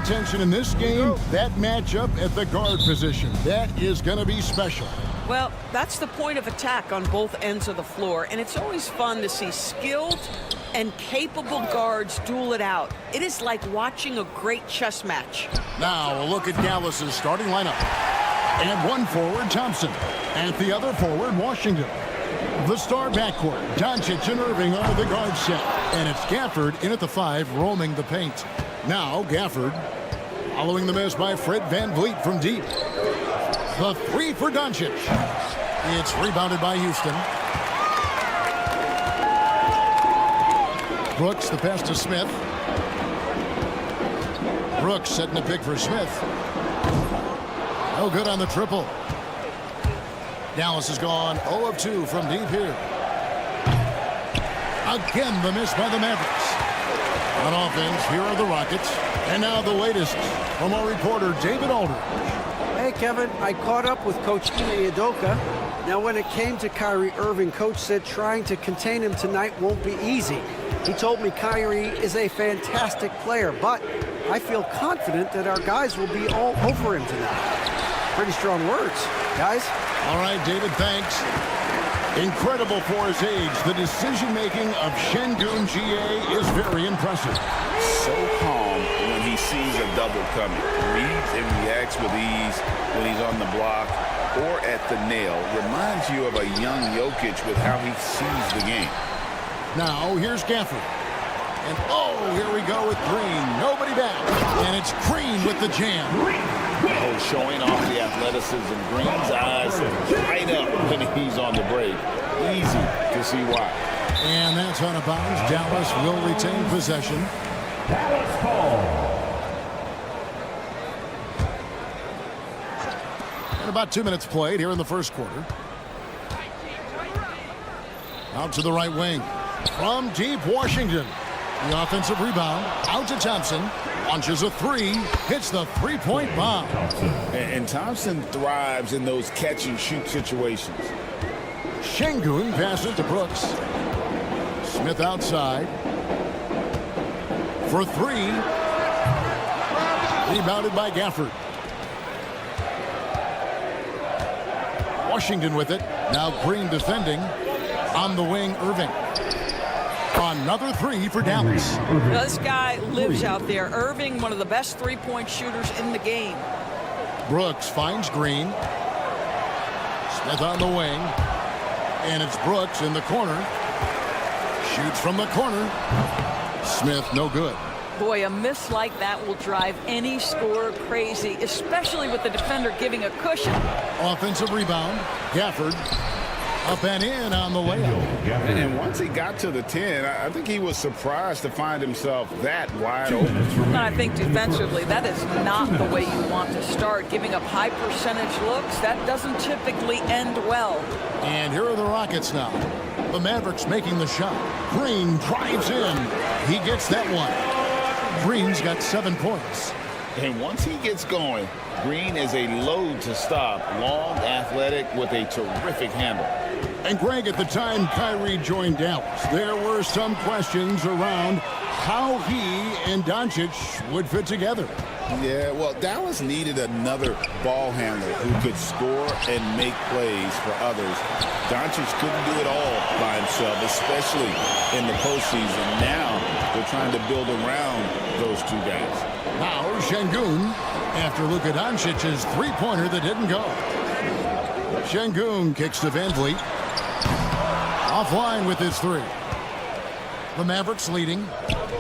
attention in this game, that matchup at the guard position. That is going to be special. Well, that's the point of attack on both ends of the floor, and it's always fun to see skilled and capable guards duel it out. It is like watching a great chess match. Now a look at Dallas's starting lineup. And one forward, Thompson. At the other forward, Washington. The star backcourt, Doncic and Irving are the guard set. And it's Gafford in at the 5, roaming the paint. Now Gafford, following the miss by Fred VanVleet from deep. The 3 for Doncic. It's rebounded by Houston. Brooks, the pass to Smith. Brooks setting a pick for Smith. No good on the triple. Dallas has gone 0 of 2 from deep here. Again, the miss by the Mavericks. On offense, here are the Rockets. And now the latest from our reporter, David Aldridge. Hey, Kevin, I caught up with Coach Ime Udoka. Now, when it came to Kyrie Irving, Coach said trying to contain him tonight won't be easy. He told me Kyrie is a fantastic player, but I feel confident that our guys will be all over him tonight. Pretty strong words, guys. All right, David, thanks. Incredible for his age. The decision-making of Şengün GA is very impressive. So calm when he sees a double coming. Reads and reacts with ease when he's on the block or at the nail. Reminds you of a young Jokic with how he sees the game. Now, here's Gafford. And, oh, here we go with Green. Nobody back. And it's Green with the jam. Oh, showing off the athleticism. Green's eyes light up when he's on the break. Easy to see why. And that's out of bounds. Dallas will retain possession. Dallas ball. And about 2 minutes played here in the first quarter. Out to the right wing. From deep, Washington. The offensive rebound. Out to Thompson. Launches a 3. Hits the three-point bomb. And Thompson thrives in those catch-and-shoot situations. Şengün passes to Brooks. Smith outside. For 3. Rebounded by Gafford. Washington with it. Now Green defending. On the wing, Irving. Another 3 for Dallas. This guy lives out there. Irving, one of the best three-point shooters in the game. Brooks finds Green. Smith on the wing. And it's Brooks in the corner. Shoots from the corner. Smith, no good. Boy, a miss like that will drive any scorer crazy, especially with the defender giving a cushion. Offensive rebound. Gafford. Up and in on the layup. And once he got to the 10, I think he was surprised to find himself that wide open. I think defensively, that is not the way you want to start. Giving up high percentage looks, that doesn't typically end well. And here are the Rockets now. The Mavericks making the shot. Green drives in. He gets that one. Green's got 7 points. And once he gets going, Green is a load to stop. Long, athletic, with a terrific handle. And Greg, at the time Kyrie joined Dallas, there were some questions around how he and Doncic would fit together. Yeah, well, Dallas needed another ball handler who could score and make plays for others. Doncic couldn't do it all by himself, especially in the postseason. Now they're trying to build around those two guys. Now Şengün, after Luka Doncic's three-pointer that didn't go. Şengün kicks to VanVleet. Offline with his 3. The Mavericks leading.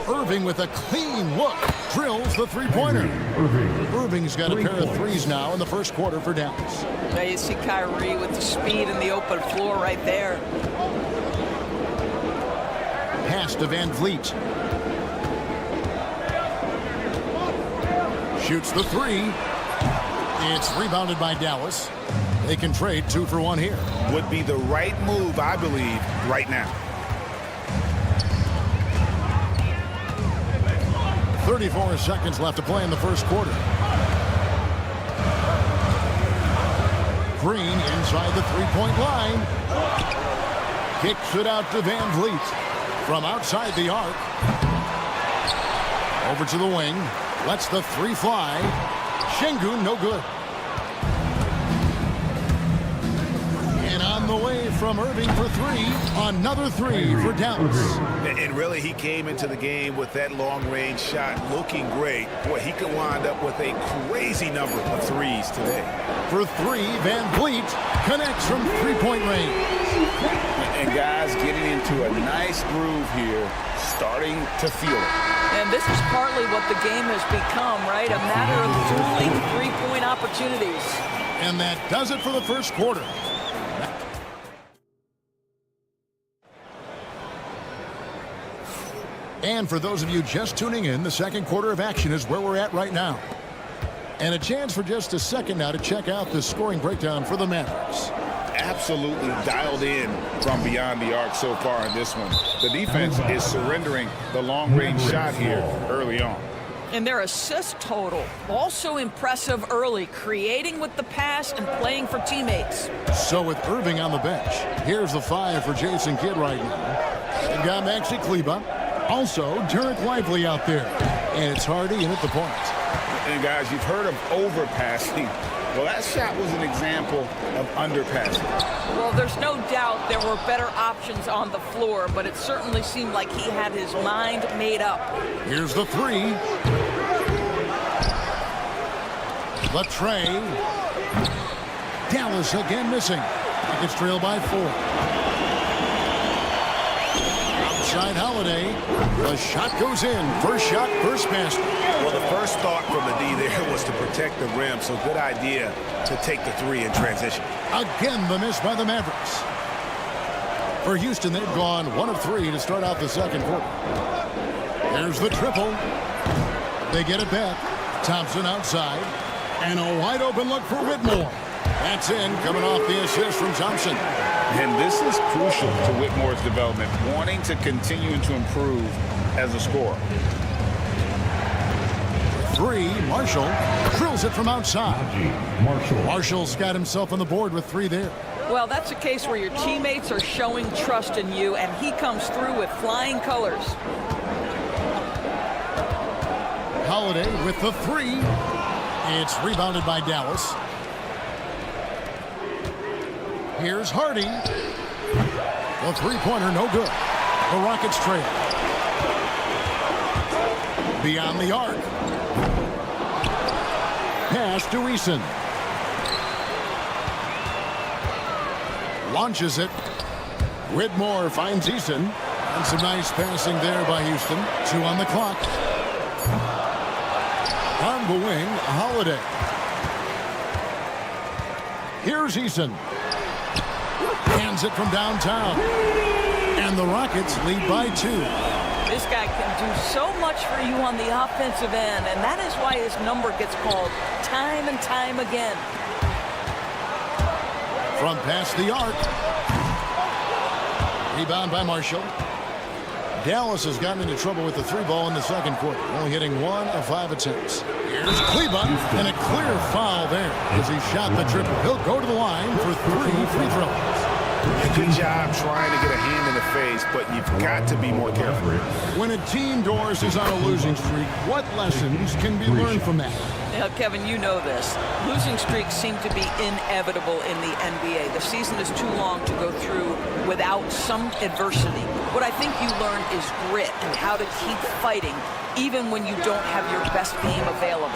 Irving with a clean look. Drills the three-pointer. Irving's got a pair of 3s now in the first quarter for Dallas. Now you see Kyrie with the speed and the open floor right there. Pass to VanVleet. Shoots the 3. It's rebounded by Dallas. They can trade 2 for 1 here. Would be the right move, I believe, right now. 34 seconds left to play in the first quarter. Green inside the three-point line. Kicks it out to VanVleet from outside the arc. Over to the wing. Lets the three fly. Şengün, no good. And on the way from Irving for three. Another three for Dallas. And really, he came into the game with that long-range shot looking great. Boy, he could wind up with a crazy number of threes today. For three, Van Vliet connects from three-point range. And guys getting into a nice groove here, starting to feel it. And this is partly what the game has become, right? A matter of dueling three-point opportunities. And that does it for the first quarter. And for those of you just tuning in, the second quarter of action is where we're at right now. And a chance for just a second now to check out the scoring breakdown for the Mavericks. Absolutely dialed in from beyond the arc so far in this one. The defense is surrendering the long-range shot here early on. And their assist total, also impressive early, creating with the pass and playing for teammates. So with Irving on the bench, here's the five for Jason Kidd right now. They've got Maxi Kleber. Also, Derek Lively out there. And it's Hardy in at the point. And guys, you've heard of overpassing. Well, that shot was an example of underpassing. Well, there's no doubt there were better options on the floor, but it certainly seemed like he had his mind made up. Here's the three. Latre. Dallas again missing. It's trailed by 4. Outside Holiday. The shot goes in. First shot, first basket. Well, the first thought from the D there was to protect the rim, so good idea to take the three in transition. Again, the miss by the Mavericks. For Houston, they've gone 1 of 3 to start out the second quarter. There's the triple. They get it back. Thompson outside. And a wide open look for Whitmore. That's in, coming off the assist from Thompson. And this is crucial to Whitmore's development, wanting to continue to improve as a scorer. 3, Marshall drills it from outside. Marshall's got himself on the board with 3 there. Well, that's a case where your teammates are showing trust in you, and he comes through with flying colors. Holiday with the 3. It's rebounded by Dallas. Here's Hardy. The three-pointer, no good. The Rockets trail. Beyond the arc. Pass to Eason. Launches it. Whitmore finds Eason. And some nice passing there by Houston. 2 on the clock. On the wing, Holiday. Here's Eason. Hands it from downtown. And the Rockets lead by 2. This guy can do so much for you on the offensive end, and that is why his number gets called time and time again. From past the arc. Rebound by Marshall. Dallas has gotten into trouble with the 3 ball in the second quarter, only hitting 1 of 5 attempts. Here's Kleber, and a clear foul there as he shot the triple. He'll go to the line for 3 free throws. Good job trying to get a hand in the face, but you've got to be more careful. When a team, Doris, is on a losing streak, what lessons can be learned from that? Now, Kevin, you know this. Losing streaks seem to be inevitable in the NBA. The season is too long to go through without some adversity. What I think you learn is grit and how to keep fighting even when you don't have your best game available.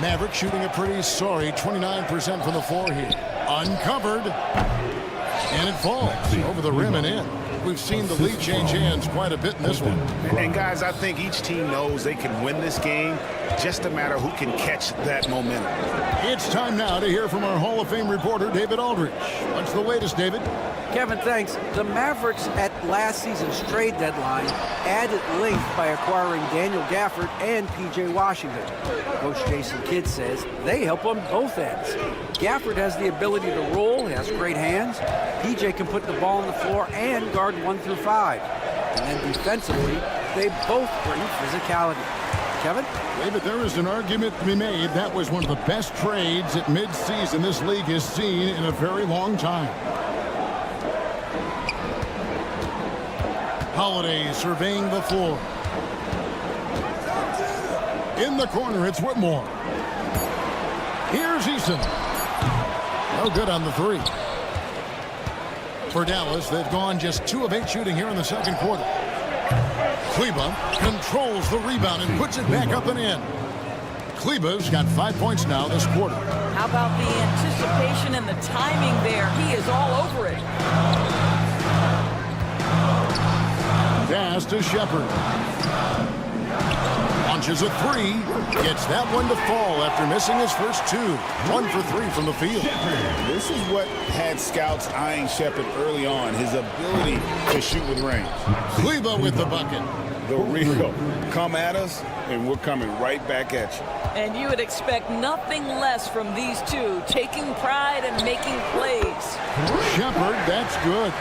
Maverick shooting a pretty sorry 29% from the floor here. Uncovered. And it falls over the rim and in. We've seen the lead change hands quite a bit in this one. And guys, I think each team knows they can win this game. Just a matter who can catch that momentum. It's time now to hear from our Hall of Fame reporter, David Aldridge. What's the latest, David? Kevin, thanks. The Mavericks at last season's trade deadline added length by acquiring Daniel Gafford and P.J. Washington. Coach Jason Kidd says they help on both ends. Gafford has the ability to roll, he has great hands. P.J. can put the ball on the floor and guard 1 through 5. And then defensively, they both bring physicality. Kevin? David, there is an argument to be made. That was one of the best trades at midseason this league has seen in a very long time. Holiday surveying the floor. In the corner, it's Whitmore. Here's Eason. No good on the three. For Dallas, they've gone just 2 of 8 shooting here in the second quarter. Kleba controls the rebound and puts it back up and in. Kleba's got 5 points now this quarter. How about the anticipation and the timing there? He is all over it. Pass to Shepard. Launches a 3. Gets that one to fall after missing his first 2. 1 for 3 from the field. This is what had scouts eyeing Shepard early on, his ability to shoot with range. Kleba with the bucket. The real come at us, and we're coming right back at you. And you would expect nothing less from these two, taking pride and making plays. Shepard, that's good.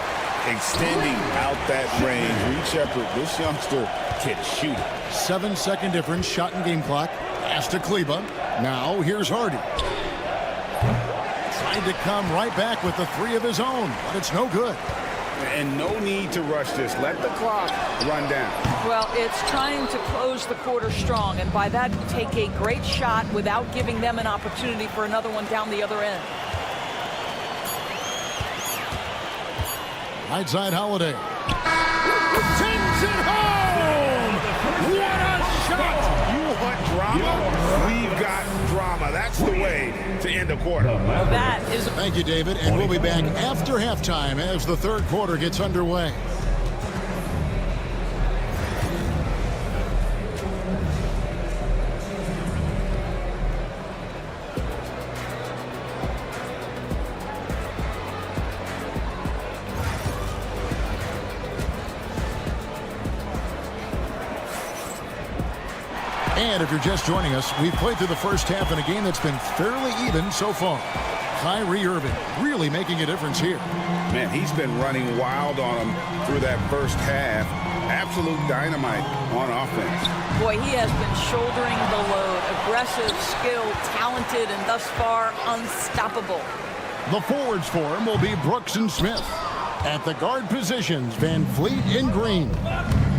Extending out that range. Reed Shepard, this youngster can shoot it. 7-second difference, shot and game clock. Pass to Kleba. Now here's Hardy. Trying to come right back with the 3 of his own, but it's no good. And no need to rush this. Let the clock run down. Well, it's trying to close the quarter strong, and by that, take a great shot without giving them an opportunity for another one down the other end. Right side Holiday. Sends it home! What a shot! You want drama? We've got drama. That's the way to end a quarter. That is... Thank you, David. And we'll be back after halftime as the third quarter gets underway. And if you're just joining us, we've played through the first half in a game that's been fairly even so far. Kyrie Irving really making a difference here. Man, he's been running wild on him through that first half. Absolute dynamite on offense. Boy, he has been shouldering the load. Aggressive, skilled, talented, and thus far unstoppable. The forwards for him will be Brooks and Smith. At the guard positions, Van Fleet in green.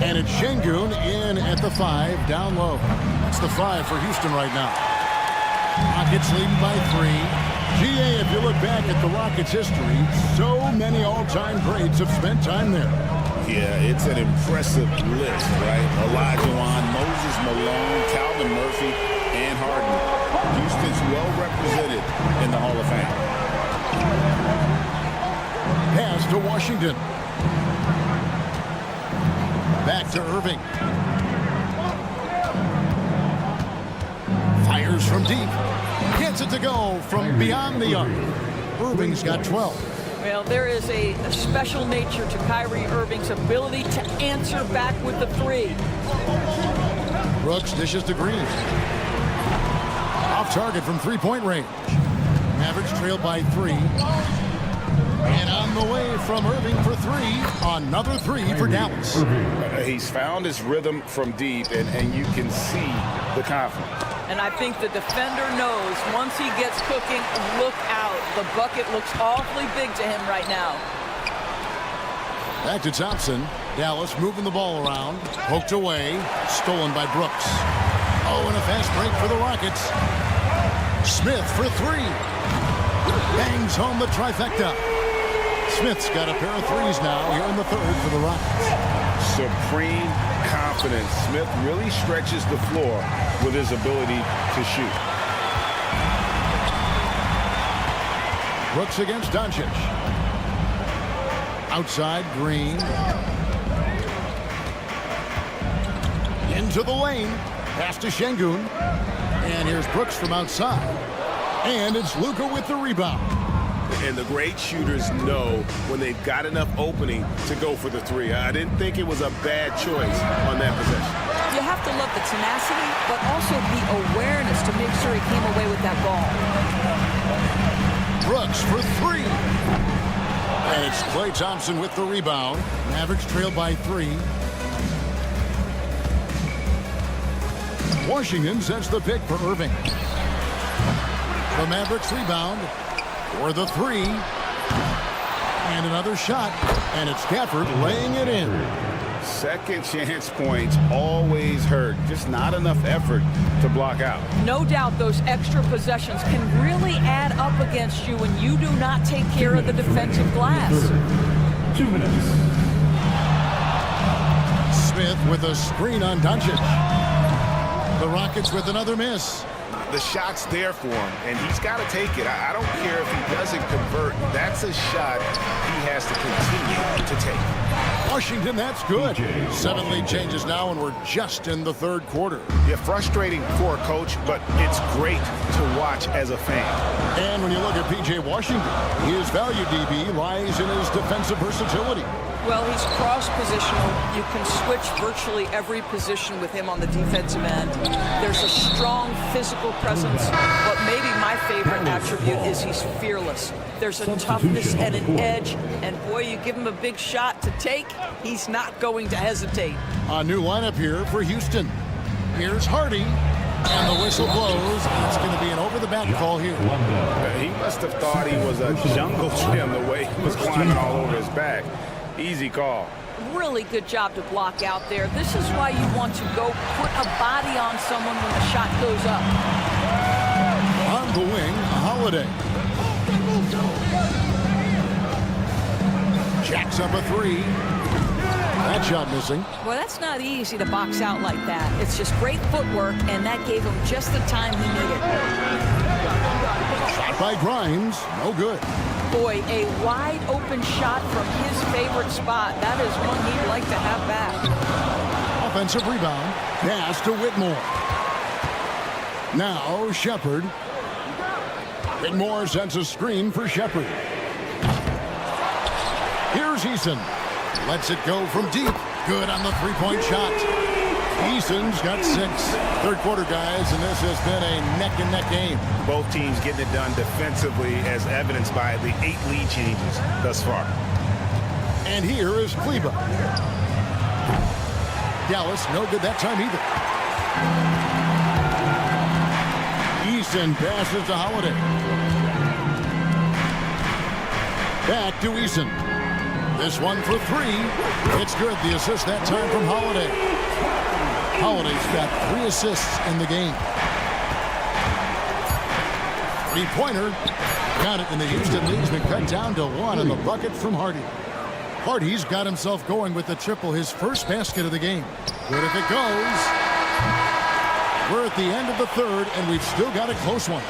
And it's Şengün in at the 5, down low. That's the 5 for Houston right now. Rockets leading by 3. GA, if you look back at the Rockets' history, so many all-time greats have spent time there. Yeah, it's an impressive list, right? Olajuwon, Moses Malone, Calvin Murphy, and Harden. Houston's well represented in the Hall of Fame. Pass to Washington. Back to Irving. Fires from deep. Gets it to go from beyond the arc. Irving's got 12. Well, there is a special nature to Kyrie Irving's ability to answer back with the 3. Brooks dishes to Green. Off target from three-point range. Mavericks trail by 3. And on the way from Irving for 3. Another 3 for Dallas. He's found his rhythm from deep, and you can see the confidence. And I think the defender knows once he gets cooking, look out. The bucket looks awfully big to him right now. Back to Thompson. Dallas moving the ball around. Poked away. Stolen by Brooks. Oh, and a fast break for the Rockets. Smith for 3. Bangs home the trifecta. Smith's got a pair of 3s now here in the third for the Rockets. Supreme confidence. Smith really stretches the floor with his ability to shoot. Brooks against Doncic. Outside, Green. Into the lane. Pass to Şengün. And here's Brooks from outside. And it's Luka with the rebound. And the great shooters know when they've got enough opening to go for the 3. I didn't think it was a bad choice on that possession. You have to love the tenacity, but also the awareness to make sure he came away with that ball. Brooks for 3. And it's Klay Thompson with the rebound. Mavericks trail by 3. Washington sets the pick for Irving. The Mavericks rebound for the 3. And another shot. And it's Gafford laying it in. Second chance points always hurt. Just not enough effort to block out. No doubt those extra possessions can really add up against you when you do not take care of the defensive glass. 2 minutes. Smith with a screen on Doncic. The Rockets with another miss. The shot's there for him, and he's got to take it. I don't care if he doesn't convert. That's a shot he has to continue to take. Washington, that's good. 7 lead changes now, and we're just in the third quarter. Yeah, frustrating for a coach, but it's great to watch as a fan. And when you look at P.J. Washington, his value, DB, lies in his defensive versatility. Well, he's cross-positional. You can switch virtually every position with him on the defensive end. There's a strong physical presence, but maybe my favorite attribute is he's fearless. There's a toughness and an edge, and boy, you give him a big shot to take, he's not going to hesitate. A new lineup here for Houston. Here's Hardy, and the whistle blows. It's going to be an over-the-back call here. He must have thought he was a jungle gym the way he was climbing all over his back. Easy call. Really good job to block out there. This is why you want to go put a body on someone when the shot goes up. On the wing, Holiday. Jacks up a 3. That shot missing. Well, that's not easy to box out like that. It's just great footwork, and that gave him just the time he needed. Shot by Grimes. No good. Boy, a wide open shot from his favorite spot. That is one he'd like to have back. Offensive rebound. Pass to Whitmore. Now Shepard. Whitmore sends a screen for Shepard. Here's Eason. Lets it go from deep. Good on the three-point shot. Eason's got 6. Third quarter, guys, and this has been a neck-and-neck game. Both teams getting it done defensively, as evidenced by the 8 lead changes thus far. And here is Kleba. Dallas, no good that time either. Eason passes to Holiday. Back to Eason. This one for 3. It's good. The assist that time from Holiday. Holiday's got 3 assists in the game. 3-pointer. Got it, and the Houston lead's been cut down to 1 on the bucket from Hardy. Hardy's got himself going with the triple, his first basket of the game. Good if it goes. We're at the end of the third, and we've still got a close one.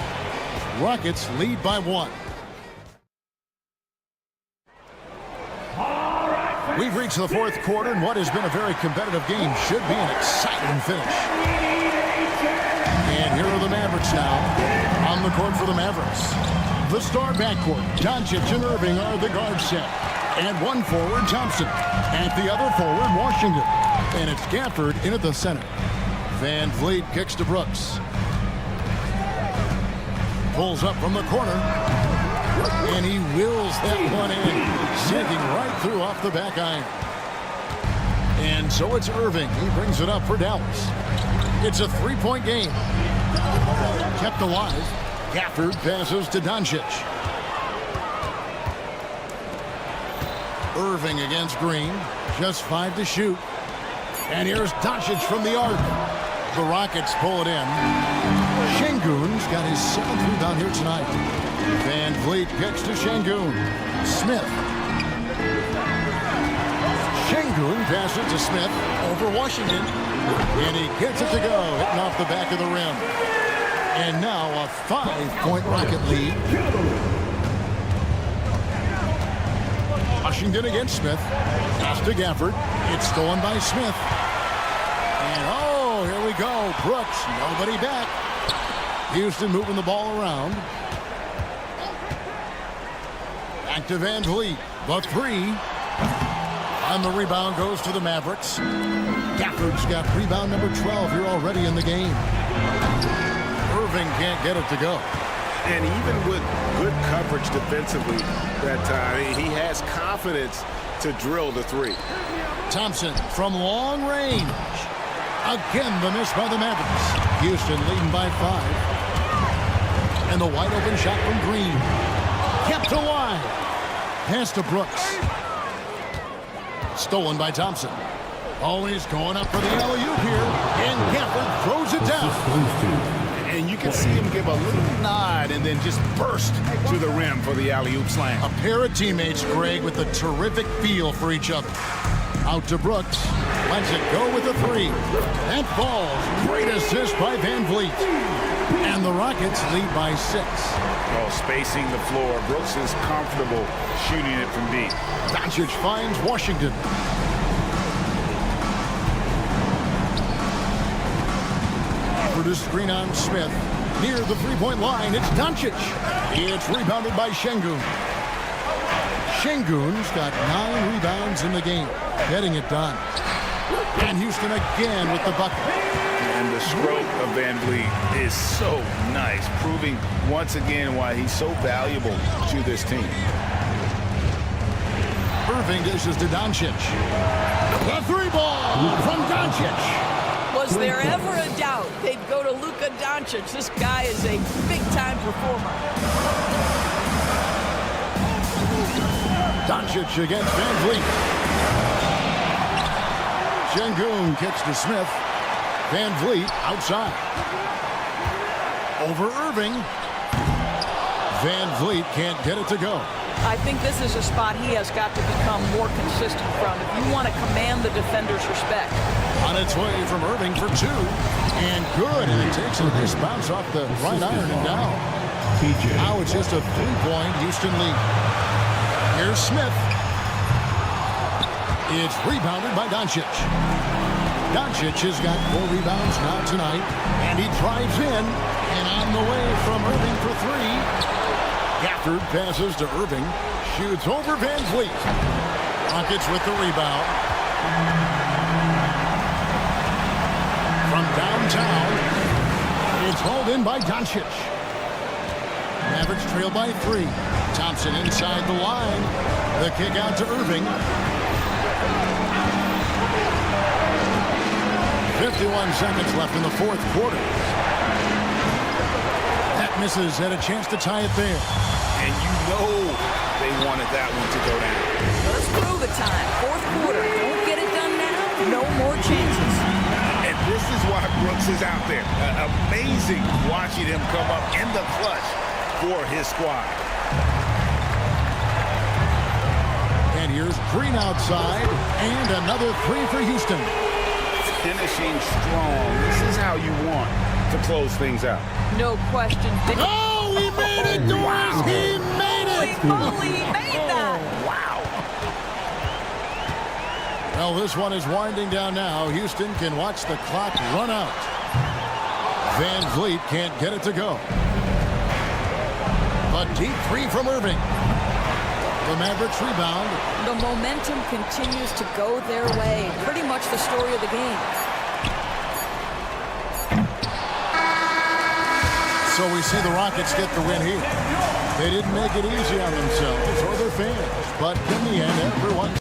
Rockets lead by 1. We've reached the fourth quarter, and what has been a very competitive game should be an exciting finish. And here are the Mavericks now. On the court for the Mavericks. The star backcourt, Doncic and Irving are the guard set. And one forward, Thompson. At the other forward, Washington. And it's Gafford in at the center. Van Vliet kicks to Brooks. Pulls up from the corner. And he wills that one in, sinking right through off the back iron. And so it's Irving. He brings it up for Dallas. It's a 3-point game. Kept alive. Gafford passes to Doncic. Irving against Green. Just 5 to shoot. And here's Doncic from the arc. The Rockets pull it in. Şengün's got his 7th rebound here tonight. Van Vliet kicks to Şengün. Smith. Şengün passes to Smith over Washington. And he gets it to go, hitting off the back of the rim. And now a 5-point Rocket lead. Washington against Smith. Pass to Gafford. It's stolen by Smith. And oh, here we go. Brooks, nobody back. Houston moving the ball around. Back to Van Vliet. The 3. On the rebound goes to the Mavericks. Gafford's got rebound number 12 here already in the game. Irving can't get it to go. And even with good coverage defensively that time, he has confidence to drill the 3. Thompson from long range. Again, the miss by the Mavericks. Houston leading by 5. And the wide open shot from Green. Kept alive. Pass to Brooks. Stolen by Thompson. Always going up for the alley-oop here. And Gafford throws it down. And you can see him give a little nod and then just burst to the rim for the alley-oop slam. A pair of teammates, Greg, with a terrific feel for each other. Out to Brooks. Lets it go with a three. That falls. Great assist by Van Vliet. And the Rockets lead by 6. Well, spacing the floor. Brooks is comfortable shooting it from deep. Doncic finds Washington. For the screen on Smith. Near the three-point line, it's Doncic. It's rebounded by Şengün. Şengün's got 9 rebounds in the game. Getting it done. And Houston again with the bucket. And the stroke of Van Vliet is so nice, proving once again why he's so valuable to this team. Irving dishes to Doncic. The three ball from Doncic. Was there ever a doubt they'd go to Luka Doncic? This guy is a big-time performer. Doncic against Van Vliet. Şengün kicks to Smith. Van Vliet outside. Over Irving. Van Vliet can't get it to go. I think this is a spot he has got to become more consistent from if you want to command the defender's respect. On its way from Irving for 2. And good. And it takes a nice bounce off the right iron and down. Now it's just a 3-point Houston lead. Here's Smith. It's rebounded by Doncic. Doncic has got 4 rebounds now tonight. And he drives in. And on the way from Irving for 3. Gafford passes to Irving. Shoots over Van Vliet. Rockets with the rebound. From downtown, it's hauled in by Doncic. Mavericks trail by 3. Thompson inside the line. The kick out to Irving. 51 seconds left in the 4th quarter. That misses. Had a chance to tie it there. And you know they wanted that one to go down. Let's through the time. 4th quarter. Don't get it done now. No more chances. And this is why Brooks is out there. Amazing watching him come up in the clutch for his squad. And here's Green outside. And another 3 for Houston. Finishing strong. This is how you want to close things out. No question. Oh, he made it, Doris! He made it! Holy, he made that! Wow. Well, this one is winding down now. Houston can watch the clock run out. Van Vliet can't get it to go. A deep 3 from Irving. The Mavericks rebound. The momentum continues to go their way. Pretty much the story of the game. So we see the Rockets get the win here. They didn't make it easy on themselves or their fans, but in the end, everyone...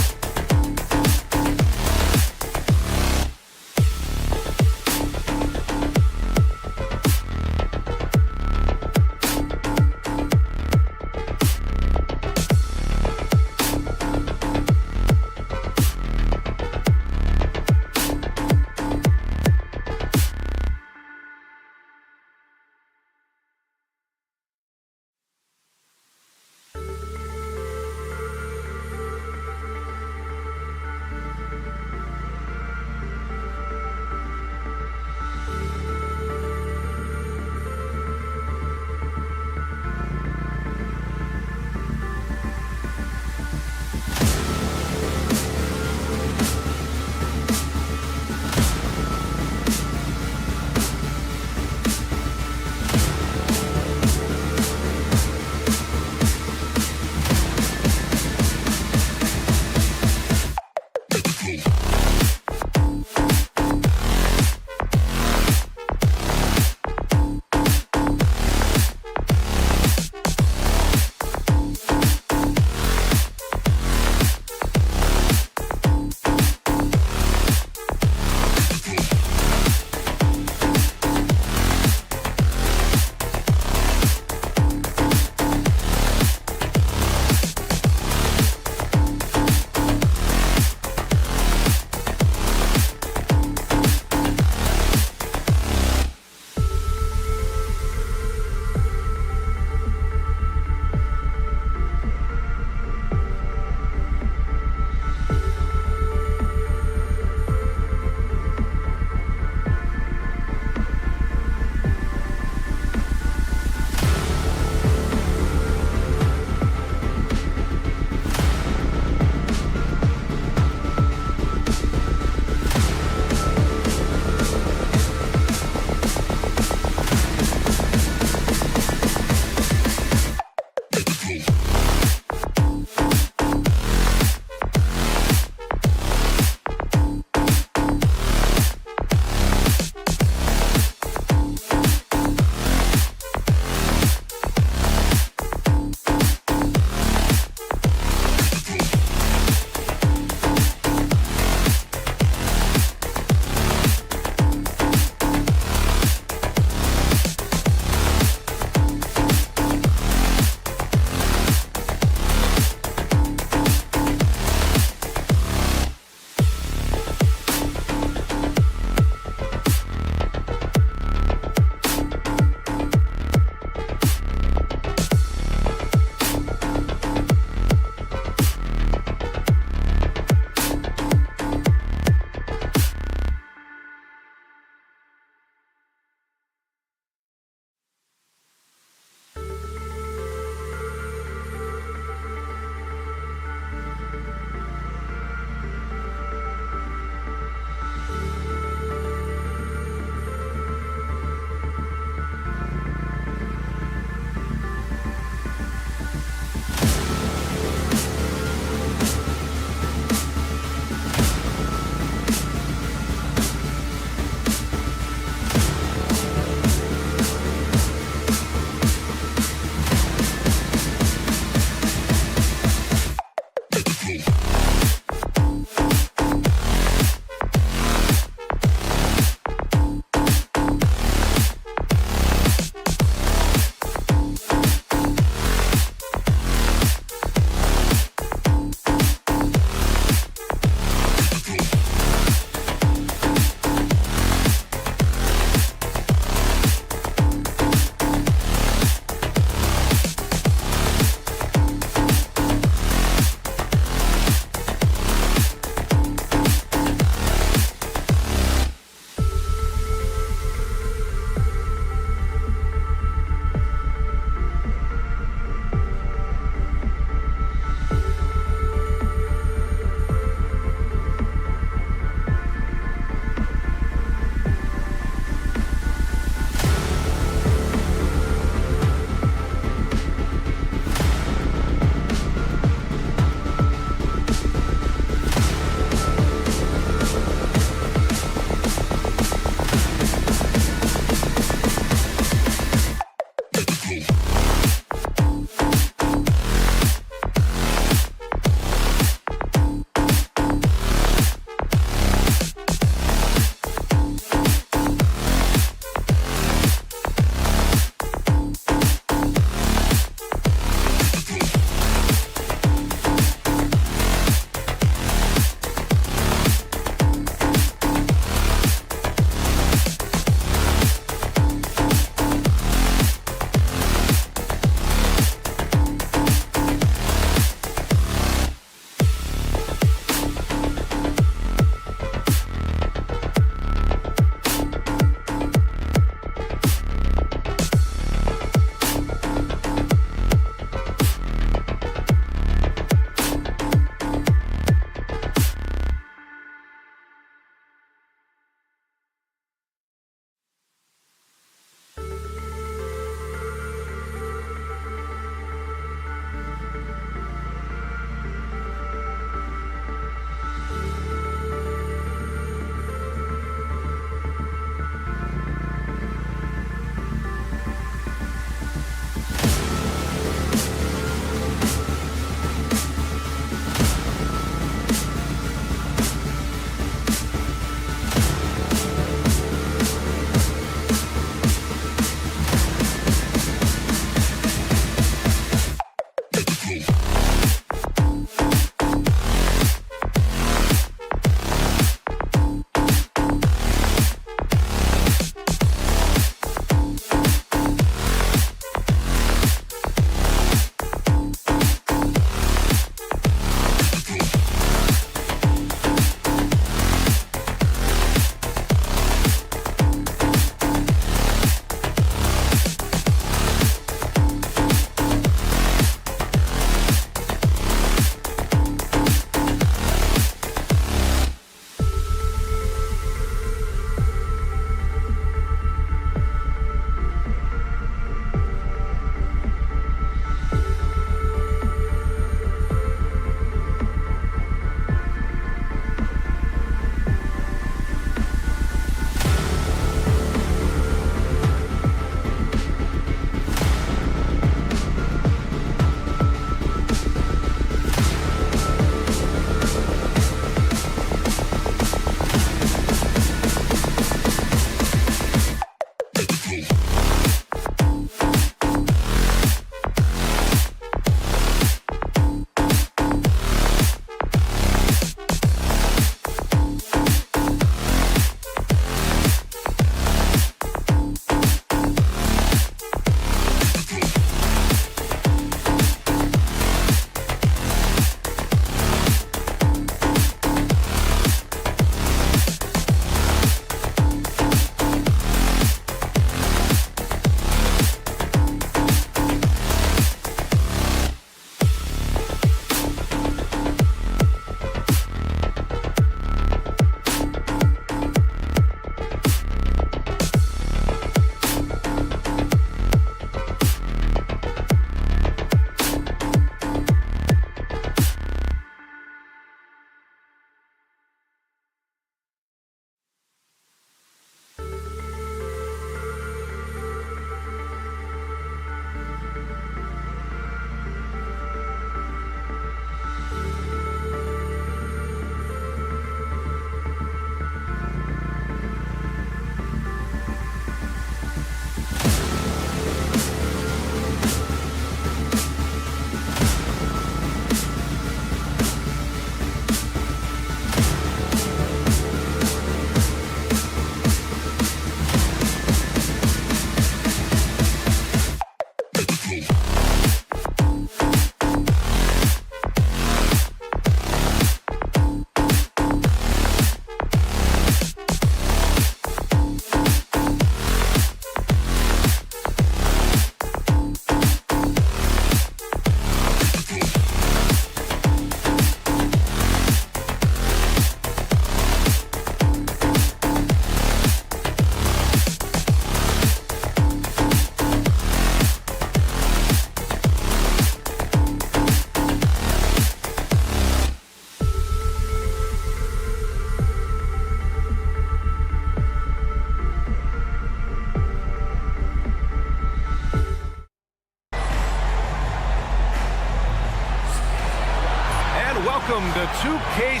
2K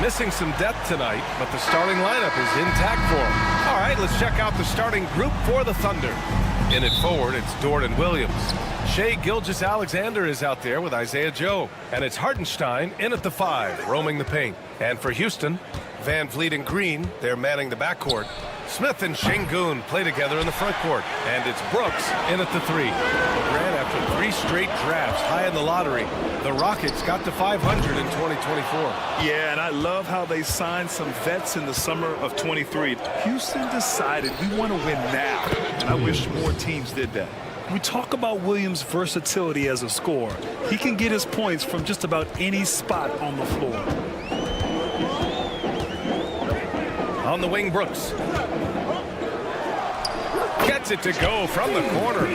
missing some depth tonight, but the starting lineup is intact for him. All right, let's check out the starting group for the Thunder. In it forward, it's Dort and Williams. Shai Gilgeous-Alexander is out there with Isaiah Joe. And it's Hartenstein in at the 5, roaming the paint. And for Houston, Van Vliet and Green, they're manning the backcourt. Smith and Şengün play together in the front court. And it's Brooks in at the 3. Grant, after 3 straight drafts high in the lottery, the Rockets got to 500 in 2024. Yeah, and I love how they signed some vets in the summer of 23. Houston decided we want to win now, and I wish more teams did that. We talk about Williams' versatility as a scorer. He can get his points from just about any spot on the floor. On the wing, Brooks. Gets it to go from the corner.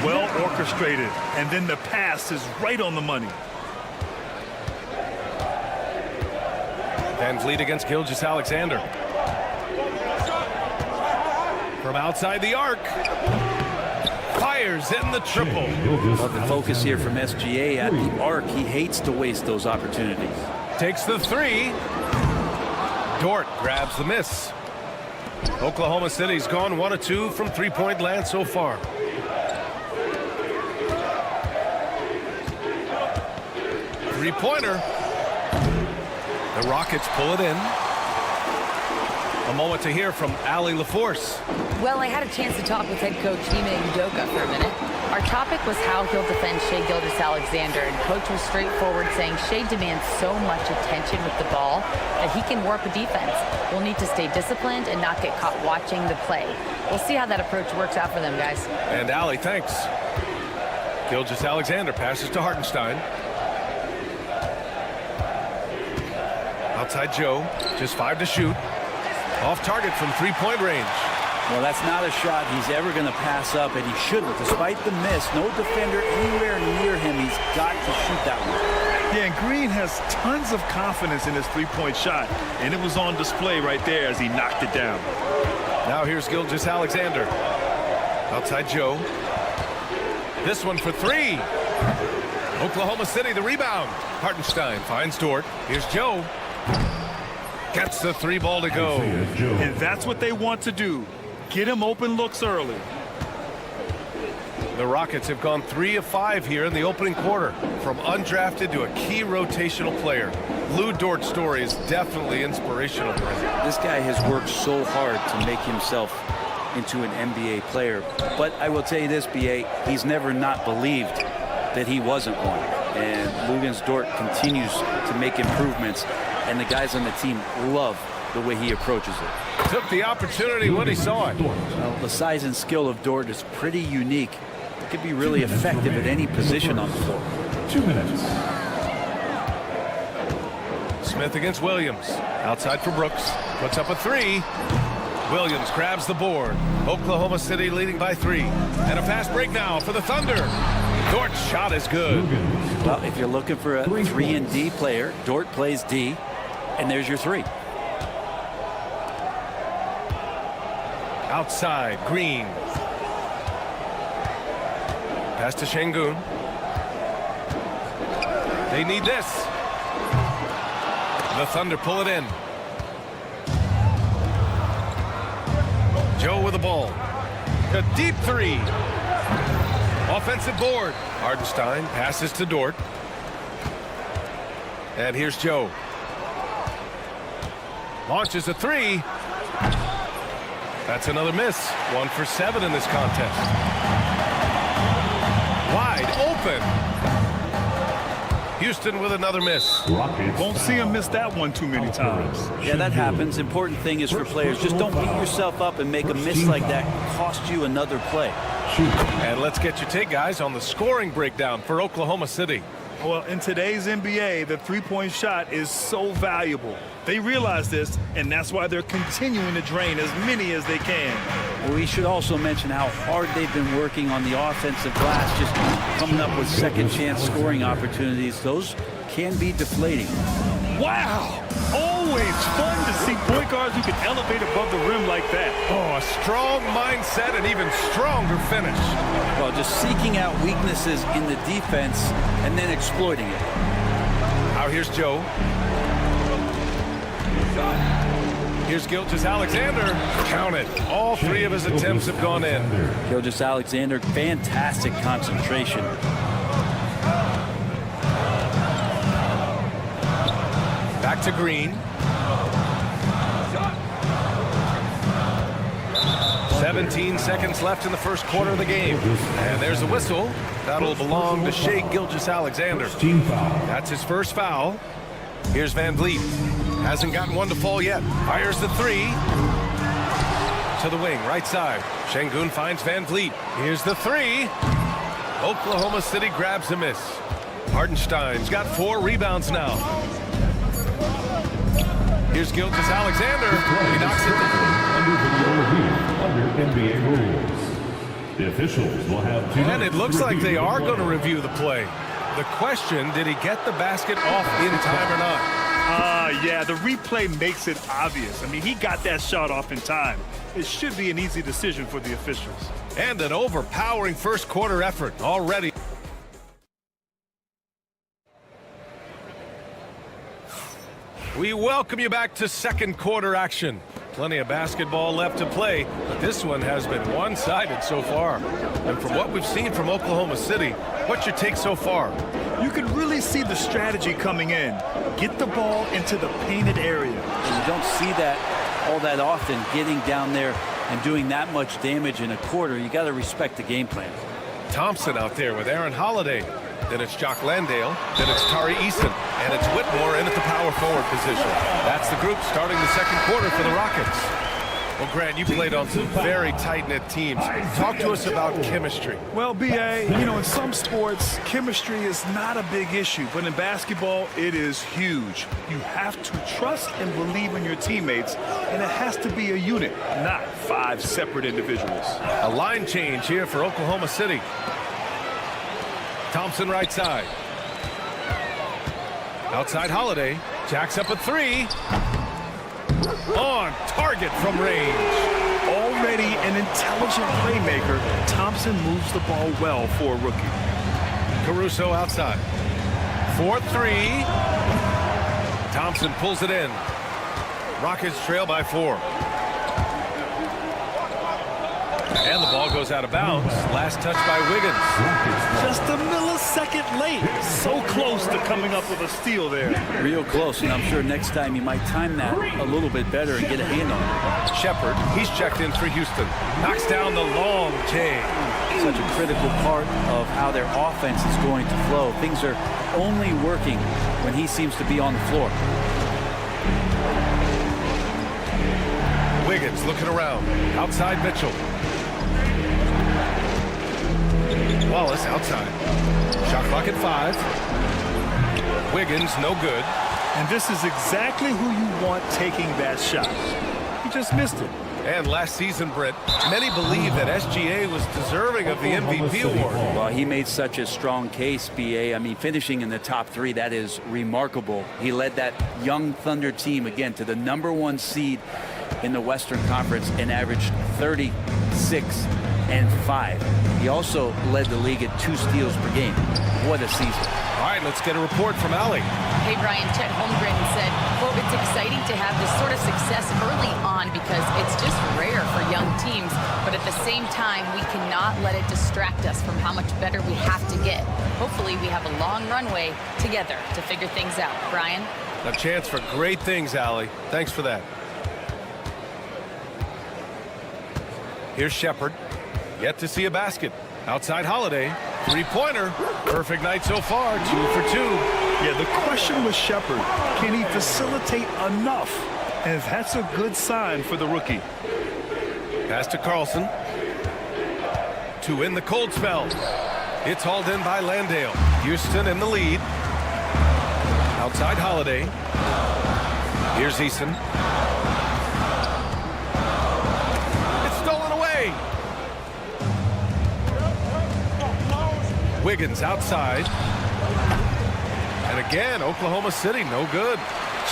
Well orchestrated, and then the pass is right on the money. Van Vliet against Gilgeous-Alexander. From outside the arc. Fires in the triple. Love the focus here from SGA at the arc. He hates to waste those opportunities. Takes the 3. Dort grabs the miss. Oklahoma City's gone 1 of 2 from three-point land so far. Three-pointer. The Rockets pull it in. A moment to hear from Allie LaForce. Well, I had a chance to talk with head coach Ime Udoka for a minute. Our topic was how he'll defend Shai Gilgeous-Alexander, and coach was straightforward, saying Shai demands so much attention with the ball that he can warp a defense. We'll need to stay disciplined and not get caught watching the play. We'll see how that approach works out for them, guys. And Allie, thanks. Gilgeous-Alexander passes to Hartenstein. Outside Joe, just 5 to shoot. Off target from three-point range. Well, that's not a shot he's ever going to pass up, and he shouldn't. Despite the miss, no defender anywhere near him. He's got to shoot that one. Yeah, and Green has tons of confidence in his three-point shot, and it was on display right there as he knocked it down. Now here's Gilgeous-Alexander. Outside Joe. This one for 3. Oklahoma City the rebound. Hartenstein finds Dort. Here's Joe. Gets the 3 ball to go. And that's what they want to do. Get him open looks early. The Rockets have gone 3 of 5 here in the opening quarter. From undrafted to a key rotational player. Lou Dort's story is definitely inspirational. This guy has worked so hard to make himself into an NBA player. But I will tell you this, B.A., he's never not believed that he wasn't one. And Luguentz Dort continues to make improvements. And the guys on the team love the way he approaches it. Took the opportunity when he saw it. Well, the size and skill of Dort is pretty unique. It could be really effective at any position on the floor. 2 minutes. Smith against Williams. Outside for Brooks. Puts up a 3. Williams grabs the board. Oklahoma City leading by 3. And a fast break now for the Thunder. Dort's shot is good. Well, if you're looking for a 3 and D player, Dort plays D. And there's your 3. Outside, Green. Pass to Şengün. They need this. The Thunder pull it in. Joe with the ball. A deep 3. Offensive board. Hartenstein passes to Dort. And here's Joe. Launches a 3. That's another miss. 1 for 7 in this contest. Wide open. Houston with another miss. Won't see him miss that one too many times. Yeah, that happens. Important thing is for players, just don't beat yourself up and make a miss like that cost you another play. And let's get your take, guys, on the scoring breakdown for Oklahoma City. Well, in today's NBA, the three-point shot is so valuable. They realize this, and that's why they're continuing to drain as many as they can. We should also mention how hard they've been working on the offensive glass, just coming up with second-chance scoring opportunities. Those can be deflating. Wow! Always fun to see point guards who can elevate above the rim like that. Oh, a strong mindset and even stronger finish. Well, just seeking out weaknesses in the defense and then exploiting it. Now here's Joe. Here's Gilgeous-Alexander. Count it. All three of his attempts have gone in. Gilgeous-Alexander, fantastic concentration. Back to Green. 17 seconds left in the first quarter of the game. And there's a whistle. That'll belong to Shai Gilgeous-Alexander. That's his first foul. Here's Van Vliet. Hasn't gotten one to fall yet. Fires the three. To the wing, right side. Şengün finds Van Vliet. Here's the three. Oklahoma City grabs a miss. Hartenstein's got 4 rebounds now. Here's Gilgeous-Alexander. He knocks it down. Under video review, under NBA rules. The officials will have 2 And it looks like they are going to review the play. The question, did he get the basket off in time or not? Yeah, the replay makes it obvious. I mean, he got that shot off in time. It should be an easy decision for the officials. And an overpowering first quarter effort already. We welcome you back to second quarter action. Plenty of basketball left to play, but this one has been one-sided so far. And from what we've seen from Oklahoma City, what's your take so far? You can really see the strategy coming in. Get the ball into the painted area. And you don't see that all that often, getting down there and doing that much damage in a quarter. You got to respect the game plan. Thompson out there with Aaron Holiday. Then it's Jock Landale. Then it's Tari Eason. And it's Whitmore in at the power forward position. That's the group starting the second quarter for the Rockets. Well, Grant, you played on some very tight-knit teams. Talk to us about chemistry. Well, B.A., you know, in some sports, chemistry is not a big issue. But in basketball, it is huge. You have to trust and believe in your teammates, and it has to be a unit, not 5 separate individuals. A line change here for Oklahoma City. Thompson right side. Outside Holiday. Jacks up a 3. On target from range. Already an intelligent playmaker, Thompson moves the ball well for a rookie. Caruso outside. 4-3. Thompson pulls it in. Rockets trail by 4. And the ball goes out of bounds. Last touch by Wiggins. Just a millisecond late. So close to coming up with a steal there. Real close, and I'm sure next time you might time that a little bit better and get a hand on it. Shepard, he's checked in for Houston. Knocks down the long J. Such a critical part of how their offense is going to flow. Things are only working when he seems to be on the floor. Wiggins looking around. Outside Mitchell. Wallace outside. Shot clock at 5. Wiggins no good. And this is exactly who you want taking that shot. He just missed it. And last season, Britt, many believe that SGA was deserving of the MVP award. Well, he made such a strong case, B.A. I mean, finishing in the top 3, that is remarkable. He led that young Thunder team, again, to the #1 seed in the Western Conference and averaged 36 and 5. He also led the league at 2 steals per game. What a season. All right, let's get a report from Allie. Hey, Brian, Chet Holmgren said, quote, "It's exciting to have this sort of success early on because it's just rare for young teams. But at the same time, we cannot let it distract us from how much better we have to get. Hopefully, we have a long runway together to figure things out." Brian? A chance for great things, Allie. Thanks for that. Here's Shepard. Yet to see a basket. Outside Holiday. 3-pointer. Perfect night so far. 2 for 2. Yeah, the question was Shepard. Can he facilitate enough? And that's a good sign for the rookie. Pass to Carlson. To win the cold spell. It's hauled in by Landale. Houston in the lead. Outside Holiday. Here's Eason. It's stolen away. Wiggins outside. And again, Oklahoma City, no good.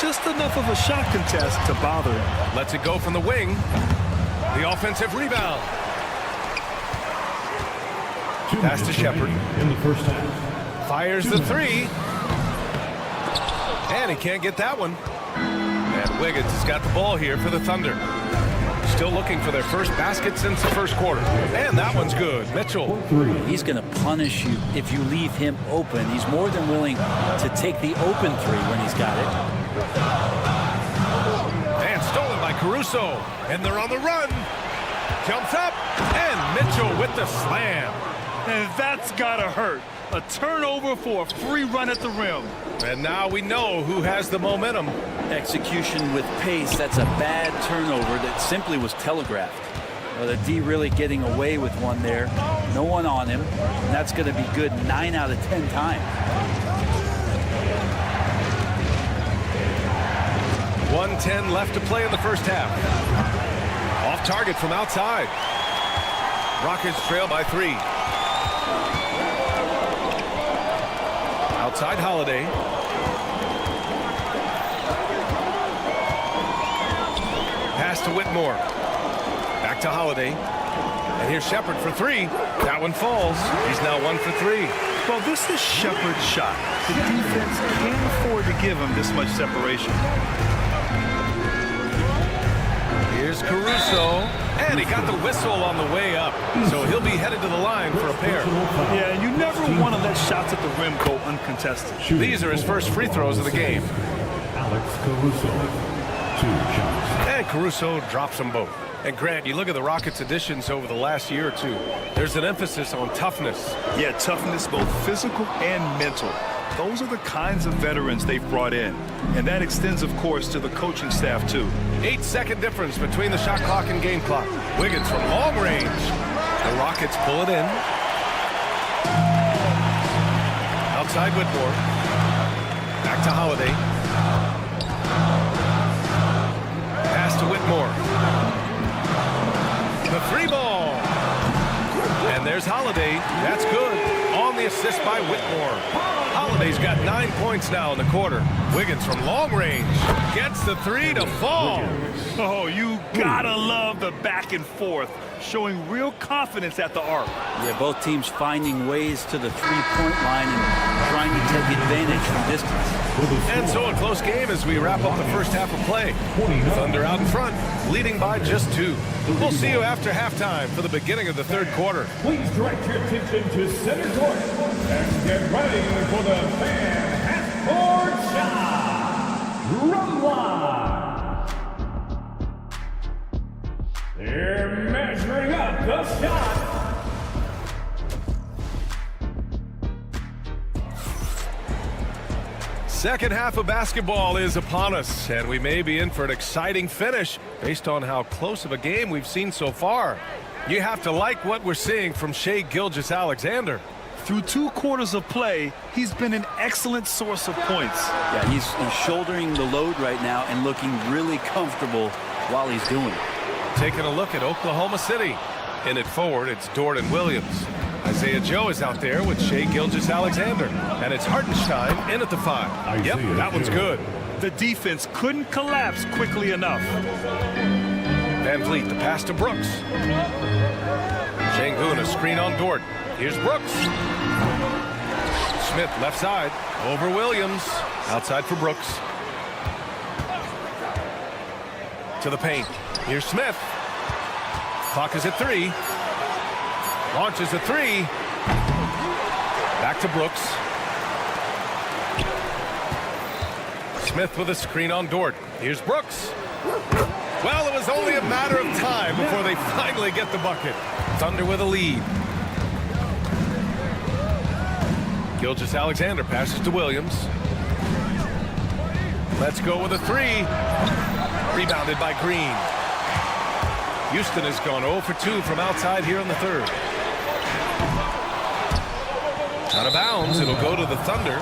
Just enough of a shot contest to bother him. Lets it go from the wing. The offensive rebound. Pass to Shepard. In the first half. Fires the 3. And he can't get that one. And Wiggins has got the ball here for the Thunder. Still looking for their first basket since the first quarter. And that one's good. Mitchell. He's going to punish you if you leave him open. He's more than willing to take the open three when he's got it. And stolen by Caruso. And they're on the run. Jumps up. And Mitchell with the slam. And that's got to hurt. A turnover for a free run at the rim. And now we know who has the momentum. Execution with pace. That's a bad turnover that simply was telegraphed. Well, the D really getting away with one there. No one on him. And that's going to be good 9 out of 10 times. 1:10 left to play in the first half. Off target from outside. Rockets trail by 3. Outside Holiday. Pass to Whitmore. Back to Holiday. And here's Shepard for 3. That one falls. He's now 1 for 3. Well, this is Shepard's shot. The defense can't afford to give him this much separation. Here's Caruso. And he got the whistle on the way up. So he'll be headed to the line for a pair. Yeah, and you never want to let shots at the rim go uncontested. These are his first free throws of the game. Alex Caruso, 2 shots. And Caruso drops them both. And Grant, you look at the Rockets' additions over the last year or two. There's an emphasis on toughness. Yeah, toughness, both physical and mental. Those are the kinds of veterans they've brought in. And that extends, of course, to the coaching staff, too. 8-second difference between the shot clock and game clock. Wiggins from long range. The Rockets pull it in. Outside Whitmore. Back to Holiday. Pass to Whitmore. The 3 ball. And there's Holiday. That's good. On the assist by Whitmore. Holiday's got 9 points now in the quarter. Wiggins from long range gets the 3 to fall. Oh, you gotta love the back and forth, showing real confidence at the arc. Yeah, both teams finding ways to the three-point line and trying to take advantage from distance. And so a close game as we wrap up the first half of play. Thunder out in front, leading by just 2. We'll see you after halftime for the beginning of the third quarter. Please direct your attention to center court and get ready for the fan half-court shot. Run line. They're measuring up the shot. Second half of basketball is upon us, and we may be in for an exciting finish based on how close of a game we've seen so far. You have to like what we're seeing from Shai Gilgeous-Alexander. Through 2 quarters of play, he's been an excellent source of points. Yeah, he's shouldering the load right now and looking really comfortable while he's doing it. Taking a look at Oklahoma City. In it forward, it's Dort and Williams. Isaiah Joe is out there with Shai Gilgeous-Alexander. And it's Hartenstein in at the 5. Yep, that one's good. The defense couldn't collapse quickly enough. Van Vliet, the pass to Brooks. Şengün, a screen on Dort. Here's Brooks. Smith, left side, over Williams. Outside for Brooks. To the paint. Here's Smith. Clock is at 3. Launches a 3. Back to Brooks. Smith with a screen on Dort. Here's Brooks. Well, it was only a matter of time before they finally get the bucket. Thunder with a lead. Gilgeous-Alexander passes to Williams. Let's go with a 3. Rebounded by Green. Houston has gone 0 for 2 from outside here in the third. Out of bounds, it'll go to the Thunder.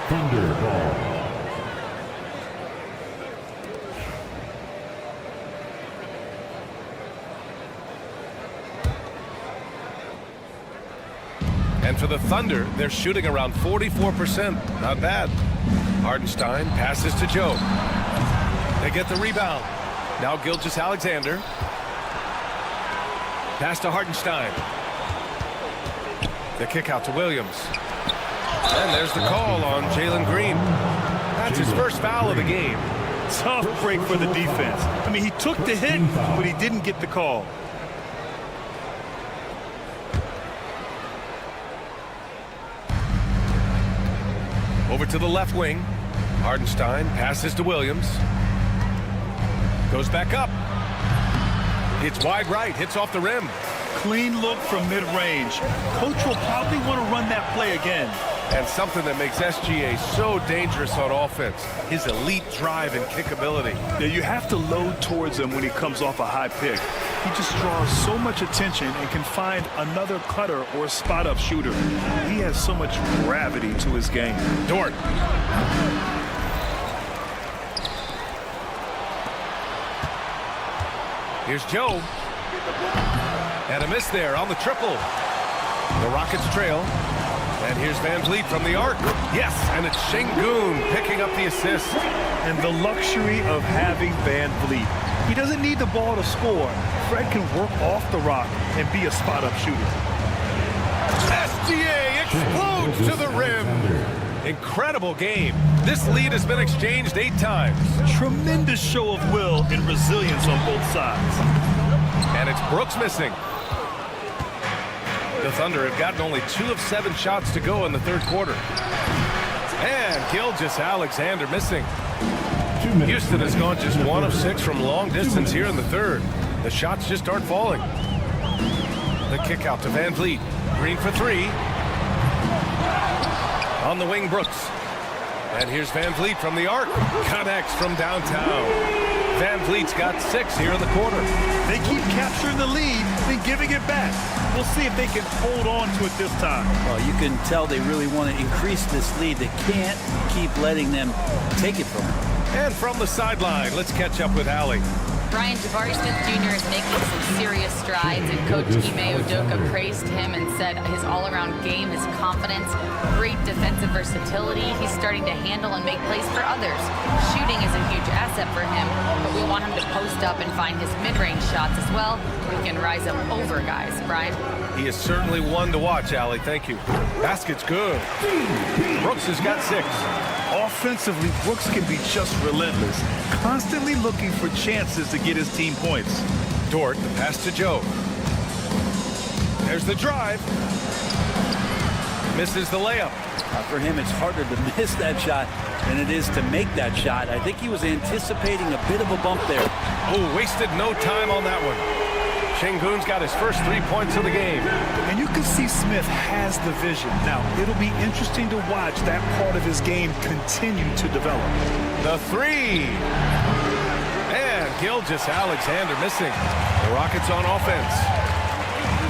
Thunder ball. And for the Thunder, they're shooting around 44%. Not bad. Hartenstein passes to Joe. They get the rebound. Now Gilgeous-Alexander. Pass to Hartenstein. The kick out to Williams. And there's the call on Jalen Green. That's his first foul of the game. Tough break for the defense. I mean, he took the hit, but he didn't get the call. Over to the left wing. Hardenstein passes to Williams. Goes back up. It's wide right, hits off the rim. Clean look from mid-range. Coach will probably want to run that play again. And something that makes SGA so dangerous on offense, his elite drive and kickability. Yeah, you have to load towards him when he comes off a high pick. He just draws so much attention and can find another cutter or spot-up shooter. He has so much gravity to his game. Dort. Here's Joe. And a miss there on the triple. The Rockets trail. And here's Van Vliet from the arc. Yes, and it's Şengün picking up the assist. And the luxury of having Van Vliet. He doesn't need the ball to score. Fred can work off the rock and be a spot-up shooter. SGA explodes to the rim. Incredible game. This lead has been exchanged 8 times. Tremendous show of will and resilience on both sides. And it's Brooks missing. The Thunder have gotten only 2 of 7 shots to go in the third quarter. And Gilgeous-Alexander missing. Houston has gone just 1 of 6 from long distance here in the third. The shots just aren't falling. The kick out to Van Vliet. Green for 3. On the wing, Brooks. And here's Van Vliet from the arc. Connects from downtown. Van Vliet's got 6 here in the quarter. They keep capturing the lead and giving it back. We'll see if they can hold on to it this time. Well, you can tell they really want to increase this lead. They can't keep letting them take it from them. And from the sideline, let's catch up with Allie. Brian, Jabari Smith Jr. is making some serious strides, and Coach Ime Udoka praised him and said his all-around game, his confidence, great defensive versatility. He's starting to handle and make plays for others. Shooting is a huge asset for him, but we want him to post up and find his mid-range shots as well. We can rise up over guys. Brian? He is certainly one to watch, Allie. Thank you. Basket's good. Brooks has got 6. Offensively, Brooks can be just relentless, constantly looking for chances to get his team points. Dort, the pass to Joe. There's the drive. Misses the layup. For him, it's harder to miss that shot than it is to make that shot. I think he was anticipating a bit of a bump there. Oh, wasted no time on that one. Şengün's got his first 3 points of the game. And you can see Smith has the vision. Now, it'll be interesting to watch that part of his game continue to develop. The 3. And Gilgeous-Alexander missing. The Rockets on offense.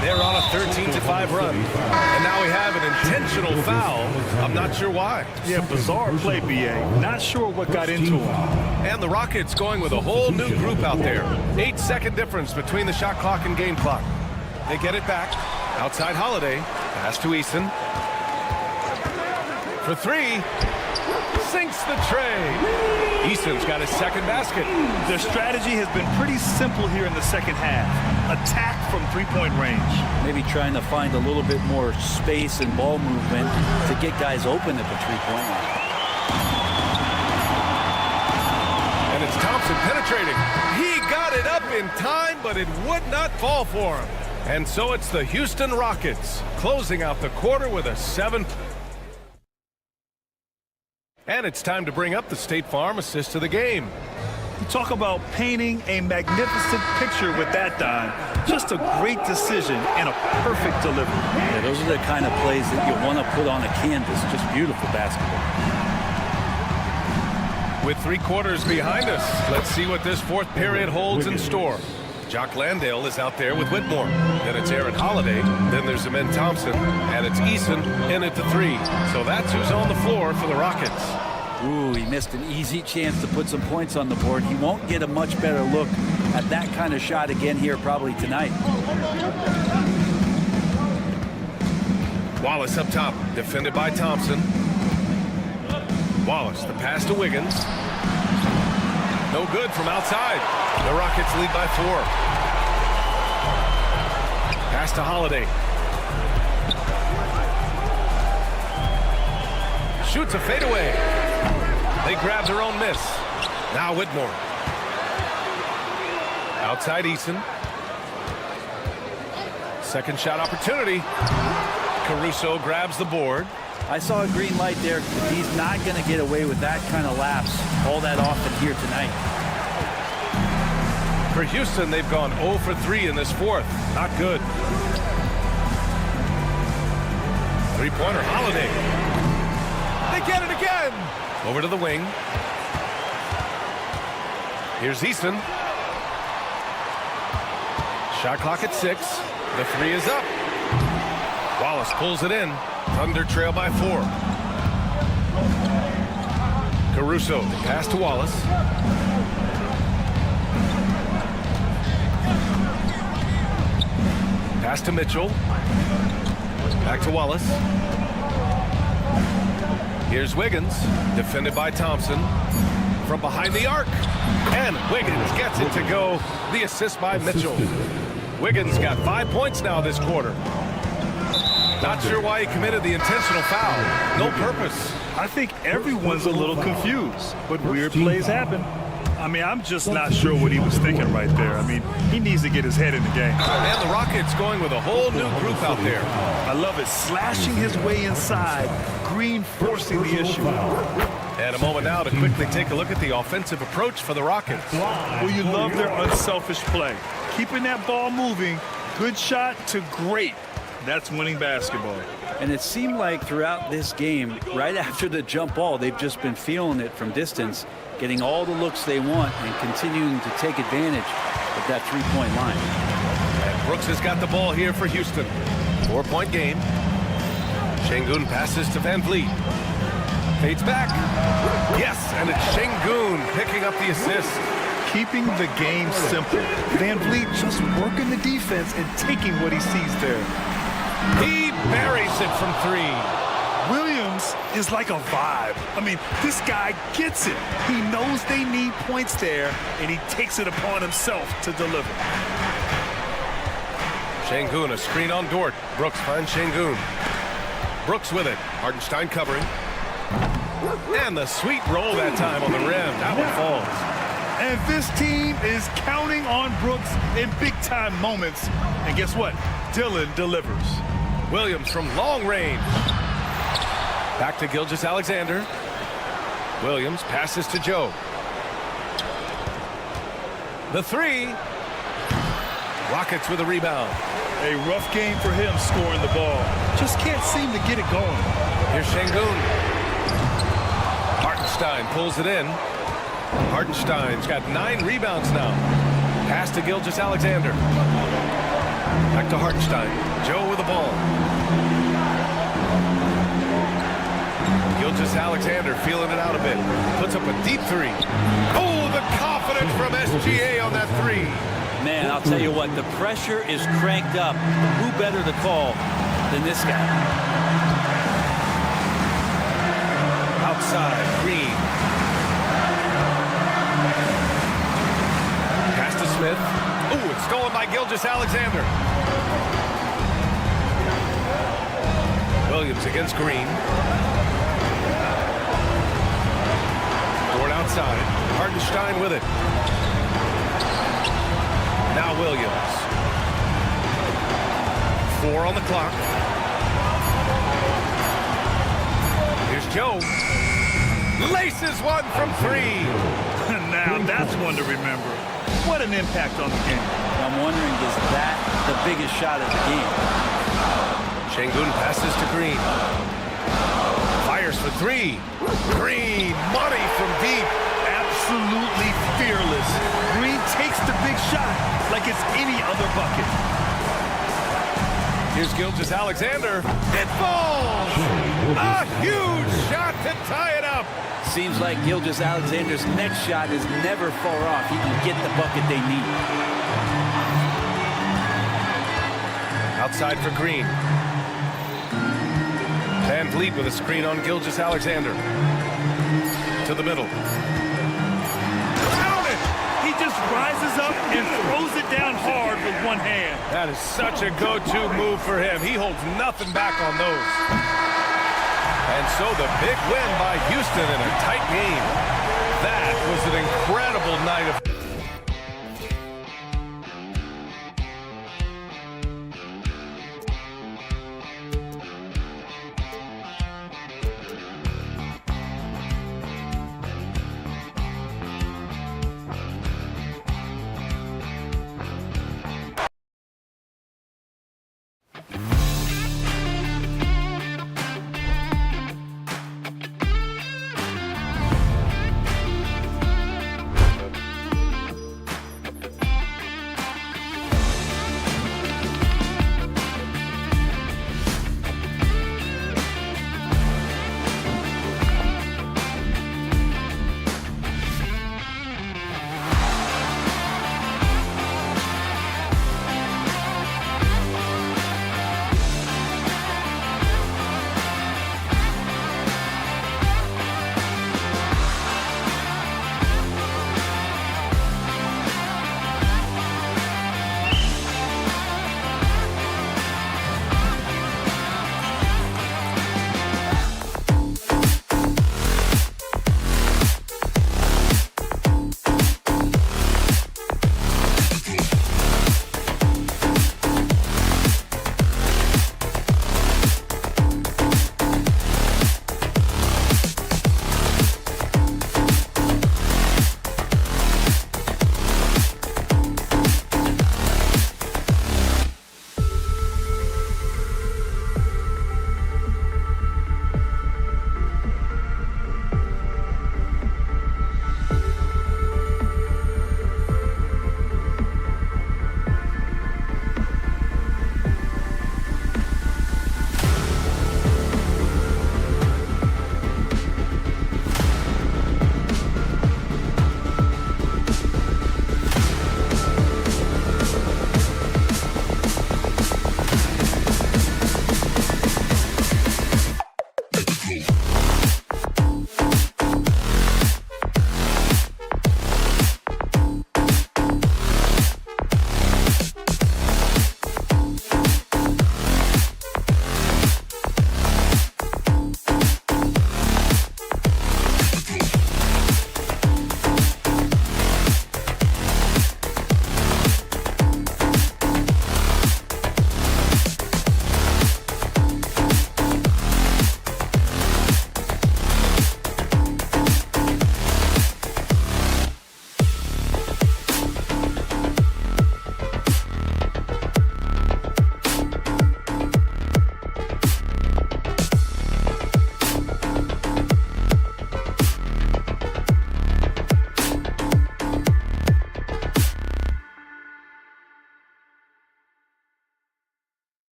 They're on a 13-5 run. And now we have an intentional foul. I'm not sure why. Yeah, bizarre play, B.A. Not sure what got into him. And the Rockets going with a whole new group out there. 8-second difference between the shot clock and game clock. They get it back. Outside Holiday. Pass to Eason. For 3. Sinks the tray. Eason's got his second basket. Their strategy has been pretty simple here in the second half. Attack from three-point range. Maybe trying to find a little bit more space and ball movement to get guys open at the three-point line. And it's Thompson penetrating. He got it up in time, but it would not fall for him. And so it's the Houston Rockets closing out the quarter with a 7. And it's time to bring up the State Farm assist of the game. You talk about painting a magnificent picture with that dime. Just a great decision and a perfect delivery. Yeah, those are the kind of plays that you want to put on a canvas. Just beautiful basketball. With 3 quarters behind us, let's see what this fourth period holds in store. Jock Landale is out there with Whitmore. Then it's Aaron Holiday. Then there's Amen Thompson. And it's Eason in at the 3. So that's who's on the floor for the Rockets. Ooh, he missed an easy chance to put some points on the board. He won't get a much better look at that kind of shot again here probably tonight. Wallace up top, defended by Thompson. Wallace, the pass to Wiggins. No good from outside. The Rockets lead by 4. Pass to Holiday. Shoots a fadeaway. They grab their own miss. Now Whitmore. Outside Eason. Second shot opportunity. Caruso grabs the board. I saw a green light there. He's not going to get away with that kind of lapse all that often here tonight. For Houston, they've gone 0 for 3 in this fourth. Not good. Three-pointer, Holiday. They get it again. Over to the wing. Here's Easton. Shot clock at 6. The 3 is up. Wallace pulls it in. Thunder trail by 4. Caruso, pass to Wallace. Pass to Mitchell. Back to Wallace. Here's Wiggins, defended by Thompson. From behind the arc. And Wiggins gets it to go. The assist by Mitchell. Wiggins got 5 points now this quarter. Not sure why he committed the intentional foul. No purpose. I think everyone's a little confused, but weird plays happen. I mean, I'm just not sure what he was thinking right there. I mean, he needs to get his head in the game. And the Rockets going with a whole new group out there. I love it. Slashing his way inside. Green forcing the issue. And a moment now to quickly take a look at the offensive approach for the Rockets. Well, you love their unselfish play. Keeping that ball moving. Good shot to great. That's winning basketball. And it seemed like throughout this game, right after the jump ball, they've just been feeling it from distance, getting all the looks they want and continuing to take advantage of that three-point line. And Brooks has got the ball here for Houston. 4-point game. Şengün passes to Van Vliet. Fades back. Yes, and it's Şengün picking up the assist. Keeping the game simple. Van Vliet just working the defense and taking what he sees there. He buries it from 3. Williams is like a vibe. I mean, this guy gets it. He knows they need points there, and he takes it upon himself to deliver. Şengün, a screen on Dort. Brooks finds Şengün. Brooks with it. Hartenstein covering. And the sweet roll that time on the rim. That one falls. And this team is counting on Brooks in big-time moments. And guess what? Dillon delivers. Williams from long range. Back to Gilgeous-Alexander. Williams passes to Joe. The 3. Rockets with a rebound. A rough game for him scoring the ball. Just can't seem to get it going. Here's Şengün. Hartenstein pulls it in. Hartenstein's got 9 rebounds now. Pass to Gilgeous-Alexander. Back to Hartenstein. Joe with the ball. Gilgeous-Alexander feeling it out a bit. Puts up a deep 3. Oh, the confidence from SGA on that 3. Man, I'll tell you what, the pressure is cranked up. Who better to call than this guy? Outside, Green. Pass to Smith. Ooh, it's stolen by Gilgeous-Alexander. Williams against Green. Dort outside. Hartenstein with it. Now Williams. 4 on the clock. Here's Joe. Laces one from 3. Now that's one to remember. What an impact on the game. I'm wondering, is that the biggest shot of the game? Şengün passes to Green. Fires for 3. Green, money from deep. Absolutely fearless. Green takes the big shot like it's any other bucket. Here's Gilgeous-Alexander. It falls! A huge shot to tie it up. Seems like Gilgeous-Alexander's next shot is never far off. He can get the bucket they need. Outside for Green. Van Vliet with a screen on Gilgeous-Alexander. To the middle. Count it! He just rises up and throws it down hard with one hand. That is such a go-to move for him. He holds nothing back on those. And so the big win by Houston in a tight game. That was an incredible night of...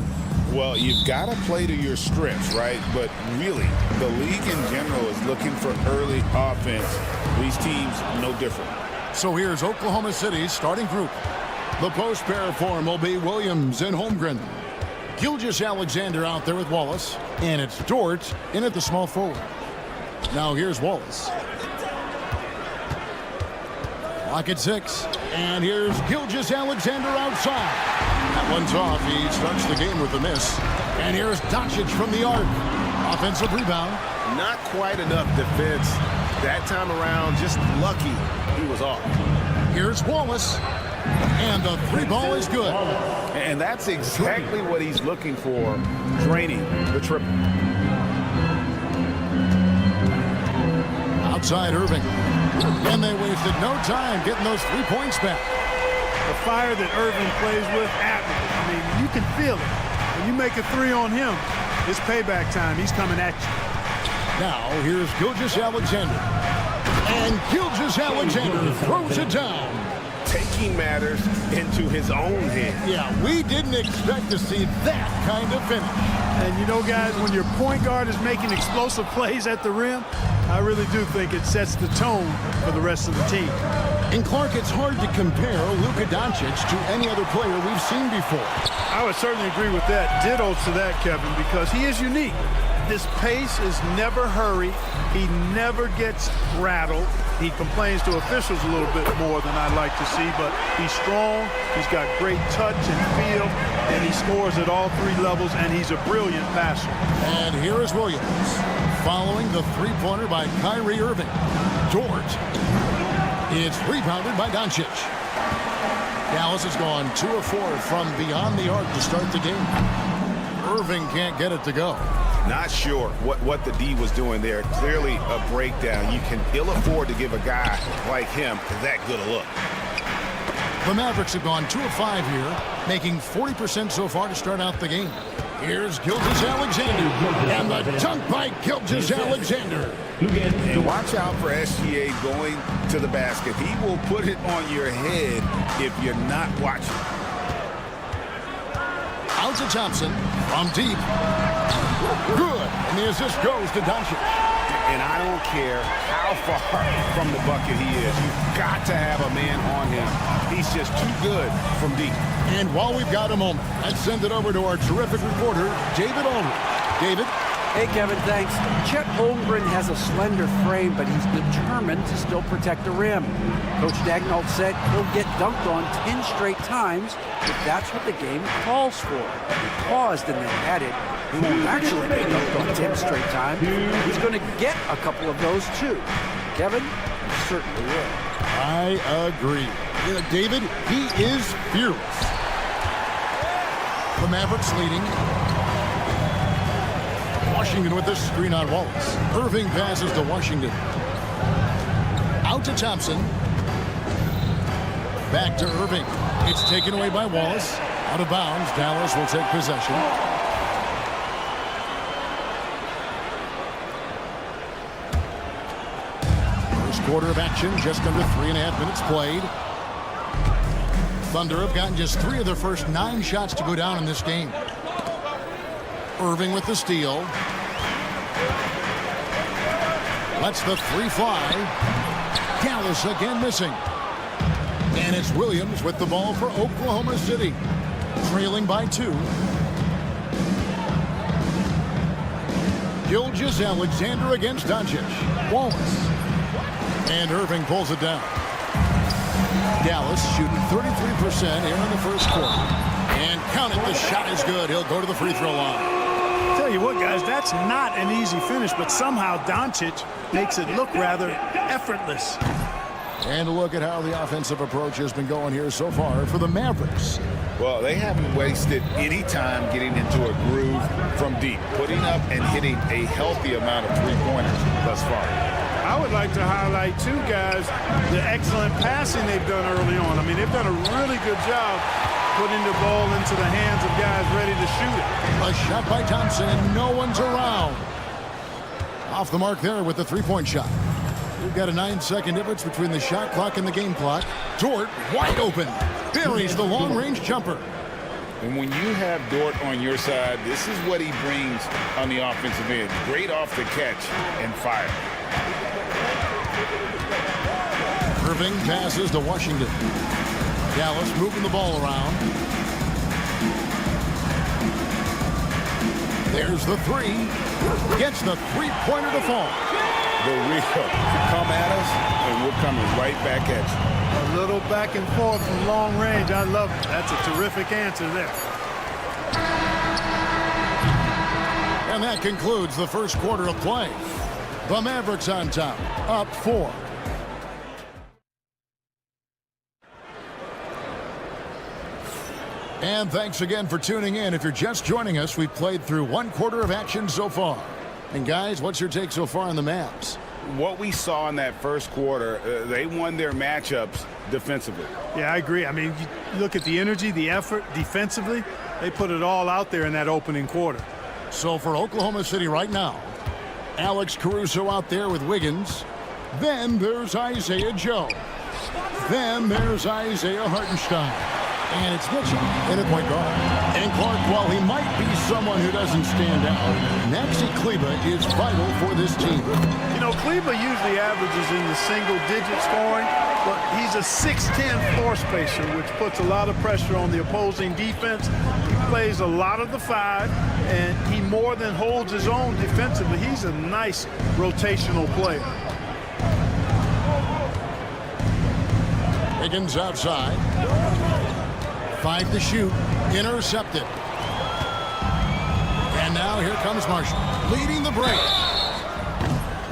possession. Well, you've got to play to your strengths, right? But really, the league in general is looking for early offense. These teams, no different. So here's Oklahoma City's starting group. The post pair form will be Williams and Holmgren. Gilgeous-Alexander out there with Wallace. And it's Dort in at the small forward. Now here's Wallace. Lock at 6. And here's Gilgeous-Alexander outside. That one's off. He starts the game with a miss. And here's Doncic from the arc. Offensive rebound. Not quite enough defense that time around. Just lucky he was off. Here's Wallace. And the three ball is good. And that's exactly what he's looking for, draining the triple. Outside Irving. And they wasted no time getting those 3 points back. The fire that Irving plays with, admirable. I mean, you can feel it. When you make a 3 on him, it's payback time. He's coming at you. Now, here's Gilgeous-Alexander. And Gilgeous-Alexander throws it down. Taking matters into his own hands. Yeah, we didn't expect to see that kind of finish. And you know, guys, when your point guard is making explosive plays at the rim, I really do think it sets the tone for the rest of the team. And Clark, it's hard to compare Luka Doncic to any other player we've seen before. I would certainly agree with that. Ditto to that, Kevin, because he is unique. His pace is never hurried. He never gets rattled. He complains to officials a little bit more than I'd like to see, but he's strong. He's got great touch and feel, and he scores at all 3 levels, and he's a brilliant passer. And here is Williams, following the three-pointer by Kyrie Irving. Dort. It's rebounded by Doncic. Dallas has gone 2 of 4 from beyond the arc to start the game. Irving can't get it to go. Not sure what the D was doing there. Clearly a breakdown. You can ill afford to give a guy like him that good a look. The Mavericks have gone 2 of 5 here, making 40% so far to start out the game. Here's Gilgeous-Alexander, and the dunk by Gilgeous-Alexander. And watch out for SGA going to the basket. He will put it on your head if you're not watching. Out to Thompson from deep. Good. And the assist goes to Doncic. And I don't care how far from the bucket he is. You've got to have a man on him. He's just too good from deep. And while we've got a moment, let's send it over to our terrific reporter, David Aldridge. David? Hey, Kevin, thanks. Chet Holmgren has a slender frame, but he's determined to still protect the rim. Coach Dagnall said he'll get dunked on 10 straight times if that's what the game calls for. He paused and then added, he won't actually get dunked on 10 straight times. He's going to get a couple of those, too. Kevin, he certainly will. I agree. You know, David, he is fearless. The Mavericks leading. Washington with this screen on Wallace. Irving passes to Washington. Out to Thompson. Back to Irving. It's taken away by Wallace. Out of bounds. Dallas will take possession. First quarter of action, just under 3.5 minutes played. Thunder have gotten just 3 of their first 9 shots to go down in this game. Irving with the steal. Lets the 3 fly. Dallas again missing. And it's Williams with the ball for Oklahoma City. Trailing by 2. Gilgeous-Alexander against Doncic. Wallace. And Irving pulls it down. Dallas shooting 33% here in the first quarter. And count it, the shot is good. He'll go to the free throw line. Tell you what, guys, that's not an easy finish, but somehow Doncic makes it look rather effortless. And look at how the offensive approach has been going here so far for the Mavericks. Well, they haven't wasted any time getting into a groove from deep, putting up and hitting a healthy amount of three-pointers thus far. I would like to highlight, too, guys, the excellent passing they've done early on. I mean, they've done a really good job putting the ball into the hands of guys ready to shoot it. A shot by Thompson, and no one's around. Off the mark there with the three-point shot. We've got a 9-second difference between the shot clock and the game clock. Dort, wide open, buries the long-range jumper. And when you have Dort on your side, this is what he brings on the offensive end. Great off the catch and fire. Irving passes to Washington. Dallas moving the ball around. There's the three. Gets the three-pointer to fall. The real come at us, and we're coming right back at you. A little back and forth from long range. I love it. That's a terrific answer there. And that concludes the first quarter of play. The Mavericks on top, up 4. And thanks again for tuning in. If you're just joining us, we've played through one quarter of action so far. And guys, what's your take so far on the Mavs? What we saw in that first quarter, they won their matchups defensively. Yeah, I agree. I mean, you look at the energy, the effort defensively, they put it all out there in that opening quarter. So for Oklahoma City right now, Alex Caruso out there with Wiggins. Then there's Isaiah Joe. Then there's Isaiah Hartenstein. And it's Mitchell in at point guard. And Clark, while he might be someone who doesn't stand out, Maxi Kleber is vital for this team. You know, Kleber usually averages in the single-digit scoring, but he's a 6'10 floor spacer, which puts a lot of pressure on the opposing defense. He plays a lot of the 5, and he more than holds his own defensively. He's a nice rotational player. Wiggins outside. 5 to shoot. Intercepted. And now here comes Marshall, leading the break.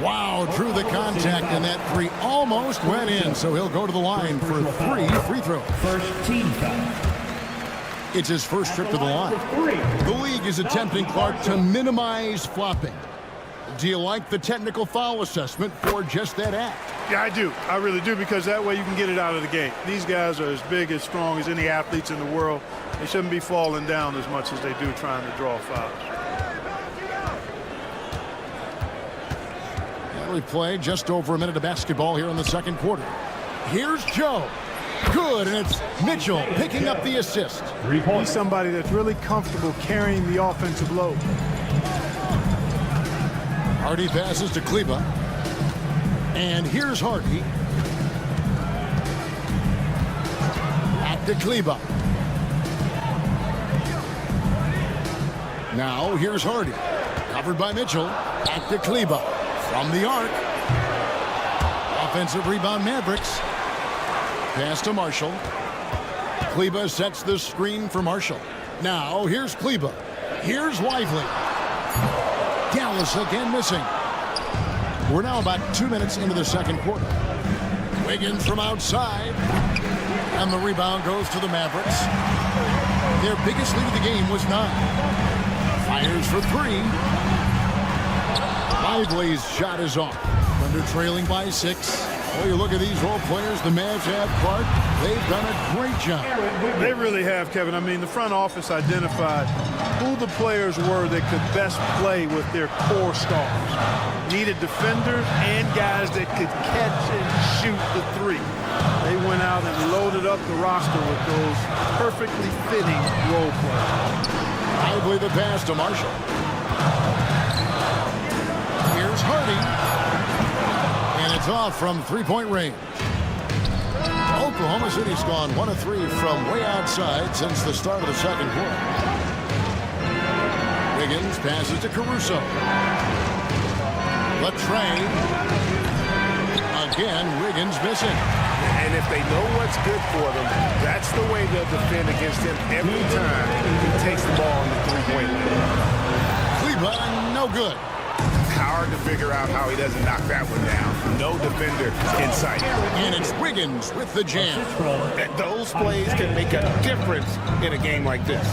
Wow, drew the contact, and that 3 almost went in, so he'll go to the line for 3 free throws. First team foul. It's his first trip to the line. The league is attempting, Clark, to minimize flopping. Do you like the technical foul assessment for just that act? Yeah, I do. I really do, because that way you can get it out of the game. These guys are as big, as strong as any athletes in the world. They shouldn't be falling down as much as they do trying to draw fouls. And we've played just over a minute of basketball here in the second quarter. Here's Joe. Good, and it's Mitchell picking up the assist. He's somebody that's really comfortable carrying the offensive load. Hardy passes to Kleber. And here's Hardy. Back to Kleber. Now here's Hardy. Covered by Mitchell. Back to Kleber. From the arc. Offensive rebound Mavericks. Pass to Marshall. Kleber sets the screen for Marshall. Now here's Kleber. Here's Lively. Dallas again missing. We're now about 2 minutes into the second quarter. Wiggins from outside. And the rebound goes to the Mavericks. Their biggest lead of the game was 9. Fires for 3. Lively's shot is off. Thunder trailing by 6. Oh, you look at these role players the Mavs have, Clark. They've done a great job. They really have, Kevin. I mean, the front office identified who the players were that could best play with their core stars. Needed defenders and guys that could catch and shoot the 3. They went out and loaded up the roster with those perfectly fitting role players. Lively the pass to Marshall. Here's Hardy. And it's off from three-point range. Oklahoma City's gone 1 of 3 from way outside since the start of the second quarter. Wiggins passes to Caruso. Latrey. Again, Wiggins missing. And if they know what's good for them, that's the way they'll defend against him every time he takes the ball in the three-point line. Cleveland, no good. Hard to figure out how he doesn't knock that one down. No defender in sight. And it's Wiggins with the jam. Those plays can make a difference in a game like this.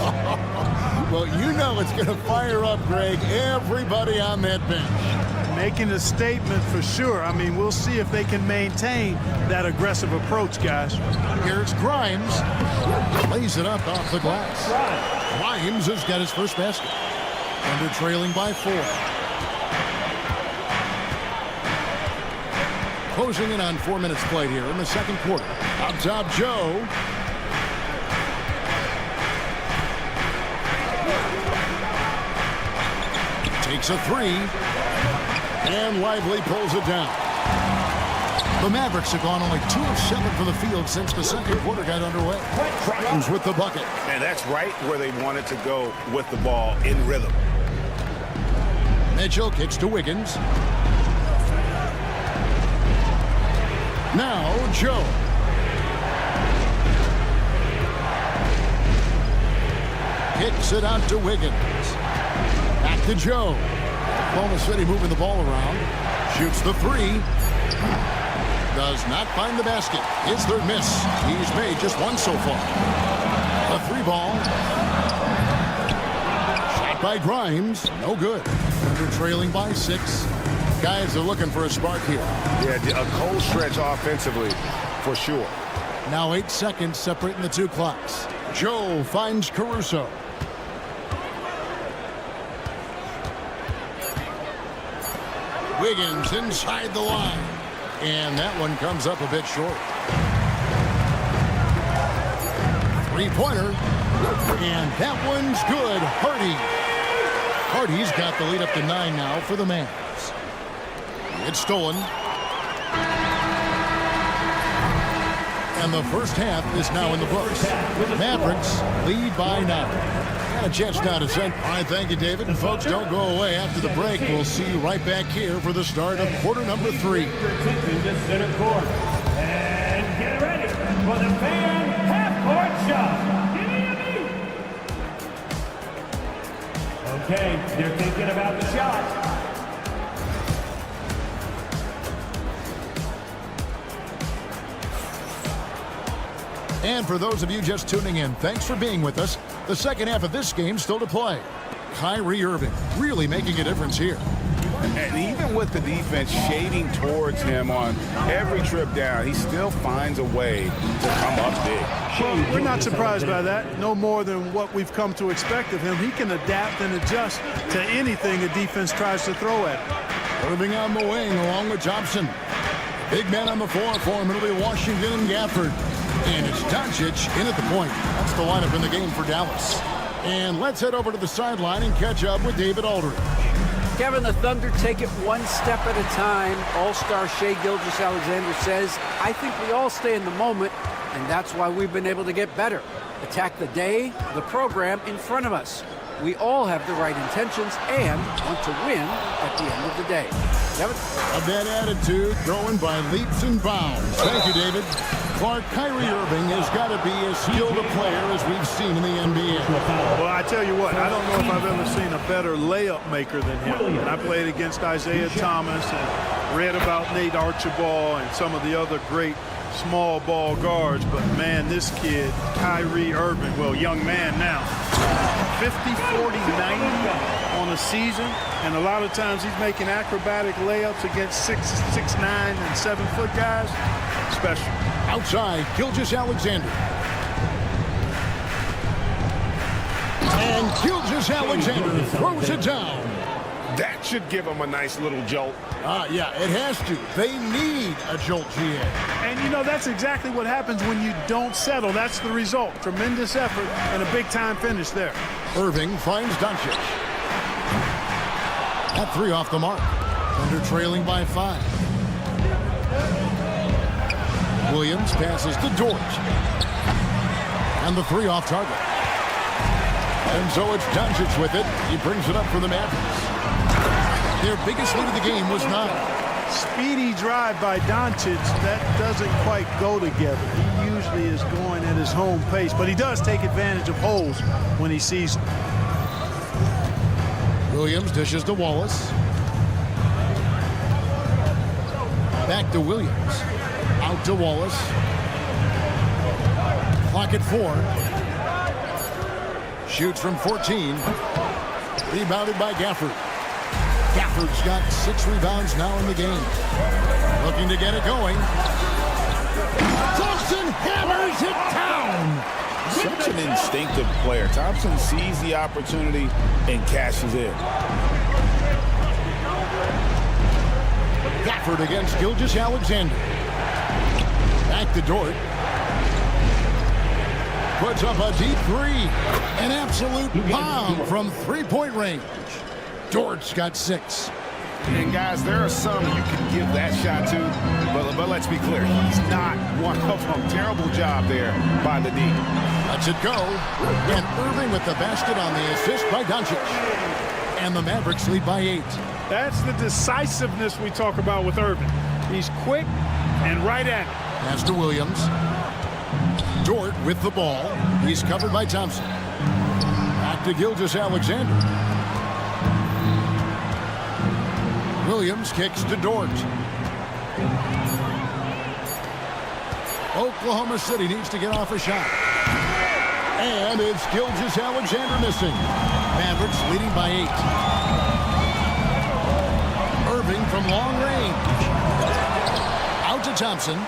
Well, you know it's going to fire up, Greg, everybody on that bench. Making a statement for sure. I mean, we'll see if they can maintain that aggressive approach, guys. Here's Grimes. Lays it up off the glass. Grimes has got his first basket. Under trailing by 4. Closing in on 4 minutes played here in the second quarter. Up top, Joe. Takes a three. And Lively pulls it down. The Mavericks have gone only 2 of 7 from the field since the second quarter got underway. Grimes with the bucket. And that's right where they wanted to go with the ball, in rhythm. Mitchell kicks to Wiggins. Now Joe. Kicks it out to Wiggins. Back to Joe. Oklahoma City moving the ball around. Shoots the three. Does not find the basket. His third miss. He's made just one so far. A 3-ball. Shot by Grimes. No good. Under trailing by 6. Guys are looking for a spark here. Yeah, a cold stretch offensively, for sure. Now 8 seconds separating the 2 clocks. Joe finds Caruso. Wiggins inside the line. And that one comes up a bit short. 3-pointer. And that one's good. Hardy's got the lead up to 9 now for the Mavs. It's stolen. And the first half is now in the books. Mavericks lead by 9. Got a chance now to send. All right, thank you, David. And folks, don't go away after the break. We'll see you right back here for the start of quarter number 3. Center court. And get ready for the fan half-court shot. Okay, they're thinking about the shot. And for those of you just tuning in, thanks for being with us. The second half of this game still to play. Kyrie Irving really making a difference here. And even with the defense shading towards him on every trip down, he still finds a way to come up big. Well, we're not surprised by that. No more than what we've come to expect of him. He can adapt and adjust to anything a defense tries to throw at him. Irving on the wing along with Thompson. Big man on the floor for him. It'll be Washington and Gafford. And it's Doncic in at the point. That's the lineup in the game for Dallas. And let's head over to the sideline and catch up with David Aldridge. Kevin, the Thunder take it one step at a time. All-star Shai Gilgeous-Alexander says, I think we all stay in the moment, and that's why we've been able to get better. Attack the day, the program in front of us. We all have the right intentions and want to win at the end of the day. Kevin? Of that attitude, growing by leaps and bounds. Thank you, David. Clark, Kyrie Irving has got to be as skilled a player as we've seen in the NBA. Well, I tell you what, I don't know if I've ever seen a better layup maker than him. And I played against Isaiah Thomas and read about Nate Archibald and some of the other great small ball guards. But, man, this kid, Kyrie Irving, well, young man now, 50, 40, 90 on a season. And a lot of times he's making acrobatic layups against 6'9" and 7-foot guys. Special. Outside, Gilgeous-Alexander. And Gilgeous-Alexander throws it down. That should give him a nice little jolt. Yeah, it has to. They need a jolt, GA. And, you know, that's exactly what happens when you don't settle. That's the result. Tremendous effort and a big-time finish there. Irving finds Doncic. That 3 off the mark. Thunder trailing by 5. Williams passes to Dort. And the 3 off target. And so it's Doncic with it. He brings it up for the Mavericks. Their biggest lead of the game was 9. Speedy drive by Doncic. That doesn't quite go together. He usually is going at his home pace, but he does take advantage of holes when he sees them. Williams dishes to Wallace. Back to Williams. Out to Wallace. Clock at 4. Shoots from 14. Rebounded by Gafford. Gafford's got 6 rebounds now in the game. Looking to get it going. Thompson hammers it down. Such an instinctive player. Thompson sees the opportunity and cashes in. Gafford against Gilgeous-Alexander. Back to Dort. Puts up a deep 3. An absolute bomb from 3-point range. Dort's got 6. And guys, there are some you can give that shot to, but let's be clear, he's not one of them. Terrible job there by the D. Lets it go. And Irving with the basket on the assist by Doncic. And the Mavericks lead by 8. That's the decisiveness we talk about with Irving. He's quick and right at it. Pass to Williams. Dort with the ball. He's covered by Thompson. Back to Gilgeous-Alexander. Williams kicks to Dort. Oklahoma City needs to get off a shot. And it's Gilgeous-Alexander missing. Mavericks leading by 8. Irving from long range. Out to Thompson.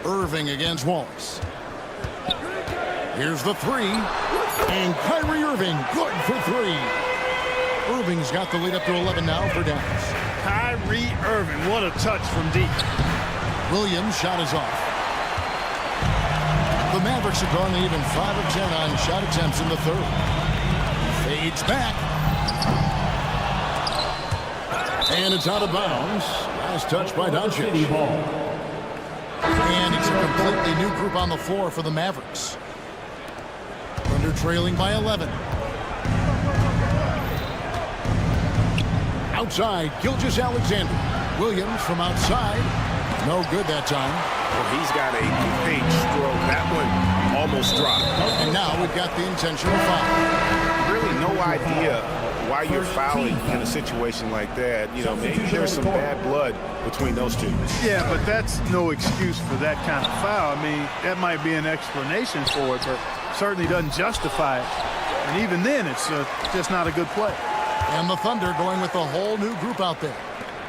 Irving against Wallace. Here's the 3. And Kyrie Irving good for 3. Irving's got the lead up to 11 now for Dallas. Kyrie Irving, what a touch from deep. Williams' shot is off. The Mavericks have gone even 5 of 10 on shot attempts in the third. Fades back. And it's out of bounds. Last touch by Doncic. And it's a completely new group on the floor for the Mavericks. Thunder trailing by 11. Outside, Gilgeous-Alexander. Williams from outside. No good that time. Well, he's got a page stroke. That one almost dropped. And now we've got the intentional foul. Really no idea why you're fouling in a situation like that. You know, maybe there's some bad blood between those two. Yeah, but that's no excuse for that kind of foul. I mean, that might be an explanation for it, but certainly doesn't justify it. And even then, it's just not a good play. And the Thunder going with a whole new group out there.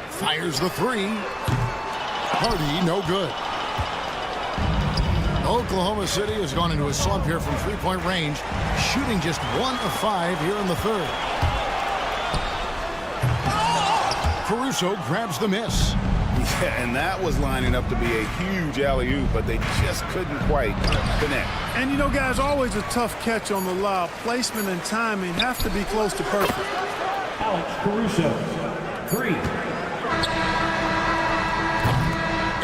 Fires the 3. Hardy, no good. Oklahoma City has gone into a slump here from three-point range, shooting just 1 of 5 here in the third. Caruso grabs the miss. Yeah, and that was lining up to be a huge alley-oop, but they just couldn't quite connect. And you know, guys, always a tough catch on the lob. Placement and timing have to be close to perfect. Alex Caruso, 3.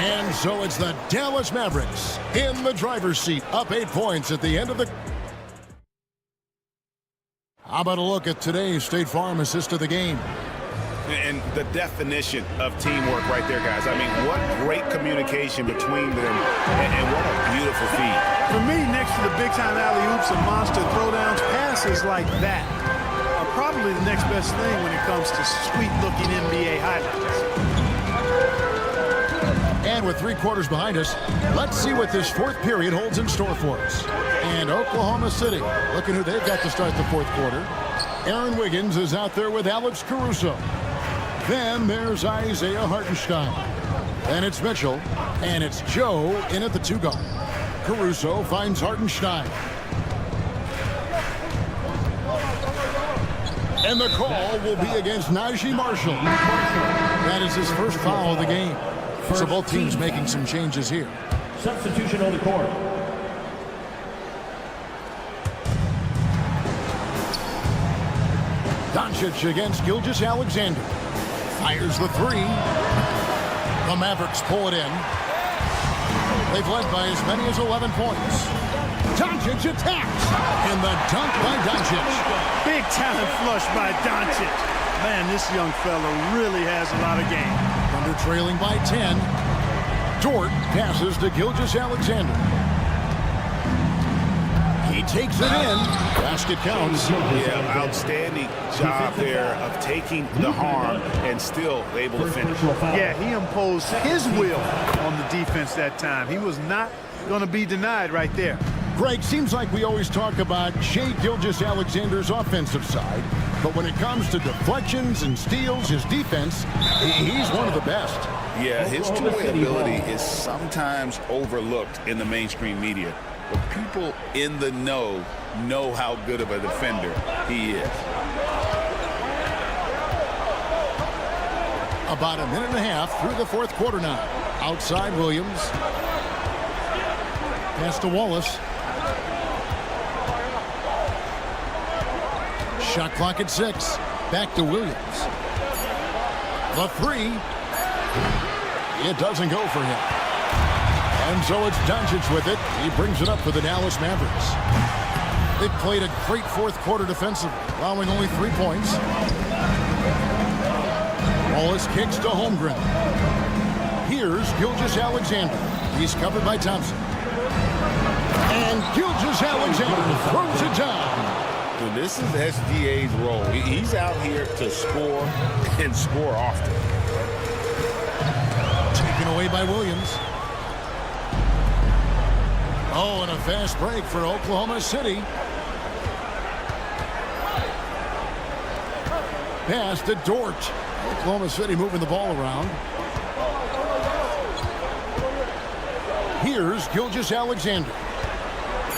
And so it's the Dallas Mavericks in the driver's seat, up 8 points at the end of the... How about a look at today's State Farm assist of the game? And the definition of teamwork right there, guys. I mean, what great communication between them, and what a beautiful feed. For me, next to the big-time alley-oops and monster throwdowns, passes like that are probably the next best thing when it comes to sweet-looking NBA highlights. And with 3 quarters behind us, let's see what this fourth period holds in store for us. And Oklahoma City, looking who they've got to start the fourth quarter. Aaron Wiggins is out there with Alex Caruso. Then there's Isaiah Hartenstein. Then it's Mitchell. And it's Joe in at the 2 guard. Caruso finds Hartenstein. And the call will be against Najee Marshall. That is his first foul of the game. So both teams making some changes here. Substitution on the court. Doncic against Gilgeous-Alexander. Fires the 3. The Mavericks pull it in. They've led by as many as 11 points. Doncic attacks. And the dunk by Doncic. Big talent flush by Doncic. Man, this young fella really has a lot of game. Thunder trailing by 10. Dort passes to Gilgeous-Alexander. He takes it in. Basket counts. Yeah, outstanding job there of taking the harm and still able to finish. Yeah, he imposed his will on the defense that time. He was not going to be denied right there. Greg, seems like we always talk about Shai Gilgeous-Alexander's offensive side, but when it comes to deflections and steals, his defense, he's one of the best. Yeah, his two-way ability is sometimes overlooked in the mainstream media. But people in the know how good of a defender he is. About a minute and a half through the fourth quarter now. Outside Williams. Pass to Wallace. Shot clock at 6. Back to Williams. The 3. It doesn't go for him. And so it's Doncic with it. He brings it up for the Dallas Mavericks. They've played a great fourth quarter defensively, allowing only 3 points. Wallace kicks to Holmgren. Here's Gilgeous-Alexander. He's covered by Thompson. And Gilgeous-Alexander throws it down. So this is SGA's role. He's out here to score and score often. Taken away by Williams. Oh, and a fast break for Oklahoma City. Pass to Dort. Oklahoma City moving the ball around. Here's Gilgeous-Alexander.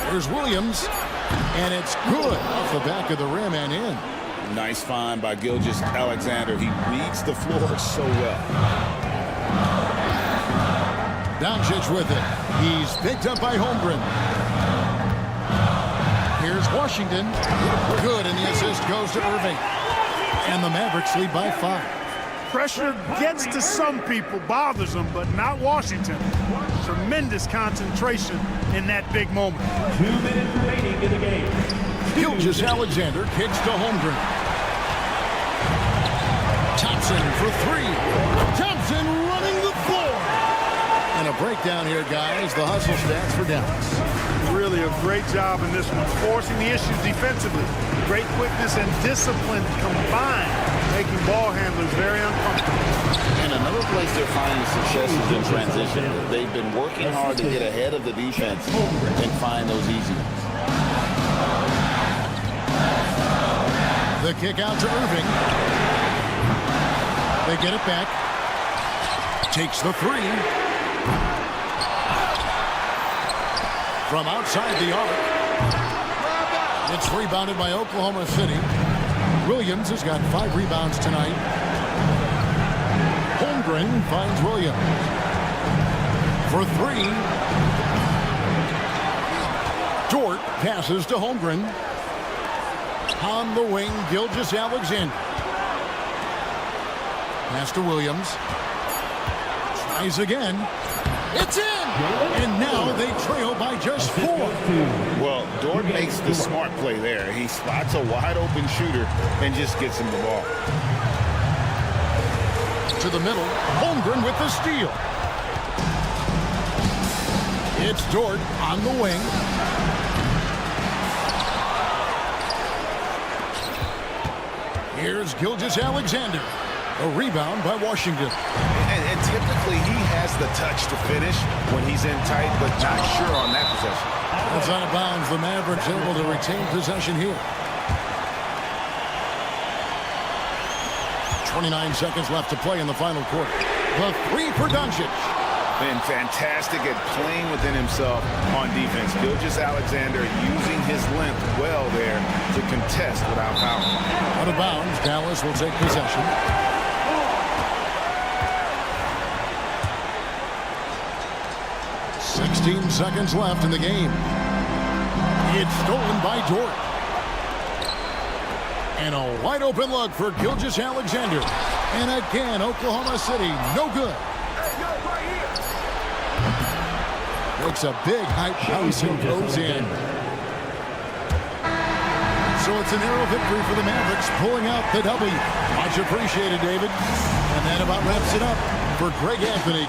Here's Williams. And it's good off the back of the rim and in. Nice find by Gilgeous-Alexander. He reads the floor so well. Doncic with it. He's picked up by Holmgren. Here's Washington. Good, and the assist goes to Irving. And the Mavericks lead by 5. Pressure gets to some people, bothers them, but not Washington. Tremendous concentration in that big moment. 2 minutes remaining in the game. Gilgeous-Alexander kicks to Holmgren. Thompson for 3. Thompson running the floor. And a breakdown here, guys. The hustle stats for Dallas. Really a great job in this one, forcing the issues defensively. Great quickness and discipline combined, making ball handlers very uncomfortable. And another place they're finding success is in transition. They've been working hard to get ahead of the defense and find those easy ones. The kick out to Irving. They get it back. Takes the 3. From outside the arc. It's rebounded by Oklahoma City. Williams has got 5 rebounds tonight. Holmgren finds Williams. For 3. Dort passes to Holmgren. On the wing, Gilgeous-Alexander. Pass to Williams. Tries again. It's in! And now they trail by just 4. Well, Dort makes the smart play there. He spots a wide-open shooter and just gets him the ball. To the middle, Holmgren with the steal. It's Dort on the wing. Here's Gilgeous-Alexander. A rebound by Washington. And typically he has the touch to finish when he's in tight, but not sure on that possession. That's out of bounds. The Mavericks able to retain possession here. 29 seconds left to play in the final quarter. The 3 for Doncic. Been fantastic at playing within himself on defense. Gilgeous-Alexander using his length well there to contest without foul. Out of bounds. Dallas will take possession. 16 seconds left in the game. It's stolen by Dort. And a wide open look for Gilgeous-Alexander. And again, Oklahoma City, no good. Makes a big height bounce and goes in. So it's a narrow victory for the Mavericks, pulling out the W. Much appreciated, David. And that about wraps it up for Greg Anthony.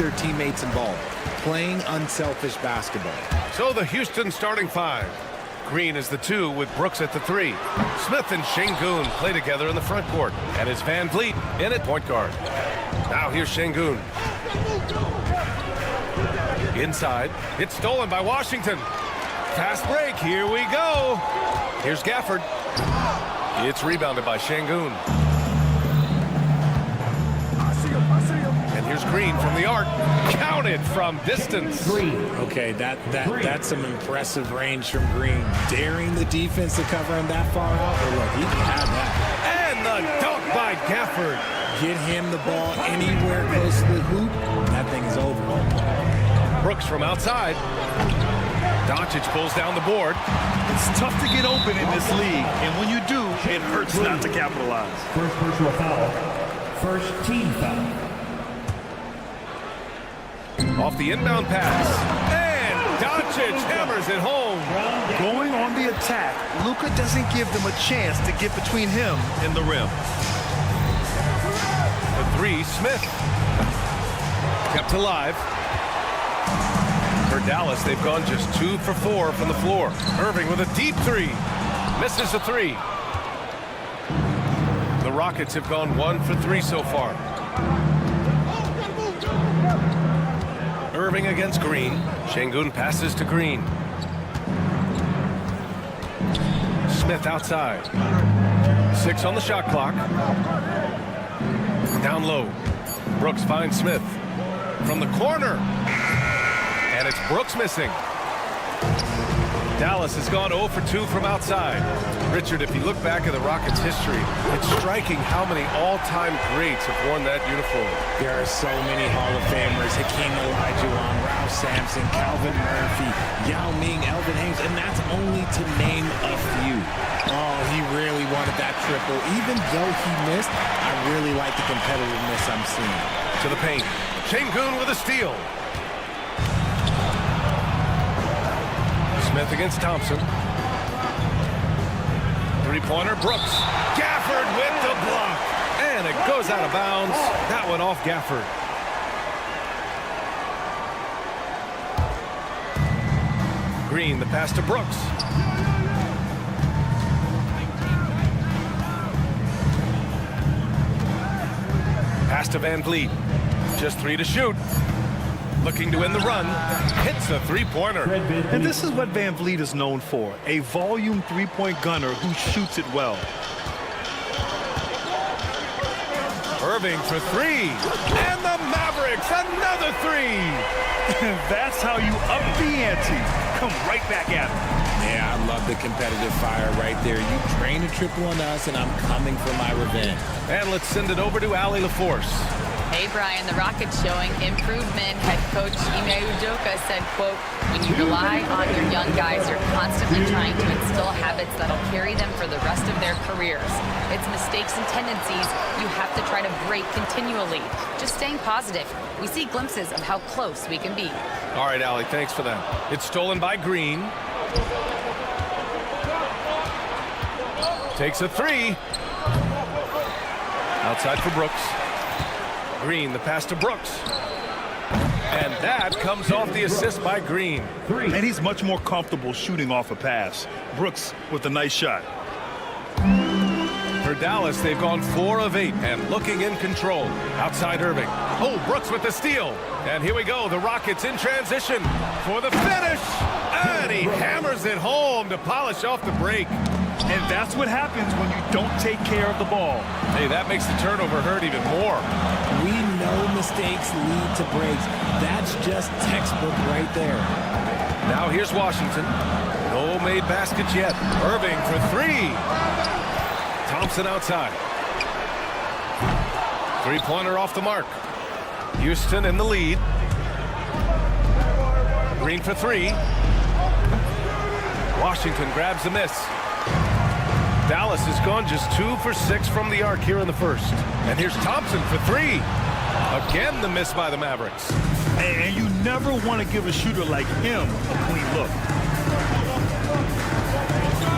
their teammates involved, playing unselfish basketball. So the Houston starting five. Green is the 2 with Brooks at the 3. Smith and Şengün play together in the front court. And it's Van Vliet in at point guard. Now here's Şengün. Inside. It's stolen by Washington. Fast break. Here we go. Here's Gafford. It's rebounded by Şengün. And here's Green from the arc. Counted from distance. Okay, that's some impressive range from Green. Daring the defense to cover him that far out. But look, he can have that. And the dunk by Gafford. Get him the ball anywhere close to the hoop. That thing is over. Brooks from outside. Doncic pulls down the board. It's tough to get open in this league, and when you do, it hurts not to capitalize. First personal foul. First team foul. Off the inbound pass. And Doncic hammers it home. Going on the attack, Luka doesn't give them a chance to get between him and the rim. The 3, Smith. Kept alive. For Dallas, they've gone just 2 for 4 from the floor. Irving with a deep 3. Misses a 3. The Rockets have gone 1 for 3 so far. Irving against Green. Şengün passes to Green. Smith outside. 6 on the shot clock. Down low. Brooks finds Smith. From the corner. And it's Brooks missing. Dallas has gone 0 for 2 from outside. Richard, if you look back at the Rockets' history, it's striking how many all-time greats have worn that uniform. There are so many Hall of Famers. Hakeem Olajuwon, Ralph Sampson, Calvin Murphy, Yao Ming, Elvin Hayes, and that's only to name a few. Oh, he really wanted that triple. Even though he missed, I really like the competitiveness I'm seeing. To the paint. Şengün with a steal. Smith against Thompson. Three-pointer, Brooks. Gafford with the block. And it goes out of bounds. That one off Gafford. Green, the pass to Brooks. Pass to Van Vliet. Just 3 to shoot. Looking to win the run. Hits a three-pointer. And this is what Van Vliet is known for, a volume three-point gunner who shoots it well. Irving for 3. And the Mavericks, another 3. That's how you up the ante. Come right back at him. Yeah, I love the competitive fire right there. You drain a triple on us, and I'm coming for my revenge. And let's send it over to Allie LaForce. Hey, Brian, the Rockets showing improvement. Head coach Ime Udoka said, quote, when you rely on your young guys, you're constantly trying to instill habits that'll carry them for the rest of their careers. It's mistakes and tendencies you have to try to break continually. Just staying positive. We see glimpses of how close we can be. All right, Allie, thanks for that. It's stolen by Green. Takes a 3. Outside for Brooks. Green, the pass to Brooks. And that comes off the assist by Green. And he's much more comfortable shooting off a pass. Brooks with a nice shot. For Dallas, they've gone 4 of 8 and looking in control. Outside Irving. Oh, Brooks with the steal. And here we go. The Rockets in transition for the finish. And he hammers it home to polish off the break. And that's what happens when you don't take care of the ball. Hey, that makes the turnover hurt even more. We know mistakes lead to breaks. That's just textbook right there. Now here's Washington. No made baskets yet. Irving for 3. Thompson outside. Three-pointer off the mark. Houston in the lead. Green for 3. Washington grabs the miss. Dallas has gone just 2 for 6 from the arc here in the first. And here's Thompson for 3. Again, the miss by the Mavericks. And you never want to give a shooter like him a clean look.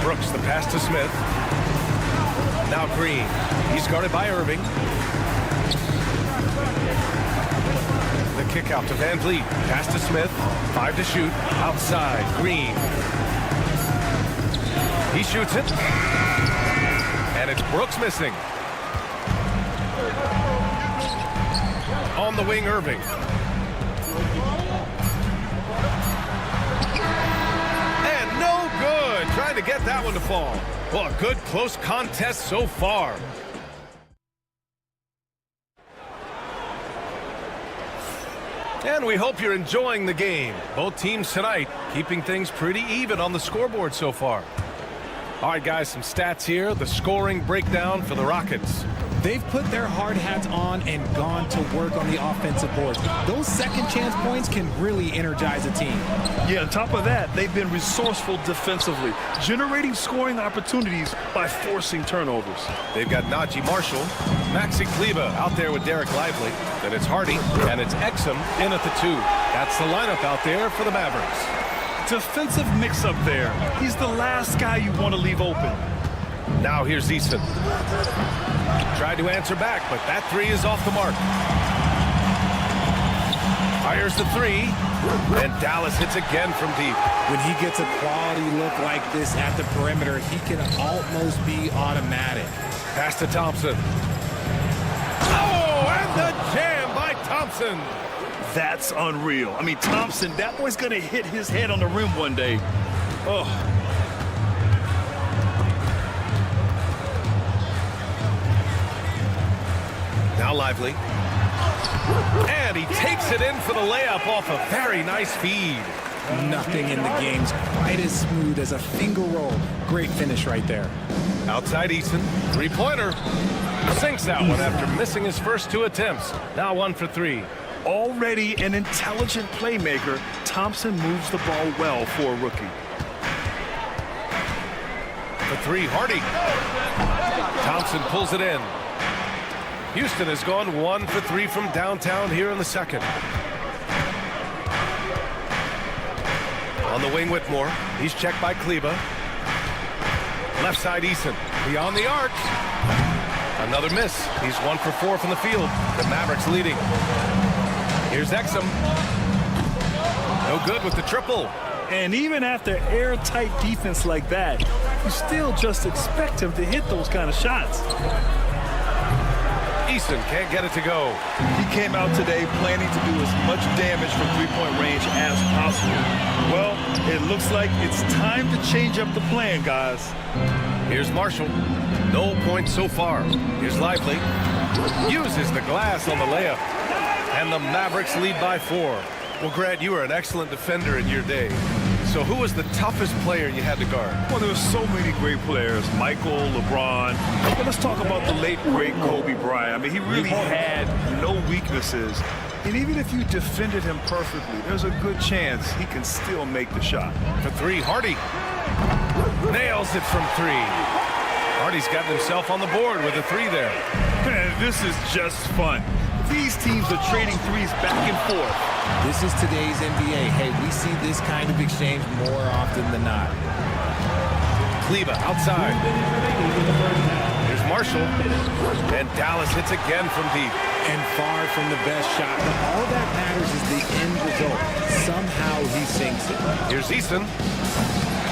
Brooks, the pass to Smith. Now Green. He's guarded by Irving. The kick out to Van Vliet. Pass to Smith. 5 to shoot. Outside. Green. He shoots it. And it's Brooks missing. On the wing, Irving. And no good. Trying to get that one to fall. Well, a good close contest so far. And we hope you're enjoying the game. Both teams tonight keeping things pretty even on the scoreboard so far. All right, guys, some stats here. The scoring breakdown for the Rockets. They've put their hard hats on and gone to work on the offensive boards. Those second chance points can really energize a team. Yeah, on top of that, they've been resourceful defensively, generating scoring opportunities by forcing turnovers. They've got Najee Marshall, Maxi Kleber out there with Derek Lively. Then it's Hardy, and it's Exum in at the 2. That's the lineup out there for the Mavericks. Defensive mix-up there. He's the last guy you want to leave open. Now here's Eason. Tried to answer back, but that 3 is off the mark. Fires the 3, and Dallas hits again from deep. When he gets a quality look like this at the perimeter, he can almost be automatic. Pass to Thompson. Oh, and the jam by Thompson. That's unreal. I mean, Thompson, that boy's going to hit his head on the rim one day. Oh. Now Lively. And he takes it in for the layup off a very nice feed. Nothing in the game's quite as smooth as a finger roll. Great finish right there. Outside Eason. 3-pointer. Sinks that one after missing his first 2 attempts. Now 1 for 3. Already an intelligent playmaker, Thompson moves the ball well for a rookie. For 3, Hardy. Thompson pulls it in. Houston has gone 1 for 3 from downtown here in the second. On the wing, Whitmore. He's checked by Kleber. Left side, Eason. Beyond the arc. Another miss. He's 1 for 4 from the field. The Mavericks leading. Here's Exum. No good with the triple. And even after airtight defense like that, you still just expect him to hit those kind of shots. Eason can't get it to go. He came out today planning to do as much damage from three-point range as possible. Well, it looks like it's time to change up the plan, guys. Here's Marshall. No points so far. Here's Lively. Uses the glass on the layup. And the Mavericks lead by 4. Well, Grant, you were an excellent defender in your day. So who was the toughest player you had to guard? Well, there were so many great players. Michael, LeBron. But let's talk about the late, great Kobe Bryant. I mean, he really had no weaknesses. And even if you defended him perfectly, there's a good chance he can still make the shot. For 3, Hardy. Nails it from 3. Hardy's got himself on the board with a 3 there. Man, this is just fun. These teams are trading threes back and forth. This is today's NBA. Hey, we see this kind of exchange more often than not. Kleber outside. Here's Marshall. And Dallas hits again from deep. And far from the best shot. But all that matters is the end result. Somehow he sinks it. Here's Eason.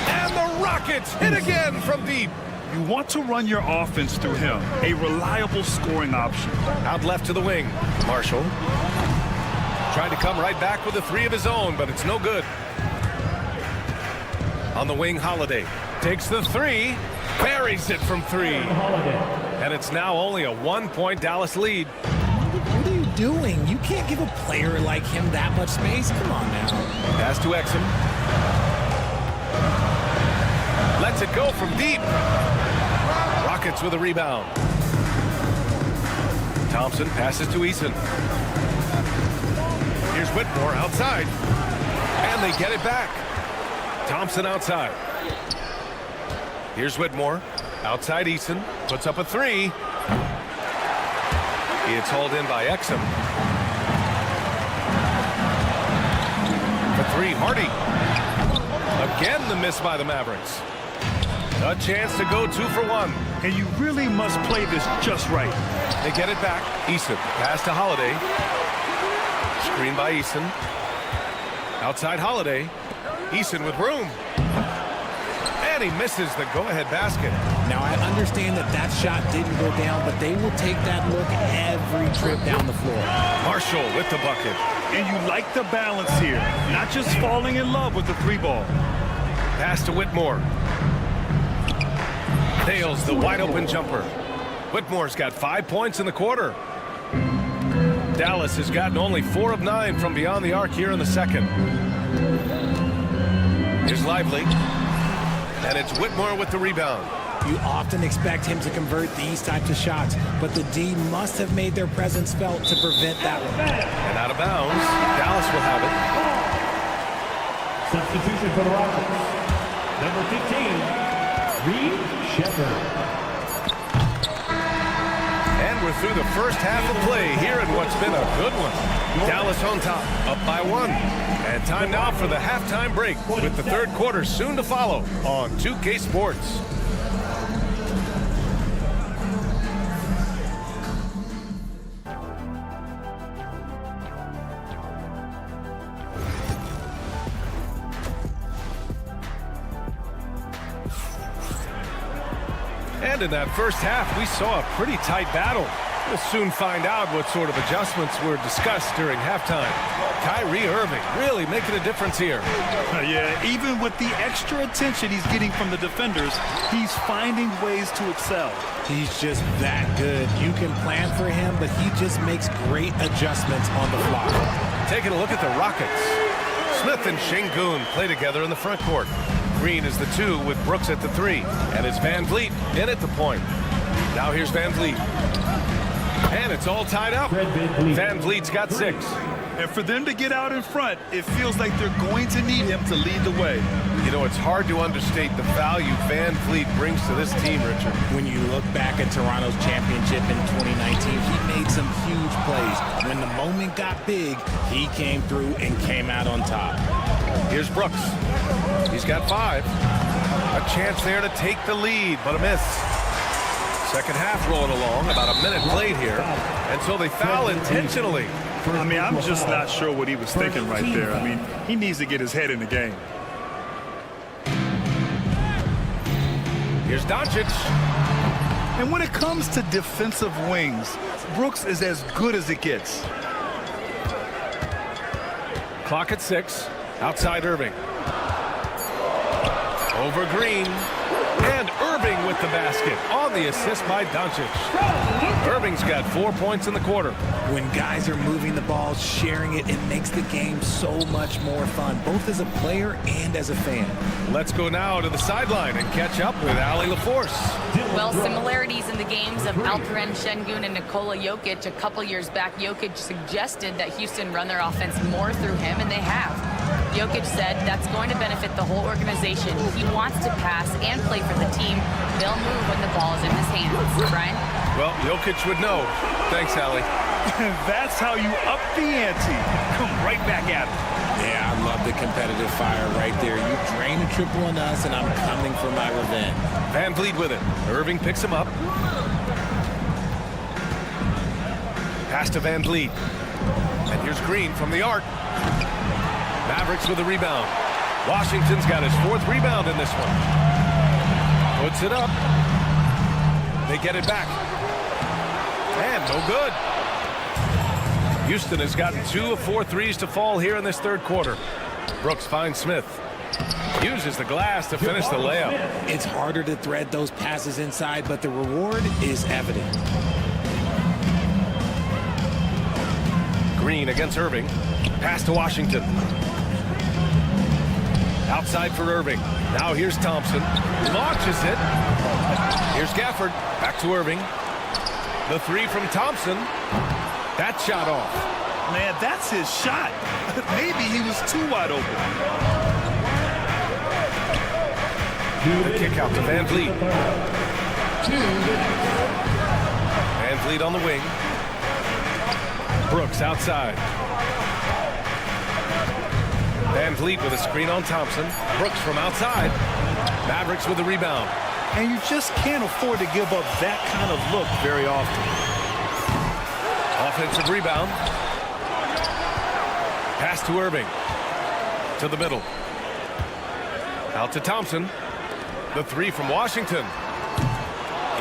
And the Rockets hit again from deep. You want to run your offense through him, a reliable scoring option. Out left to the wing, Marshall. Tried to come right back with a 3 of his own, but it's no good. On the wing, Holiday. Takes the 3, buries it from 3. And it's now only a 1-point Dallas lead. What are you doing? You can't give a player like him that much space. Come on now. Pass to Exum. Lets it go from deep. Rockets with a rebound. Thompson passes to Eason. Here's Whitmore outside. And they get it back. Thompson outside. Here's Whitmore. Outside Eason. Puts up a 3. It's hauled in by Exum. For 3, Hardy. Again, the miss by the Mavericks. A chance to go 2 for 1. And you really must play this just right. They get it back. Eason, pass to Holiday. Screen by Eason. Outside Holiday. Eason with room. And he misses the go-ahead basket. Now, I understand that shot didn't go down, but they will take that look every trip down the floor. Marshall with the bucket. And you like the balance here. Not just falling in love with the three ball. Pass to Whitmore. Nails the wide-open jumper. Whitmore's got 5 points in the quarter. Dallas has gotten only 4 of 9 from beyond the arc here in the second. Here's Lively. And it's Whitmore with the rebound. You often expect him to convert these types of shots, but the D must have made their presence felt to prevent that one. And out of bounds, Dallas will have it. Substitution for the Rockets. Number 15, Reed Shepherd. And we're through the first half of play here in what's been a good one. Dallas on top, up by 1. And time now for the halftime break with the third quarter soon to follow on 2K Sports. And in that first half, we saw a pretty tight battle. We'll soon find out what sort of adjustments were discussed during halftime. Kyrie Irving really making a difference here. Yeah, even with the extra attention he's getting from the defenders, he's finding ways to excel. He's just that good. You can plan for him, but he just makes great adjustments on the fly. Taking a look at the Rockets. Smith and Şengün play together in the front court. Green is the 2 with Brooks at the 3. And it's Van Vliet in at the point. Now here's Van Vliet. And it's all tied up. Van Vliet's got 6. And for them to get out in front, it feels like they're going to need him to lead the way. You know, it's hard to understate the value Van Vliet brings to this team, Richard. When you look back at Toronto's championship in 2019, he made some huge plays. When the moment got big, he came through and came out on top. Here's Brooks. He's got 5. A chance there to take the lead, but a miss. Second half rolling along, about a minute played here. And so they foul intentionally. I mean, I'm just not sure what he was thinking right there. I mean, he needs to get his head in the game. Here's Doncic. And when it comes to defensive wings, Brooks is as good as it gets. Clock at 6. Outside Irving. Over Green. And Irving with the basket on the assist by Doncic. Irving's got 4 points in the quarter. When guys are moving the ball, sharing it, it makes the game so much more fun, both as a player and as a fan. Let's go now to the sideline and catch up with Allie LaForce. Well, similarities in the games of Alperen Şengün and Nikola Jokic. A couple years back, Jokic suggested that Houston run their offense more through him, and they have. Jokic said that's going to benefit the whole organization. He wants to pass and play for the team. They'll move when the ball is in his hands. Brian? Well, Jokic would know. Thanks, Allie. That's how you up the ante. Come right back at him. Yeah, I love the competitive fire right there. You drain a triple on us, and I'm coming for my revenge. Van Vliet with it. Irving picks him up. Pass to Van Vliet. And here's Green from the arc. Mavericks with the rebound. Washington's got his 4th rebound in this one. Puts it up. They get it back. And no good. Houston has gotten 2 of 4 threes to fall here in this third quarter. Brooks finds Smith. Uses the glass to finish the layup. It's harder to thread those passes inside, but the reward is evident. Green against Irving. Pass to Washington. Outside for Irving. Now here's Thompson. Launches it. Here's Gafford. Back to Irving. The 3 from Thompson. That shot off. Man, that's his shot. Maybe he was too wide open. The kick out to Van Vliet. Van Vliet on the wing. Brooks outside. Van Vliet with a screen on Thompson. Brooks from outside. Mavericks with the rebound. And you just can't afford to give up that kind of look very often. Offensive rebound. Pass to Irving. To the middle. Out to Thompson. The three from Washington.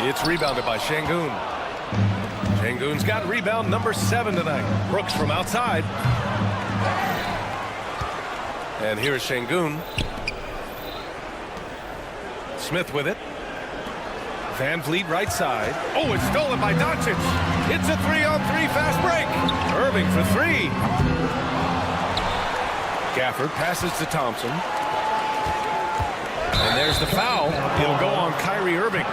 It's rebounded by Şengün. Şengün's got rebound number 7 tonight. Brooks from outside. And here's Şengün. Smith with it. Van Vliet right side. Oh, it's stolen by Doncic. It's a 3-on-3 fast break. Irving for 3. Gafford passes to Thompson. And there's the foul. It'll go on Kyrie Irving.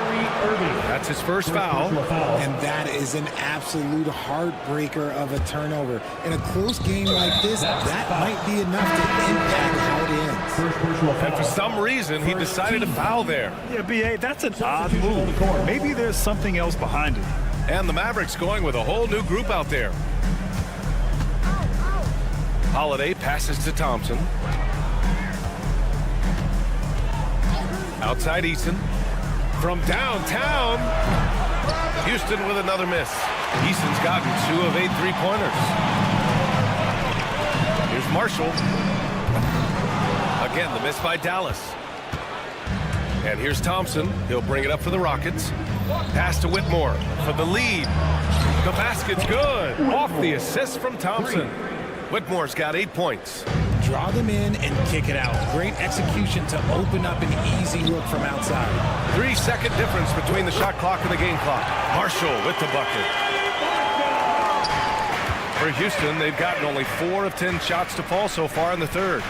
That's his first foul. And that is an absolute heartbreaker of a turnover. In a close game like this, that might be enough to impact how it ends. And for some reason, he decided to foul there. Yeah, B.A., that's an odd move. Maybe there's something else behind it. And the Mavericks going with a whole new group out there. Holiday passes to Thompson. Outside Eason. From downtown. Houston with another miss. Eason's gotten 2 of 8 3-pointers. Here's Marshall. Again, the miss by Dallas. And here's Thompson. He'll bring it up for the Rockets. Pass to Whitmore for the lead. The basket's good. Off the assist from Thompson. Whitmore's got 8 points. Draw them in and kick it out. Great execution to open up an easy look from outside. 3-second difference between the shot clock and the game clock. Marshall with the bucket. For Houston, they've gotten only 4 of 10 shots to fall so far in the third.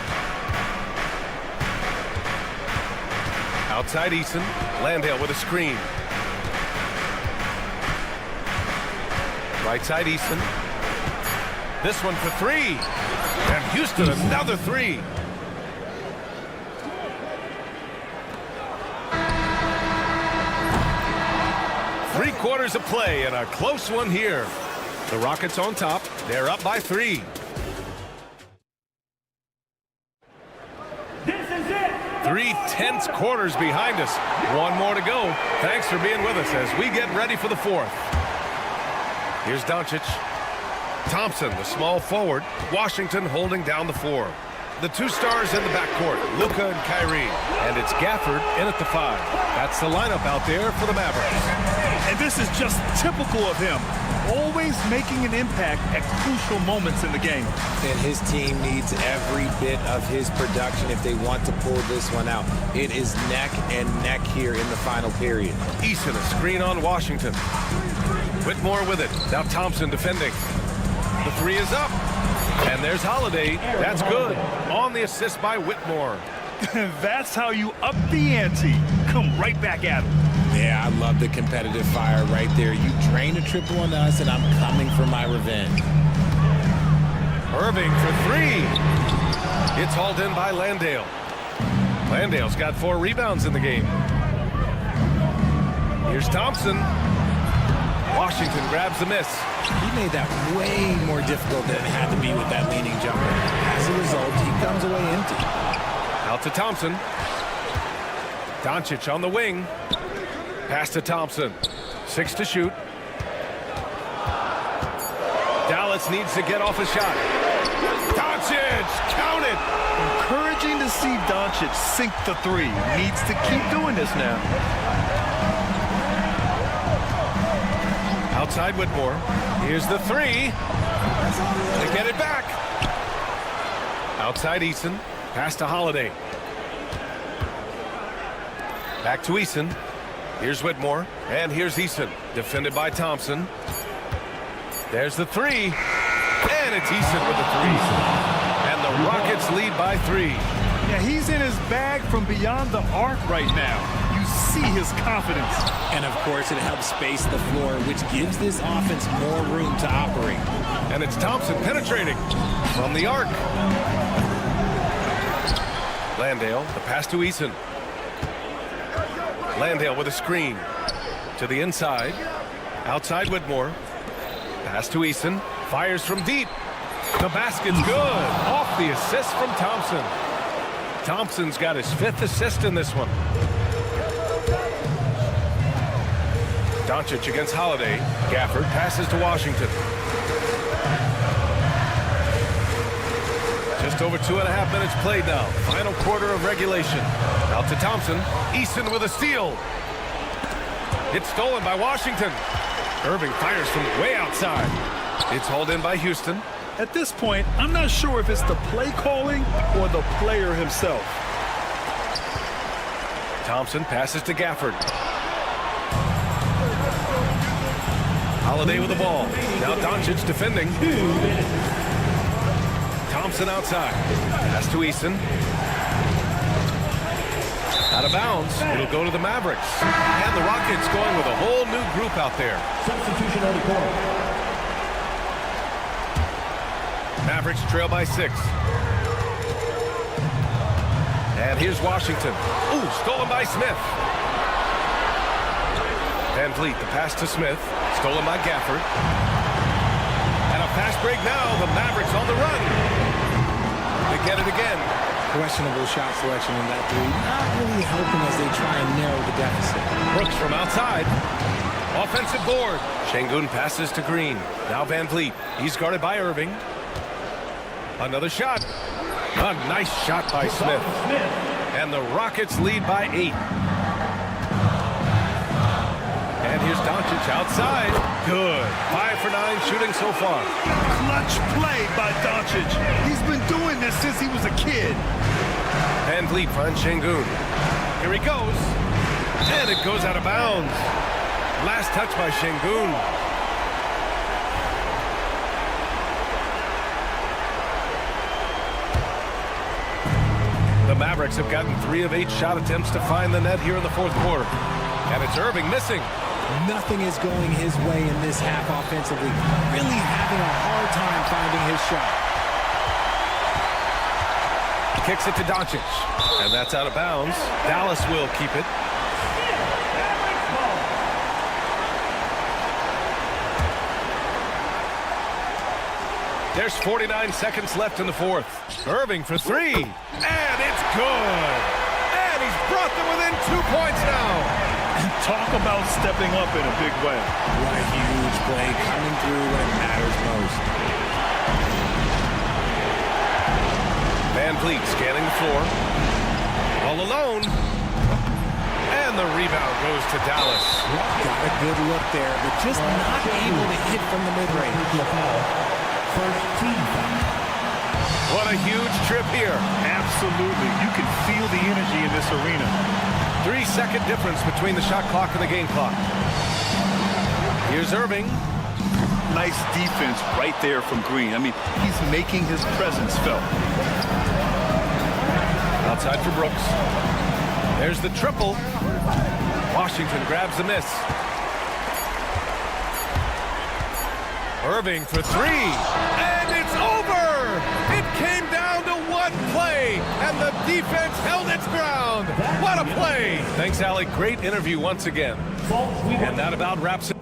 Outside Eason. Landale with a screen. Right side Eason. This one for 3. And Houston another 3. Three-quarters of play and a close one here. The Rockets on top. They're up by 3. This is it. 3 tense quarters behind us. 1 more to go. Thanks for being with us as we get ready for the 4th. Here's Doncic. Thompson, the small forward. Washington holding down the 4. The 2 stars in the backcourt, Luka and Kyrie. And it's Gafford in at the 5. That's the lineup out there for the Mavericks. And this is just typical of him. Always making an impact at crucial moments in the game. And his team needs every bit of his production if they want to pull this one out. It is neck and neck here in the final period. Eason, a screen on Washington. Whitmore with it. Now Thompson defending. The 3 is up. And there's Holiday. That's good. On the assist by Whitmore. That's how you up the ante. Come right back at him. Yeah, I love the competitive fire right there. You drain a triple on us, and I'm coming for my revenge. Irving for 3. It's hauled in by Landale. Landale's got 4 rebounds in the game. Here's Thompson. Washington grabs the miss. He made that way more difficult than it had to be with that leaning jumper. As a result, he comes away empty. Out to Thompson. Doncic on the wing. Pass to Thompson. 6 to shoot. Dallas needs to get off a shot. Doncic, count it. Encouraging to see Doncic sink the 3. Needs to keep doing this now. Outside Whitmore. Here's the 3. They get it back. Outside Eason. Pass to Holiday. Back to Eason. Here's Whitmore. And here's Eason. Defended by Thompson. There's the 3. And it's Eason with the 3. And the Rockets lead by 3. Yeah, he's in his bag from beyond the arc right now. You see his confidence. And, of course, it helps space the floor, which gives this offense more room to operate. And it's Thompson penetrating from the arc. Landale, the pass to Eason. Landale with a screen to the inside. Outside Whitmore. Pass to Eason. Fires from deep. The basket's good. Off the assist from Thompson. Thompson's got his 5th assist in this one. Doncic against Holiday. Gafford passes to Washington. Just over 2.5 minutes played now. Final quarter of regulation. Out to Thompson. Eason with a steal. It's stolen by Washington. Irving fires from way outside. It's hauled in by Houston. At this point, I'm not sure if it's the play calling or the player himself. Thompson passes to Gafford. Holiday with the ball. Now Doncic defending. Thompson outside. Pass to Eason. Out of bounds. It'll go to the Mavericks. And the Rockets going with a whole new group out there. Substitution on the court. Mavericks trail by 6. And here's Washington. Ooh, stolen by Smith. Van Vliet, the pass to Smith. Stolen by Gafford. And a fast break now. The Mavericks on the run. They get it again. Questionable shot selection in that three. Not really helping as they try and narrow the deficit. Brooks from outside. Offensive board. Şengün passes to Green. Now Van Vliet. He's guarded by Irving. Another shot. A nice shot by Smith. And the Rockets lead by 8. And here's Doncic outside. Good. 5 for 9 shooting so far. Clutch play by Doncic. He's been doing this since he was a kid. Van Vliet finds Şengün. Here he goes. And it goes out of bounds. Last touch by Şengün. The Mavericks have gotten 3 of 8 shot attempts to find the net here in the fourth quarter. And it's Irving missing. Nothing is going his way in this half offensively. Really having a hard time finding his shot. Kicks it to Doncic. And that's out of bounds. Dallas will keep it. There's 49 seconds left in the fourth. Irving for 3. And it's good. And he's brought them within 2 points now. Talk about stepping up in a big way. What a huge play coming through when it matters most. Van Vliet scanning the floor. All alone. And the rebound goes to Dallas. Got a good look there, but just not able to hit from the mid-range. First team foul. What a huge trip here. Absolutely. You can feel the energy in this arena. 3-second difference between the shot clock and the game clock. Here's Irving. Nice defense right there from Green. I mean, he's making his presence felt. Outside for Brooks. There's the triple. Washington grabs the miss. Irving for 3. And it's over! It came down to one play, and the defense held its ground. What a play! Thanks, Alec. Great interview once again. And that about wraps it.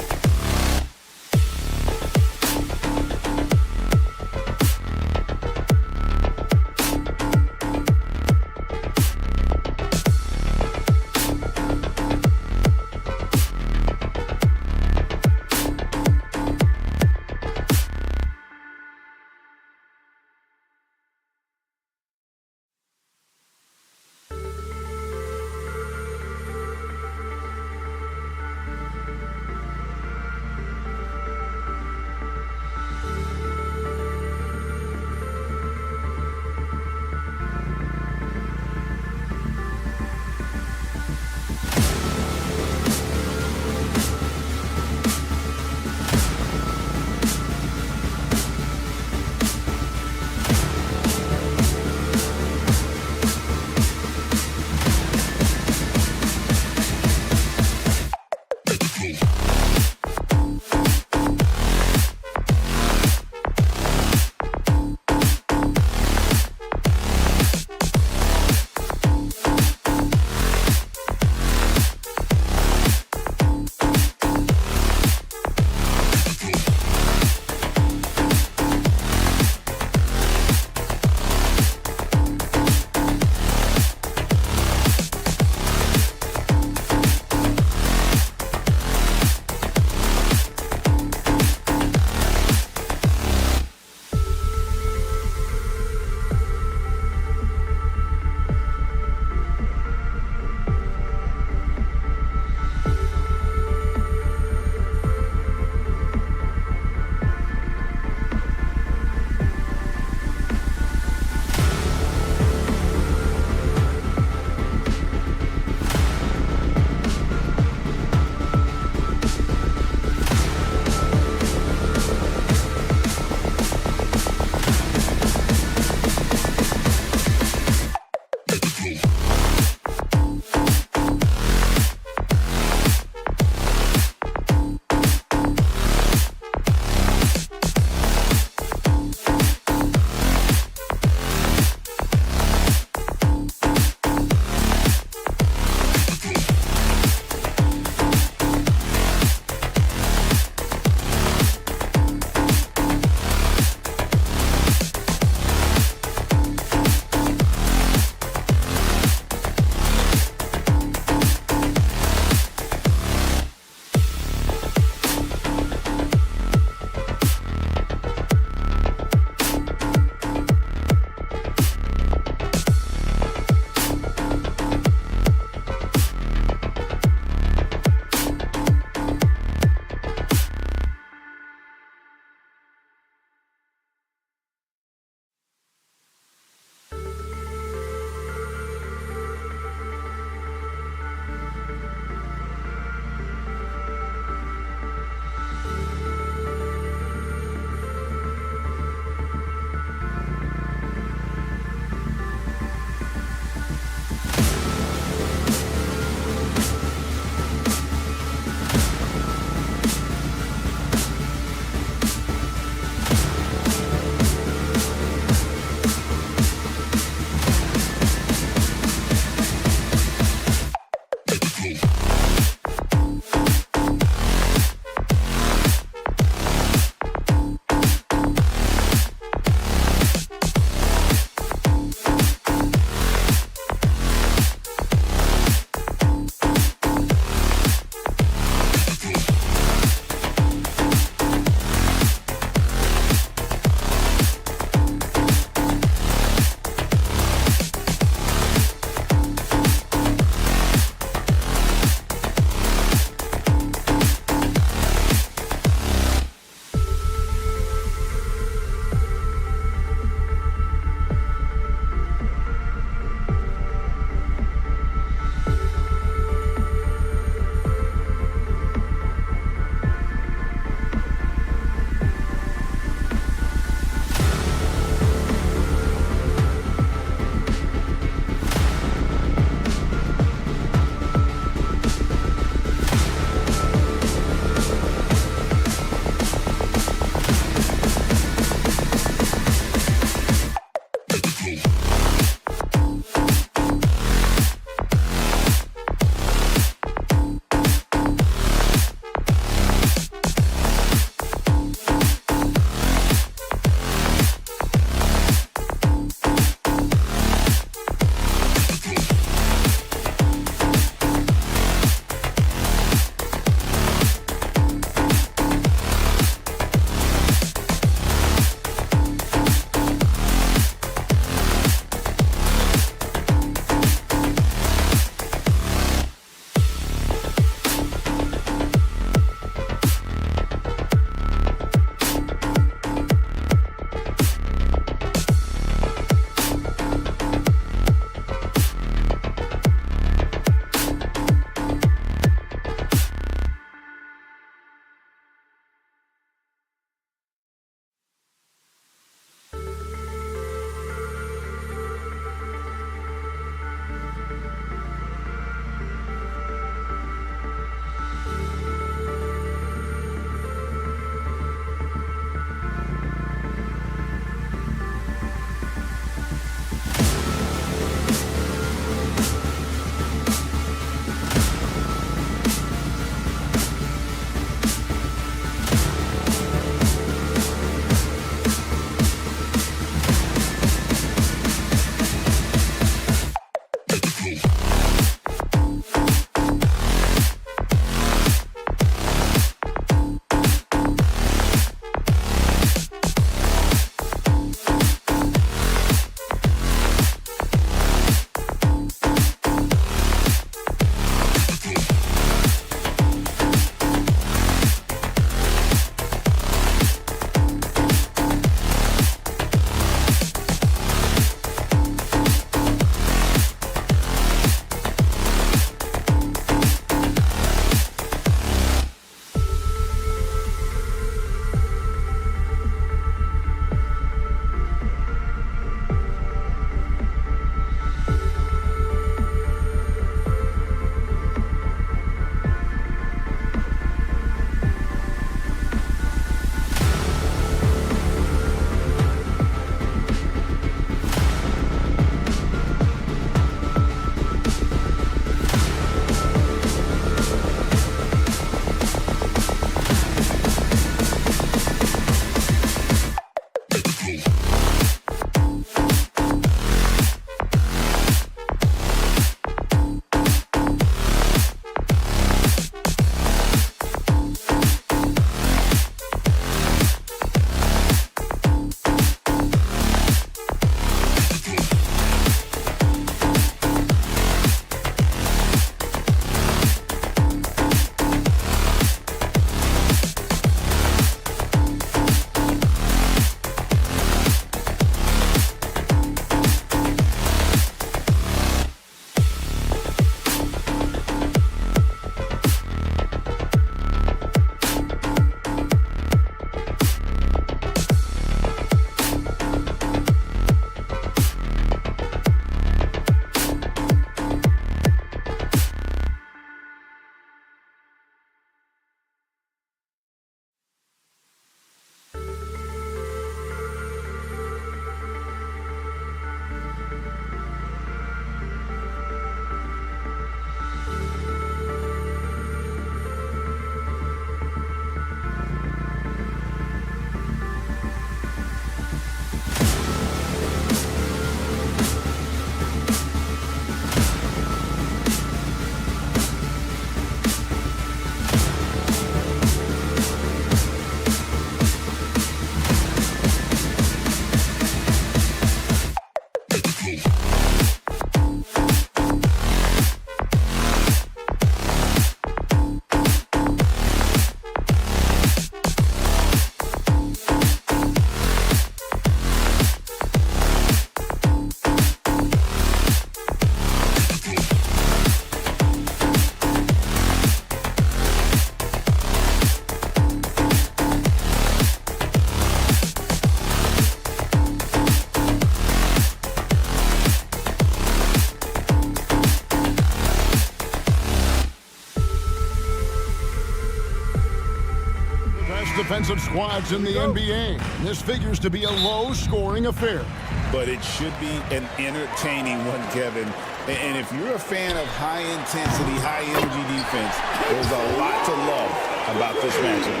defensive squads in the NBA. This figures to be a low-scoring affair. But it should be an entertaining one, Kevin. And if you're a fan of high-intensity, high-energy defense, there's a lot to love about this matchup.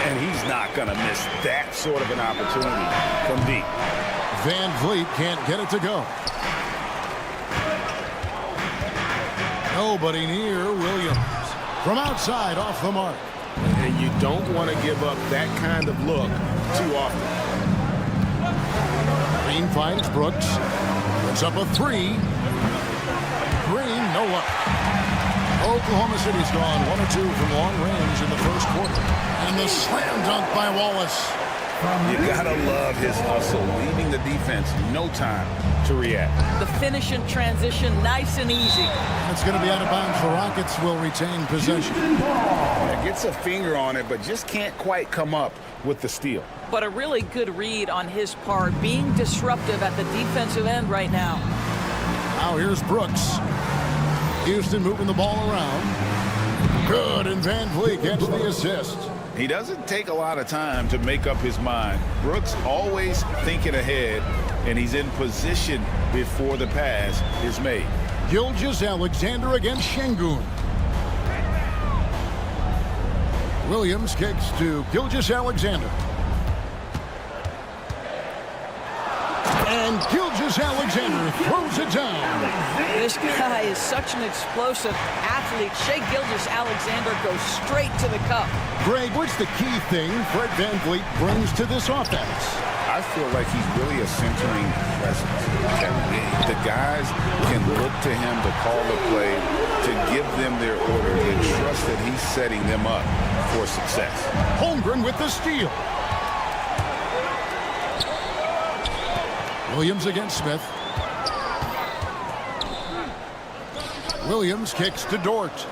And he's not going to miss that sort of an opportunity from deep. Van Vliet can't get it to go. Nobody near Williams. From outside, off the mark. And you don't want to give up that kind of look too often. Green finds Brooks. Puts up a three. Green, no luck. Oklahoma City's gone 1 or 2 from long range in the first quarter. And the slam dunk by Wallace. You gotta love his hustle, leaving the defense no time to react. The finish in transition, nice and easy. It's going to be out of bounds. The Rockets will retain possession. Yeah, gets a finger on it, but just can't quite come up with the steal. But a really good read on his part, being disruptive at the defensive end right now. Now here's Brooks. Houston moving the ball around. Good, and Van Vliet gets the assist. He doesn't take a lot of time to make up his mind. Brooks always thinking ahead, and he's in position before the pass is made. Gilgeous-Alexander against Şengün. Williams kicks to Gilgeous-Alexander. And Gilgeous-Alexander throws it down. This guy is such an explosive athlete. Shai Gilgeous-Alexander goes straight to the cup. Greg, what's the key thing Fred VanVleet brings to this offense? I feel like he's really a centering presence. The guys can look to him to call the play, to give them their order, and trust that he's setting them up for success. Holmgren with the steal. Williams against Smith. Williams kicks to Dort.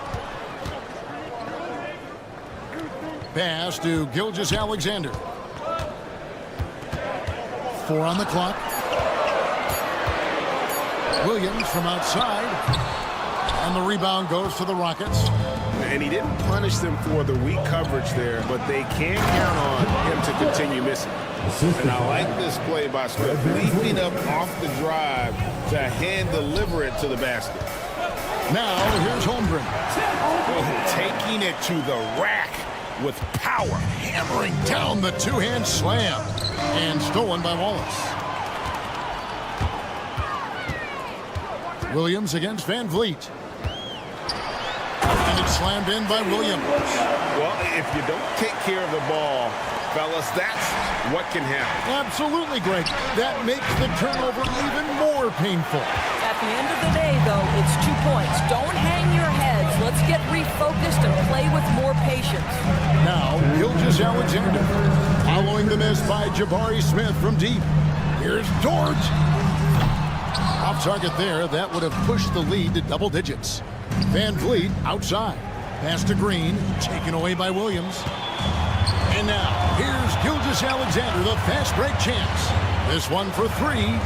Pass to Gilgeous-Alexander. 4 on the clock. Williams from outside. And the rebound goes to the Rockets. And he didn't punish them for the weak coverage there, but they can't count on him to continue missing. And I like this play by Smith, leaping up off the drive to hand deliver it to the basket. Now here's Holmgren. Taking it to the rack with power. Hammering down the two-hand slam. And stolen by Wallace. Williams against VanVleet. And it's slammed in by Williams. Well, if you don't take care of the ball, fellas, that's what can happen. Absolutely, Greg. That makes the turnover even more painful. At the end of the day, though, it's 2 points. Don't hang your heads. Let's get refocused and play with more patience. Now, Gilgeous-Alexander. Following the miss by Jabari Smith from deep. Here's Dort. Off target there. That would have pushed the lead to double digits. VanVleet outside. Pass to Green. Taken away by Williams. And now, here's Gilgeous-Alexander, the fast break chance. This one for 3.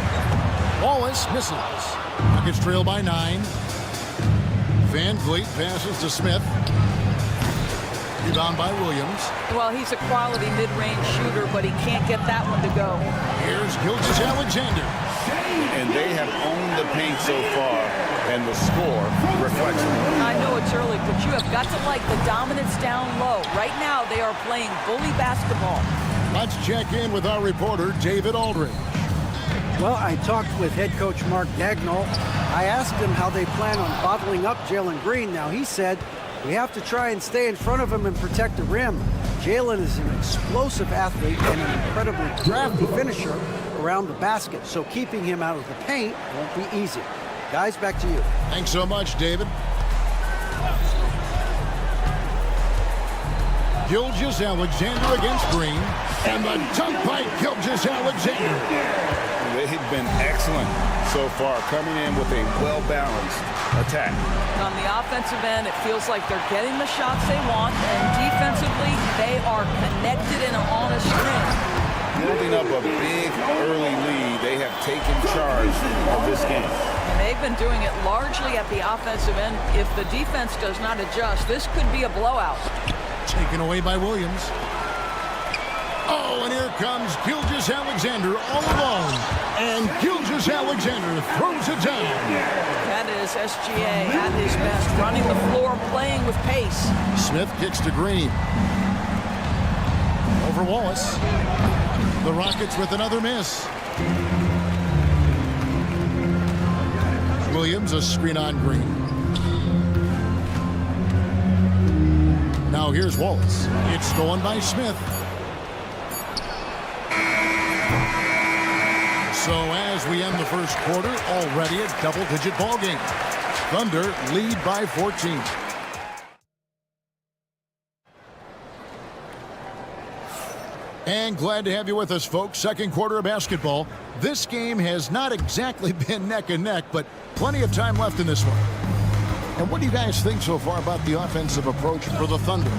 Wallace misses. Rockets trail by 9. VanVleet passes to Smith. Rebound by Williams. Well, he's a quality mid-range shooter, but he can't get that one to go. Here's Gilgeous-Alexander. And they have owned the paint so far, and the score reflects it. I know it's early, but you have got to like the dominance down low. Right now, they are playing bully basketball. Let's check in with our reporter, David Aldridge. Well, I talked with head coach Mark Dagnall. I asked him how they plan on bottling up Jalen Green. Now, he said, we have to try and stay in front of him and protect the rim. Jalen is an explosive athlete and an incredibly crafty finisher around the basket, so keeping him out of the paint won't be easy. Guys, back to you. Thanks so much, David. Gilgeous-Alexander against Green. And the dunk by Gilgeous-Alexander. They've been excellent so far, coming in with a well-balanced attack. On the offensive end, it feels like they're getting the shots they want, and defensively, they are connected and on a string. Building up a big early lead, they have taken charge of this game. And they've been doing it largely at the offensive end. If the defense does not adjust, this could be a blowout. Taken away by Williams. Oh, and here comes Gilgeous-Alexander all alone. And Gilgeous-Alexander throws it down. That is SGA at his best, running the floor, playing with pace. Smith kicks to Green. Over Wallace. The Rockets with another miss. Williams, a screen on Green. Now here's Wallace. It's stolen by Smith. So as we end the first quarter, already a double-digit ball game. Thunder lead by 14. And glad to have you with us, folks. Second quarter of basketball. This game has not exactly been neck and neck, but plenty of time left in this one. And what do you guys think so far about the offensive approach for the Thunder?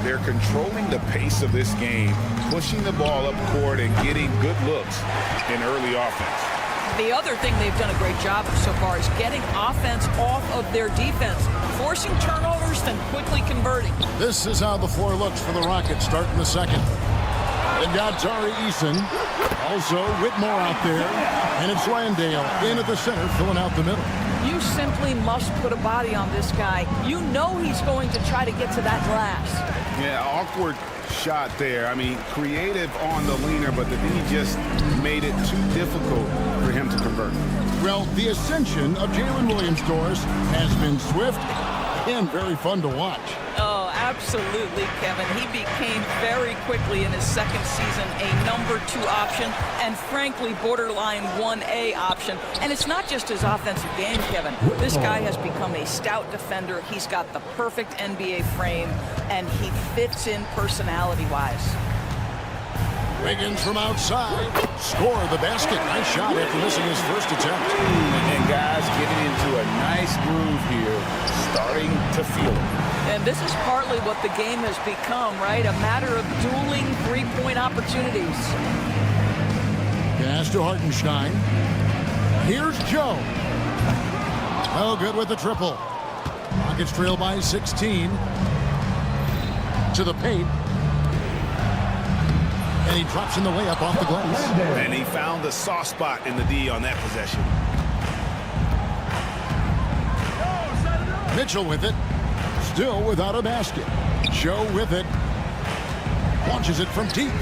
They're controlling the pace of this game, pushing the ball up court and getting good looks in early offense. The other thing they've done a great job of so far is getting offense off of their defense, forcing turnovers, then quickly converting. This is how the floor looks for the Rockets starting the second. And got Tari Eason, also Whitmore out there, and it's Landale in at the center, filling out the middle. You simply must put a body on this guy. You know he's going to try to get to that glass. Yeah, awkward shot there. I mean, creative on the leaner, but the D just made it too difficult for him to convert. Well, the ascension of Jalen Williams-Dort has been swift and very fun to watch. Oh, absolutely, Kevin. He became very quickly in his second season a number 2 option and, frankly, borderline 1A option. And it's not just his offensive game, Kevin. This guy has become a stout defender. He's got the perfect NBA frame, and he fits in personality-wise. Wiggins from outside. Score the basket. Nice shot after missing his first attempt. And guys getting into a nice groove here, starting to feel it. And this is partly what the game has become, right? A matter of dueling three-point opportunities. Pass to Hartenstein. Here's Joe. Oh, good with the triple. Rockets trail by 16. To the paint. And he drops in the layup off the glass. And he found the soft spot in the D on that possession. Mitchell with it. Still without a basket. Joe with it. Launches it from deep.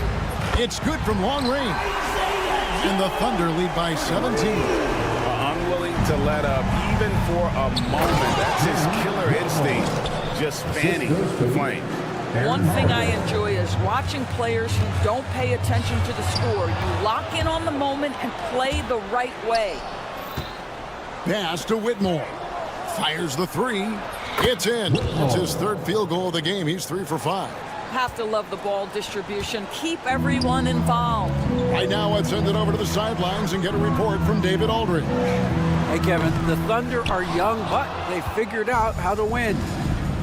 It's good from long range. And the Thunder lead by 17. Unwilling to let up even for a moment. That's his killer instinct. Just fanning the flame. One thing I enjoy is watching players who don't pay attention to the score. You lock in on the moment and play the right way. Pass to Whitmore. Fires the three. It's in. It's his third field goal of the game. He's 3 for 5. Have to love the ball distribution. Keep everyone involved. Right now, let's send it over to the sidelines and get a report from David Aldridge. Hey, Kevin, the Thunder are young, but they figured out how to win.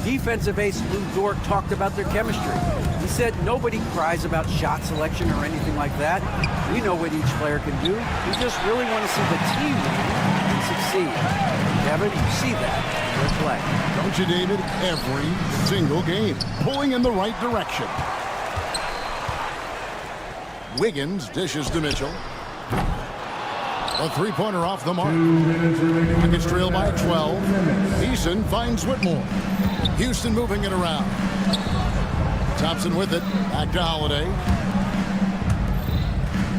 Defensive ace Lou Dort talked about their chemistry. He said nobody cries about shot selection or anything like that. We know what each player can do. We just really want to see the team win and succeed. Kevin, you see that in their play. Don't you, David? Every single game. Pulling in the right direction. Wiggins dishes to Mitchell. A three-pointer off the mark. Rockets trail by 12. Eason finds Whitmore. Houston moving it around. Thompson with it. Back to Holiday.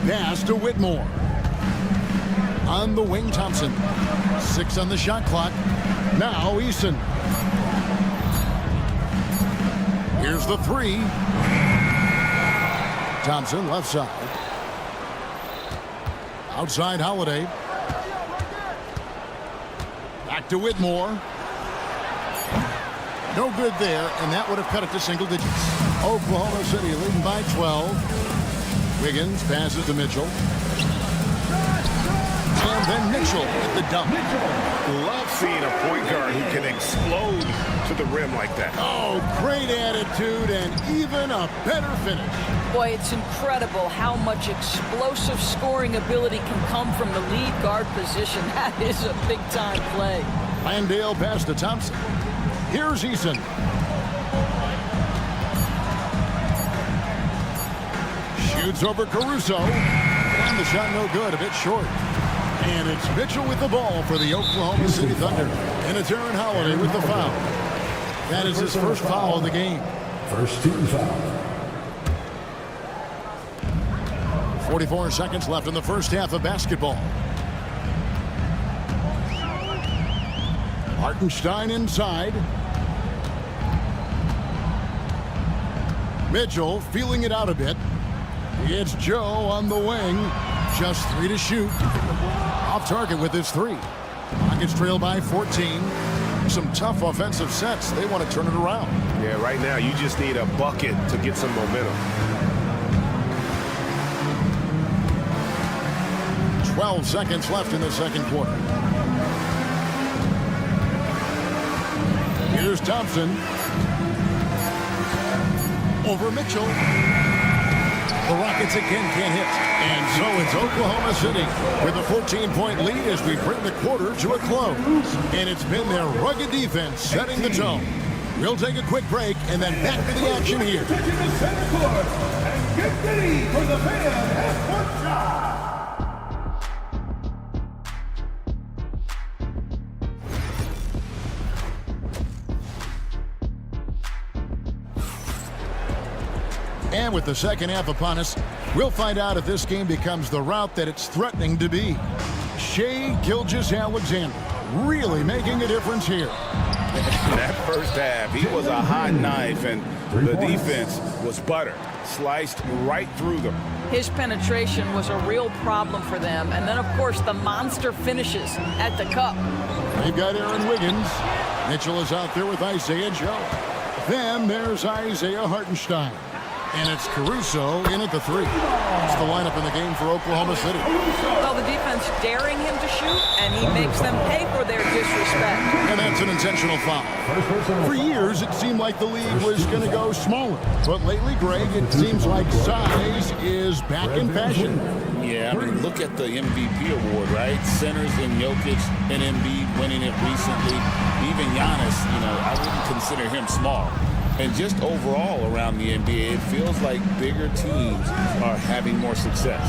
Pass to Whitmore. On the wing, Thompson. 6 on the shot clock. Now Eason. Here's the three. Thompson left side. Outside Holiday. Back to Whitmore. No good there, and that would have cut it to single digits. Oklahoma City leading by 12. Wiggins passes to Mitchell. And then Mitchell with the dunk. Love seeing a point guard who can explode to the rim like that. Oh, great attitude and even a better finish. Boy, it's incredible how much explosive scoring ability can come from the lead guard position. That is a big-time play. Landale pass to Thompson. Here's Eason. Shoots over Caruso. And the shot no good, a bit short. And it's Mitchell with the ball for the Oklahoma City Thunder. And it's Aaron Holiday with the foul. That is his first foul of the game. First team foul. 44 seconds left in the first half of basketball. Hartenstein inside. Mitchell feeling it out a bit. It's Joe on the wing. Just 3 to shoot. Off target with his 3. Rockets trail by 14. Some tough offensive sets. They want to turn it around. Yeah, right now you just need a bucket to get some momentum. 12 seconds left in the second quarter. Here's Thompson. Over Mitchell. The Rockets again can't hit. And so it's Oklahoma City with a 14-point lead as we bring the quarter to a close. And it's been their rugged defense setting the tone. We'll take a quick break and then back to the action here. Take it to center court and get ready for the fan half-court shot. And with the second half upon us, we'll find out if this game becomes the route that it's threatening to be. Shai Gilgeous-Alexander really making a difference here. That first half, he was a hot knife, and the defense was butter. Sliced right through them. His penetration was a real problem for them. And then, of course, the monster finishes at the cup. They've got Aaron Wiggins. Mitchell is out there with Isaiah Joe. Then there's Isaiah Hartenstein. And it's Caruso in at the 3. It's the lineup in the game for Oklahoma City. Well, the defense daring him to shoot, and he makes them pay for their disrespect. And that's an intentional foul. For years, it seemed like the league was going to go smaller. But lately, Greg, it seems like size is back in fashion. Yeah, I mean, look at the MVP award, right? Centers and Jokic and Embiid winning it recently. Even Giannis, I wouldn't consider him small. And just overall around the NBA, it feels like bigger teams are having more success.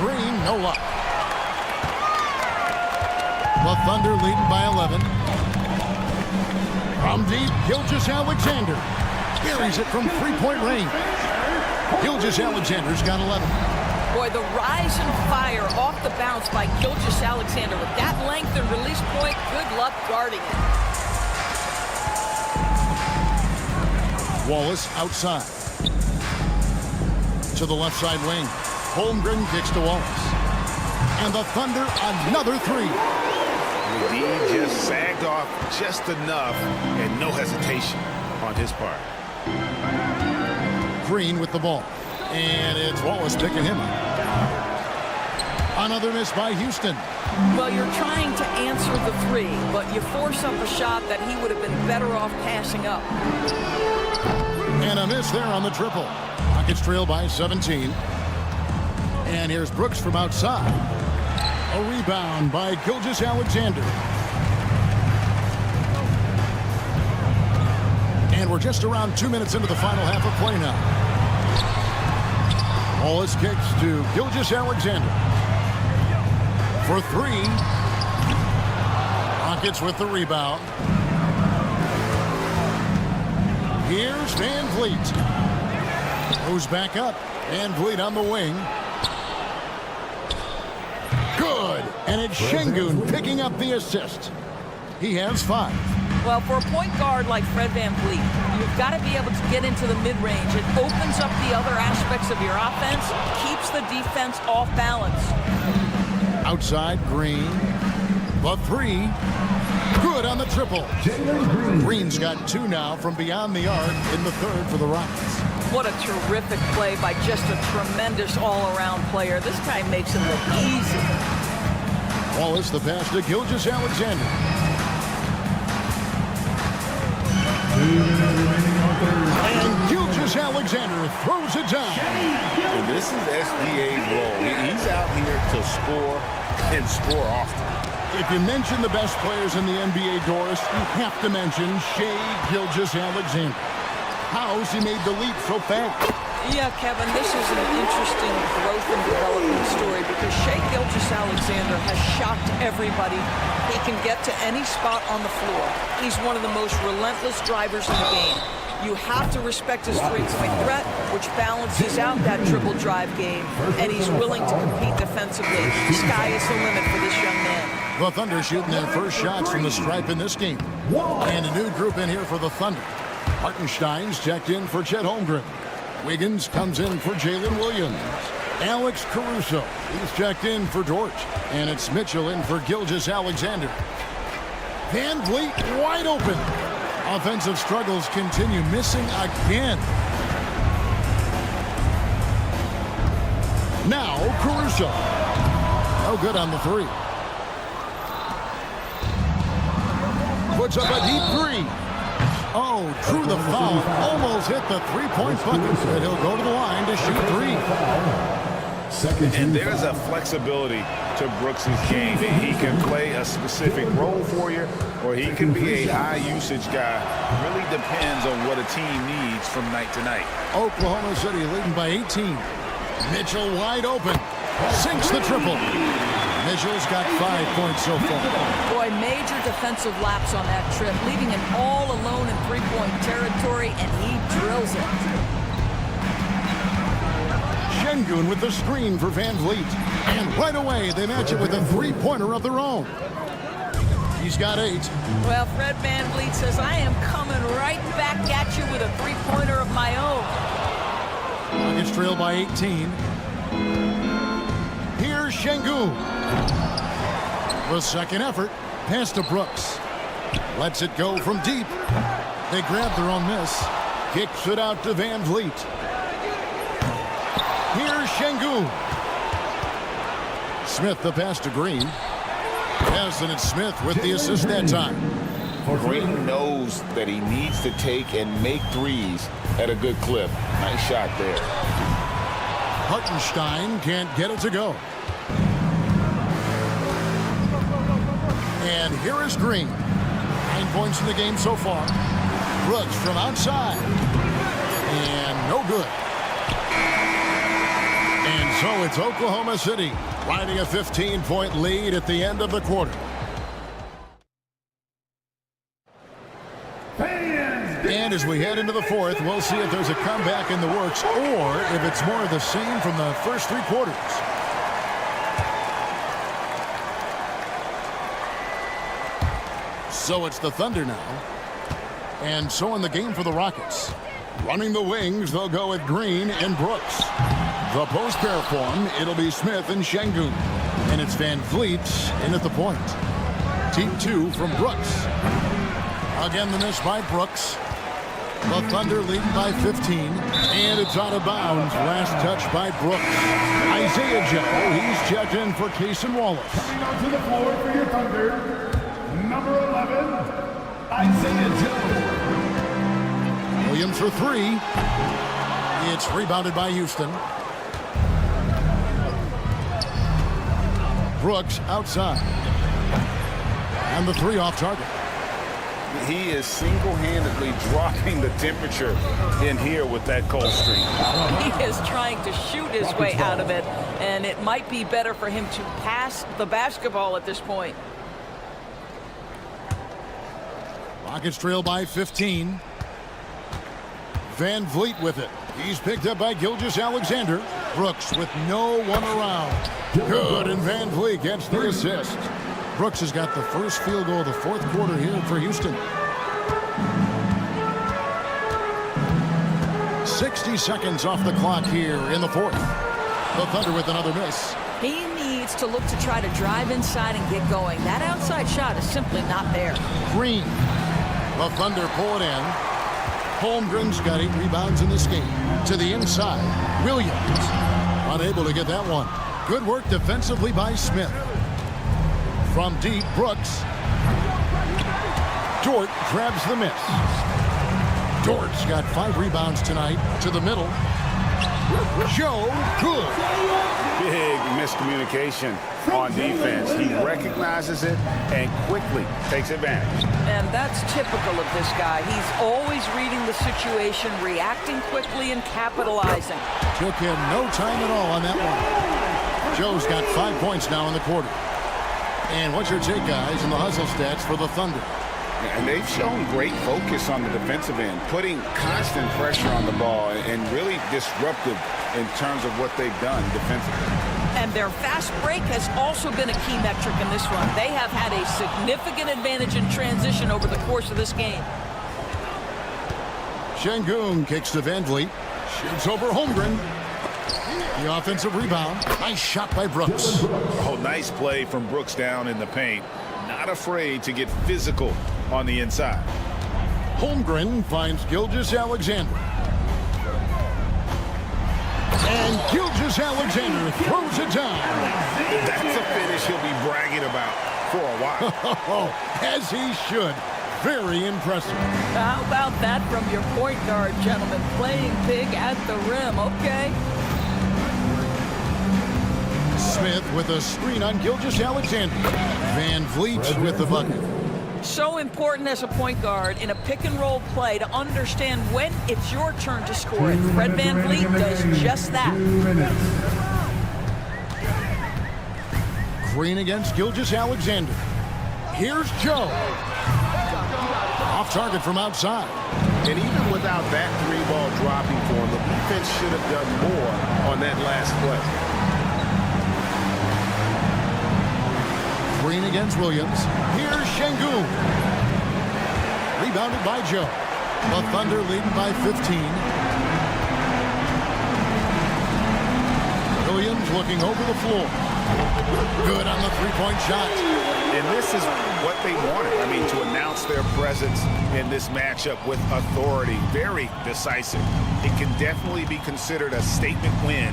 Green, no luck. The Thunder leading by 11. From deep, Gilgeous-Alexander buries it from three-point range. Gilgeous-Alexander's got 11. Boy, the rise and fire off the bounce by Gilgeous-Alexander with that length and release point. Good luck guarding it. Wallace outside. To the left side wing. Holmgren kicks to Wallace. And the Thunder, another 3. McGee just sagged off just enough and no hesitation on his part. Green with the ball. And it's Wallace picking him up. Another miss by Houston. Well, you're trying to answer the 3, but you force up a shot that he would have been better off passing up. And a miss there on the triple. Rockets trail by 17. And here's Brooks from outside. A rebound by Gilgeous-Alexander. And we're just around 2 minutes into the final half of play now. Wallace kicks to Gilgeous-Alexander. For 3. Rockets with the rebound. Here's Van Vliet. Goes back up. Van Vliet on the wing. Good. And it's Şengün picking up the assist. He has 5. Well, for a point guard like Fred Van Vliet, you've got to be able to get into the mid-range. It opens up the other aspects of your offense, keeps the defense off balance. Outside, Green. The 3. Good on the triple. Green's got 2 now from beyond the arc in the 3rd for the Rockets. What a terrific play by just a tremendous all-around player. This guy makes it look easy. Wallace, the pass to Gilgeous-Alexander. And Gilgeous-Alexander throws it down. And this is SGA's role. He's out here to score and score often. If you mention the best players in the NBA, Doris, you have to mention Shai Gilgeous-Alexander. How's he made the leap so fast? Yeah, Kevin, this is an interesting growth and development story because Shai Gilgeous-Alexander has shocked everybody. He can get to any spot on the floor. He's one of the most relentless drivers in the game. You have to respect his three-point threat, which balances out that dribble drive game, and he's willing to compete defensively. The sky is the limit for this young man. The Thunder shooting their first shots from the stripe in this game. And a new group in here for the Thunder. Hartenstein's checked in for Chet Holmgren. Wiggins comes in for Jalen Williams. Alex Caruso, he's checked in for Dort. And it's Mitchell in for Gilgeous-Alexander. Van Vliet wide open. Offensive struggles continue, missing again. Now Caruso. No good on the 3. Puts up a deep 3. Oh, drew the foul. Almost hit the three-point bucket. But he'll go to the line to shoot 3. And there's a flexibility to Brooks' game. He can play a specific role for you, or he can be a high-usage guy. Really depends on what a team needs from night to night. Oklahoma City leading by 18. Mitchell wide open. Sinks the triple. Mitchell's got 5 points so far. Boy, major defensive lapse on that trip, leaving him all alone in three-point territory, and he drills it. Şengün with the screen for Van Vliet. And right away, they match it with a three-pointer of their own. He's got 8. Well, Fred Van Vliet says, I am coming right back at you with a three-pointer of my own. Nuggets trail by 18. Here's Şengün. The second effort, pass to Brooks. Lets it go from deep. They grab their own miss. Kicks it out to Van Vliet. Here's Şengün. Smith the pass to Green. Yes, and it's Smith with the assist that time. Green knows that he needs to take and make threes at a good clip. Nice shot there. Hartenstein can't get it to go. And here is Green. 9 points in the game so far. Brooks from outside. And no good. And so it's Oklahoma City riding a 15-point lead at the end of the quarter. And as we head into the fourth, we'll see if there's a comeback in the works or if it's more of the same from the first 3 quarters. So it's the Thunder now. And so in the game for the Rockets. Running the wings, they'll go with Green and Brooks. The post pair form, it'll be Smith and Şengün. And it's Van Vliet in at the point. Team 2 from Brooks. Again, the miss by Brooks. The Thunder leading by 15. And it's out of bounds. Last touch by Brooks. Isaiah Joe, he's checked in for Cason Wallace. Coming onto the floor for your Thunder, number 11, Isaiah Joe. Williams for 3. It's rebounded by Houston. Brooks outside. And the 3 off target. He is single-handedly dropping the temperature in here with that cold streak. He is trying to shoot his way out of it, and it might be better for him to pass the basketball at this point. Rockets trail by 15. Van Vliet with it. He's picked up by Gilgeous-Alexander. Brooks with no one around. Good, and Van Vliet gets the assist. Brooks has got the first field goal of the fourth quarter here for Houston. 60 seconds off the clock here in the fourth. The Thunder with another miss. He needs to look to try to drive inside and get going. That outside shot is simply not there. Green. The Thunder pull it in. Holmgren's got 8 rebounds in this game. To the inside. Williams. Unable to get that one. Good work defensively by Smith. From deep, Brooks. Dort grabs the miss. Dort's got 5 rebounds tonight. To the middle. Joe, good. Big miscommunication on defense. He recognizes it and quickly takes advantage. And that's typical of this guy. He's always reading the situation, reacting quickly, and capitalizing. Took him no time at all on that one. Joe's got 5 points now in the quarter. And what's your take, guys, in the hustle stats for the Thunder? And they've shown great focus on the defensive end, putting constant pressure on the ball and really disruptive in terms of what they've done defensively. And their fast break has also been a key metric in this run. They have had a significant advantage in transition over the course of this game. Şengün kicks to Van Vliet. Shoots over Holmgren. The offensive rebound. Nice shot by Brooks. Oh, nice play from Brooks down in the paint. Not afraid to get physical on the inside. Holmgren finds Gilgeous-Alexander. And Gilgeous-Alexander throws it down. That's a finish he'll be bragging about for a while. As he should. Very impressive. How about that from your point guard, gentlemen? Playing big at the rim, okay? Smith with a screen on Gilgeous-Alexander. Van Vliet with the bucket. So important as a point guard in a pick-and-roll play to understand when it's your turn to score it. Fred Van Vliet does just that. Green against Gilgeous-Alexander. Here's Joe. Off target from outside. And even without that 3-ball dropping for him, the defense should have done more on that last play. Green against Williams. Here's Şengün. Rebounded by Joe. The Thunder leading by 15. Williams looking over the floor. Good on the three-point shot. And this is what they wanted. I mean, to announce their presence in this matchup with authority. Very decisive. It can definitely be considered a statement win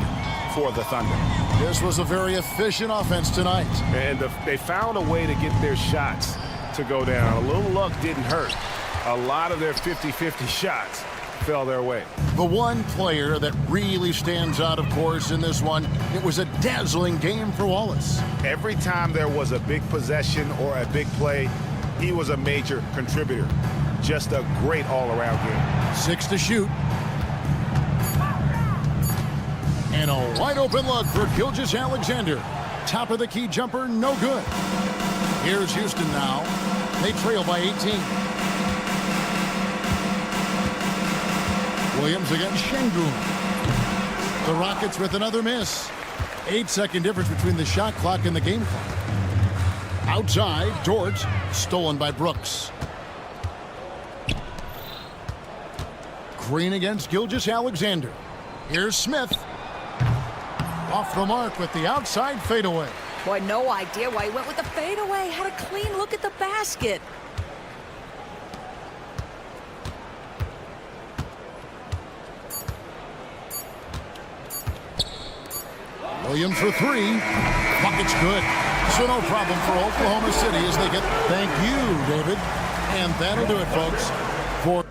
for the Thunder. This was a very efficient offense tonight. And they found a way to get their shots to go down. A little luck didn't hurt. A lot of their 50-50 shots fell their way. The one player that really stands out, of course, in this one, it was a dazzling game for Wallace. Every time there was a big possession or a big play, he was a major contributor. Just a great all-around game. 6 to shoot. And a wide-open look for Gilgeous-Alexander. Top of the key jumper, no good. Here's Houston now. They trail by 18. Williams against Şengün. The Rockets with another miss. 8-second difference between the shot clock and the game clock. Outside, Dort, stolen by Brooks. Green against Gilgeous-Alexander. Here's Smith. Off the mark with the outside fadeaway. Boy, no idea why he went with the fadeaway. Had a clean look at the basket. Williams for 3. Bucket's good. So no problem for Oklahoma City as they get thank you, David. And that'll do it, folks, for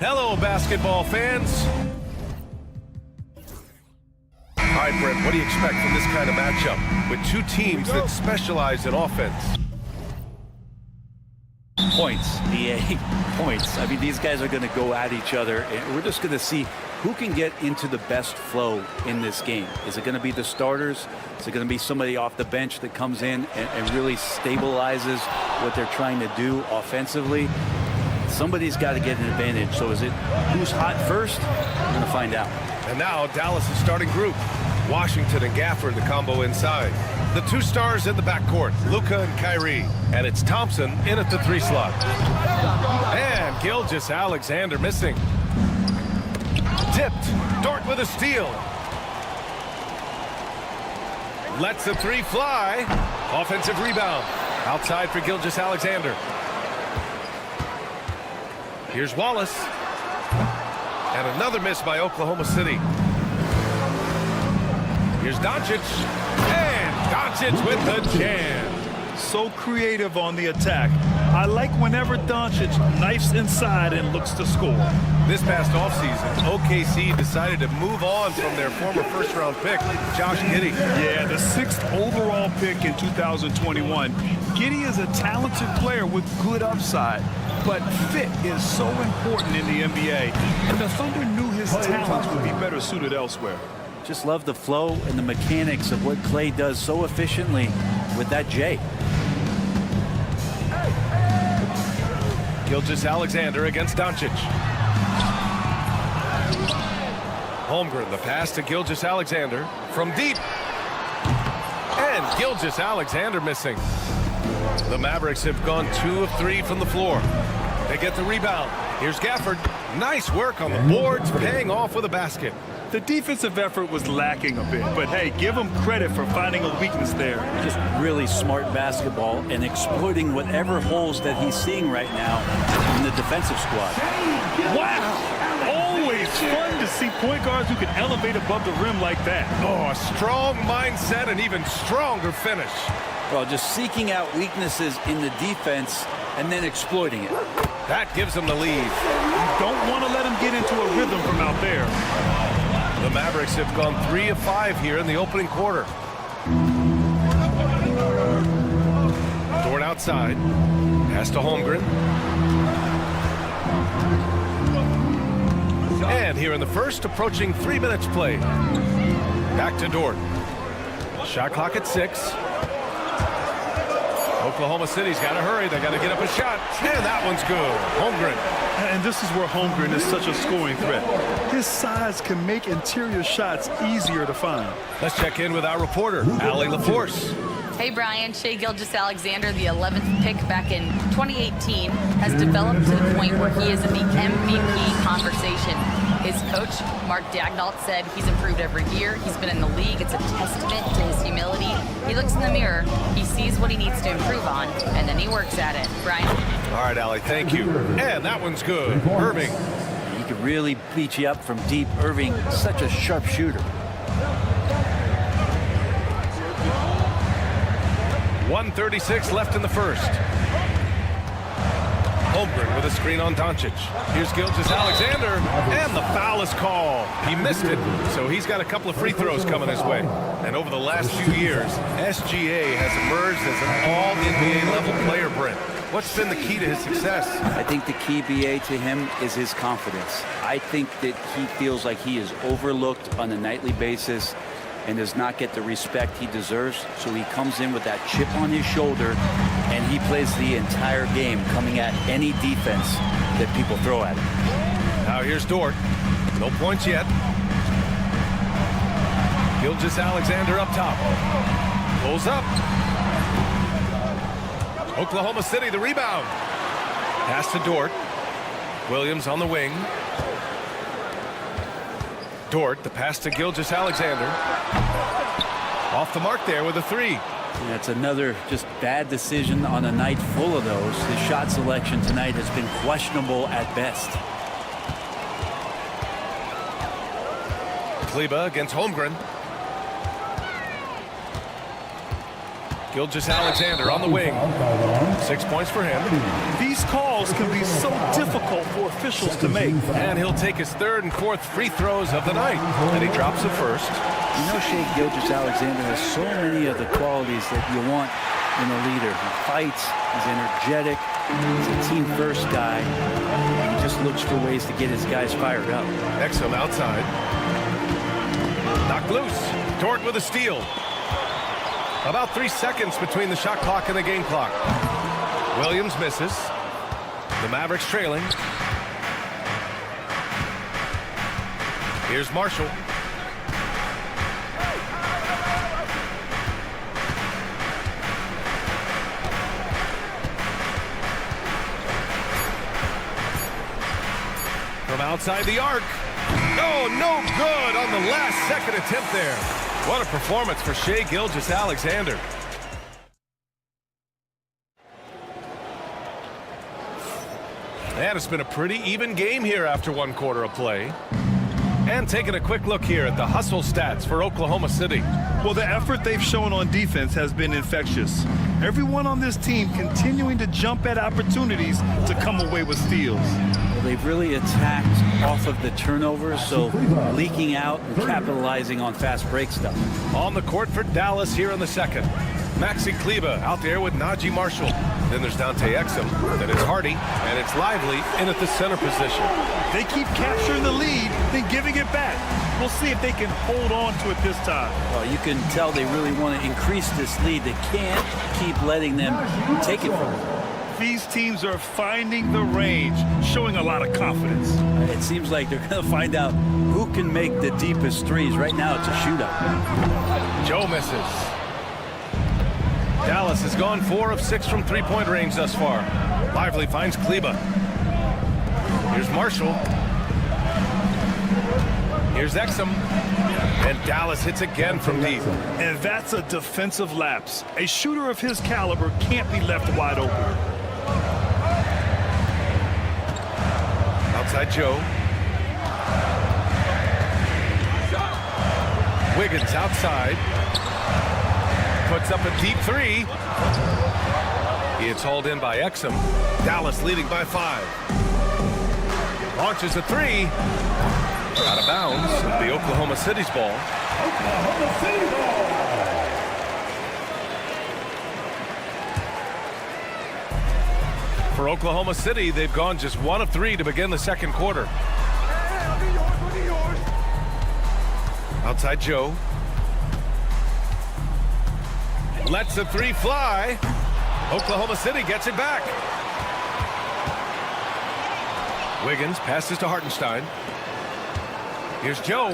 Hello, basketball fans. All right, Brent, what do you expect from this kind of matchup with two teams that specialize in offense? Points, BA, points. I mean, these guys are going to go at each other, and we're just going to see who can get into the best flow in this game. Is it going to be the starters? Is it going to be somebody off the bench that comes in and really stabilizes what they're trying to do offensively? Somebody's got to get an advantage. So is it who's hot first? We're going to find out. And now Dallas' starting group. Washington and Gafford, the combo inside. The two stars in the backcourt, Luka and Kyrie. And it's Thompson in at the 3 slot. And Gilgeous-Alexander missing. Tipped. Dort with a steal. Lets the 3 fly. Offensive rebound. Outside for Gilgeous-Alexander. Here's Wallace. And another miss by Oklahoma City. Here's Doncic. And Doncic with the jam. So creative on the attack. I like whenever Doncic knifes inside and looks to score. This past offseason, OKC decided to move on from their former first-round pick, Josh Giddey. Yeah, the 6th overall pick in 2021. Giddey is a talented player with good upside, but fit is so important in the NBA, and the Thunder knew his talents would be better suited elsewhere. Just love the flow and the mechanics of what Clay does so efficiently with that J. Gilgeous-Alexander against Doncic. Holmgren, the pass to Gilgeous-Alexander from deep. And Gilgeous-Alexander missing. The Mavericks have gone 2 of 3 from the floor. They get the rebound. Here's Gafford. Nice work on the boards, paying off with a basket. The defensive effort was lacking a bit, but hey, give him credit for finding a weakness there. Just really smart basketball and exploiting whatever holes that he's seeing right now in the defensive squad. Wow! Always fun to see point guards who can elevate above the rim like that. Oh, a strong mindset and even stronger finish. Well, just seeking out weaknesses in the defense and then exploiting it. That gives them the lead. You don't want to let him get into a rhythm from out there. The Mavericks have gone 3 of 5 here in the opening quarter. Dort outside. Pass to Holmgren. And here in the first, approaching 3 minutes played. Back to Dort. Shot clock at 6. Oklahoma City's got to hurry. They got to get up a shot. And that one's good. Holmgren. And this is where Holmgren is such a scoring threat. His size can make interior shots easier to find. Let's check in with our reporter, Allie LaForce. Hey, Brian. Shai Gilgeous-Alexander, the 11th pick back in 2018, has developed to the point where he is in the MVP conversation. His coach, Mark Daignault, said he's improved every year. He's been in the league. It's a testament to his humility. He looks in the mirror, he sees what he needs to improve on, and then he works at it. Brian? All right, Allie, thank you. And that one's good. Irving. He could really beat you up from deep. Irving, such a sharp shooter. 1:36 left in the first. Holmgren with a screen on Doncic. Here's Gilgeous-Alexander, and the foul is called. He missed it, so he's got a couple of free throws coming his way. And over the last few years, SGA has emerged as an all-NBA level player, Brent. What's been the key to his success? I think the key, BA, to him is his confidence. I think that he feels like he is overlooked on a nightly basis and does not get the respect he deserves. So he comes in with that chip on his shoulder, and he plays the entire game, coming at any defense that people throw at him. Now here's Dort. No points yet. Gilgeous-Alexander up top. Pulls up. Oklahoma City, the rebound. Pass to Dort. Williams on the wing. Dort, the pass to Gilgeous-Alexander. Off the mark there with a 3. That's another just bad decision on a night full of those. His shot selection tonight has been questionable at best. Kleber against Holmgren. Gilgeous-Alexander on the wing. 6 points for him. These calls can be so difficult for officials to make. And he'll take his third and fourth free throws of the night. And he drops the first. You know, Shai Gilgeous-Alexander has so many of the qualities that you want in a leader. He fights, he's energetic, he's a team-first guy. He just looks for ways to get his guys fired up. Exum outside. Knocked loose. Dort with a steal. About 3 seconds between the shot clock and the game clock. Williams misses. The Mavericks trailing. Here's Marshall. From outside the arc. Oh, no good on the last second attempt there. What a performance for Shai Gilgeous-Alexander. And it's been a pretty even game here after 1 quarter of play. And taking a quick look here at the hustle stats for Oklahoma City. Well, the effort they've shown on defense has been infectious. Everyone on this team continuing to jump at opportunities to come away with steals. Well, they've really attacked off of the turnovers, so leaking out and capitalizing on fast break stuff. On the court for Dallas here in the second. Maxi Kleber out there with Najee Marshall. Then there's Dante Exum. Then it's Hardy, and it's Lively in at the center position. They keep capturing the lead, then giving it back. We'll see if they can hold on to it this time. Well, you can tell they really want to increase this lead. They can't keep letting them take it from them. These teams are finding the range, showing a lot of confidence. It seems like they're going to find out who can make the deepest threes. Right now, it's a shootout. Joe misses. Dallas has gone 4 of 6 from three-point range thus far. Lively finds Kleber. Here's Marshall. Here's Exum. And Dallas hits again from deep. And that's a defensive lapse. A shooter of his caliber can't be left wide open. Outside Joe. Wiggins outside. Puts up a deep 3. It's hauled in by Exum. Dallas leading by 5. Launches a 3. Out of bounds. The Oklahoma City's ball. Oklahoma City ball. For Oklahoma City, they've gone just 1 of 3 to begin the second quarter. Outside Joe. Lets the 3 fly. Oklahoma City gets it back. Wiggins passes to Hartenstein. Here's Joe.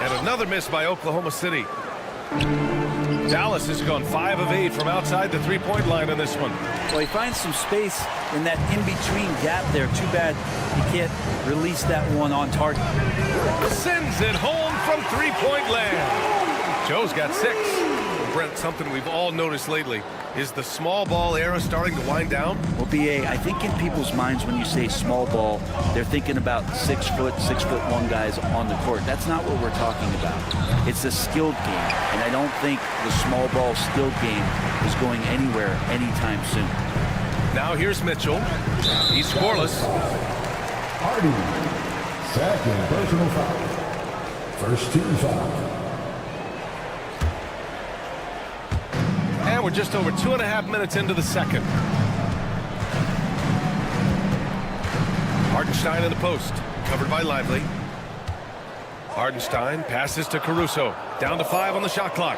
And another miss by Oklahoma City. Dallas has gone 5 of 8 from outside the three-point line on this one. Well, he finds some space in that in-between gap there. Too bad he can't release that one on target. Sends it home from three-point land. Joe's got 6. Brent, something we've all noticed lately. Is the small ball era starting to wind down? Well, BA, I think in people's minds when you say small ball, they're thinking about 6 foot, 6'1" guys on the court. That's not what we're talking about. It's a skilled game, and I don't think the small ball skilled game is going anywhere anytime soon. Now here's Mitchell. He's scoreless. Hardy, second personal foul. First team foul. And we're just over 2.5 minutes into the second. Hartenstein in the post, covered by Lively. Hartenstein passes to Caruso. Down to 5 on the shot clock.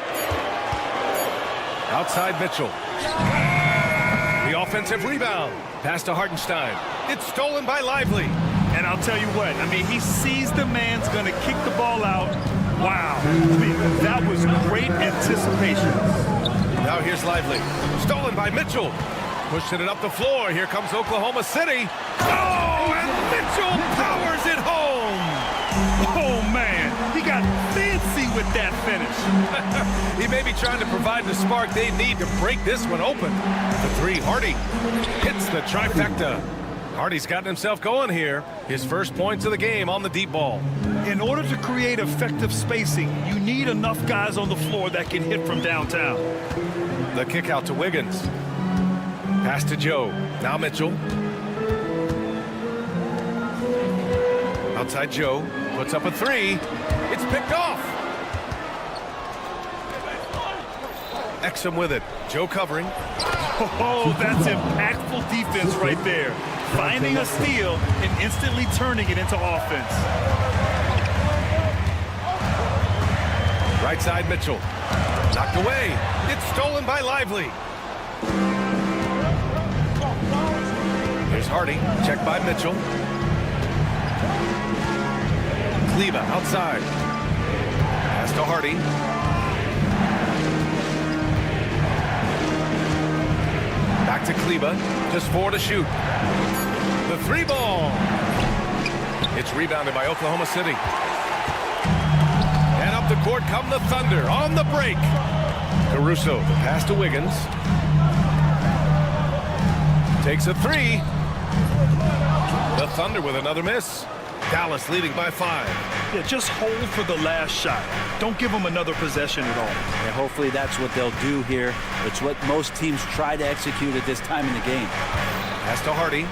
Outside Mitchell. The offensive rebound. Pass to Hartenstein. It's stolen by Lively. And I'll tell you what, I mean, he sees the man's going to kick the ball out. Wow. I mean, that was great anticipation. Now here's Lively. Stolen by Mitchell. Pushing it up the floor. Here comes Oklahoma City. Oh, and Mitchell powers it home. Oh, man. He got fancy with that finish. He may be trying to provide the spark they need to break this one open. The 3, Hardy hits the trifecta. Hardy's gotten himself going here. His first points of the game on the deep ball. In order to create effective spacing, you need enough guys on the floor that can hit from downtown. The kick out to Wiggins. Pass to Joe. Now Mitchell. Outside Joe. Puts up a three. It's picked off. Exum with it. Joe covering. Oh, that's impactful defense right there. Finding a steal and instantly turning it into offense. Right side Mitchell. Knocked away. It's stolen by Lively. Here's Hardy. Checked by Mitchell. Kleba outside. Pass to Hardy. Back to Kleba. Just 4 to shoot. The 3 ball. It's rebounded by Oklahoma City. And up the court come the Thunder on the break. Caruso, the pass to Wiggins. Takes a 3. The Thunder with another miss. Dallas leading by 5. Yeah, just hold for the last shot. Don't give them another possession at all. And hopefully that's what they'll do here. It's what most teams try to execute at this time in the game. Pass to Hardy.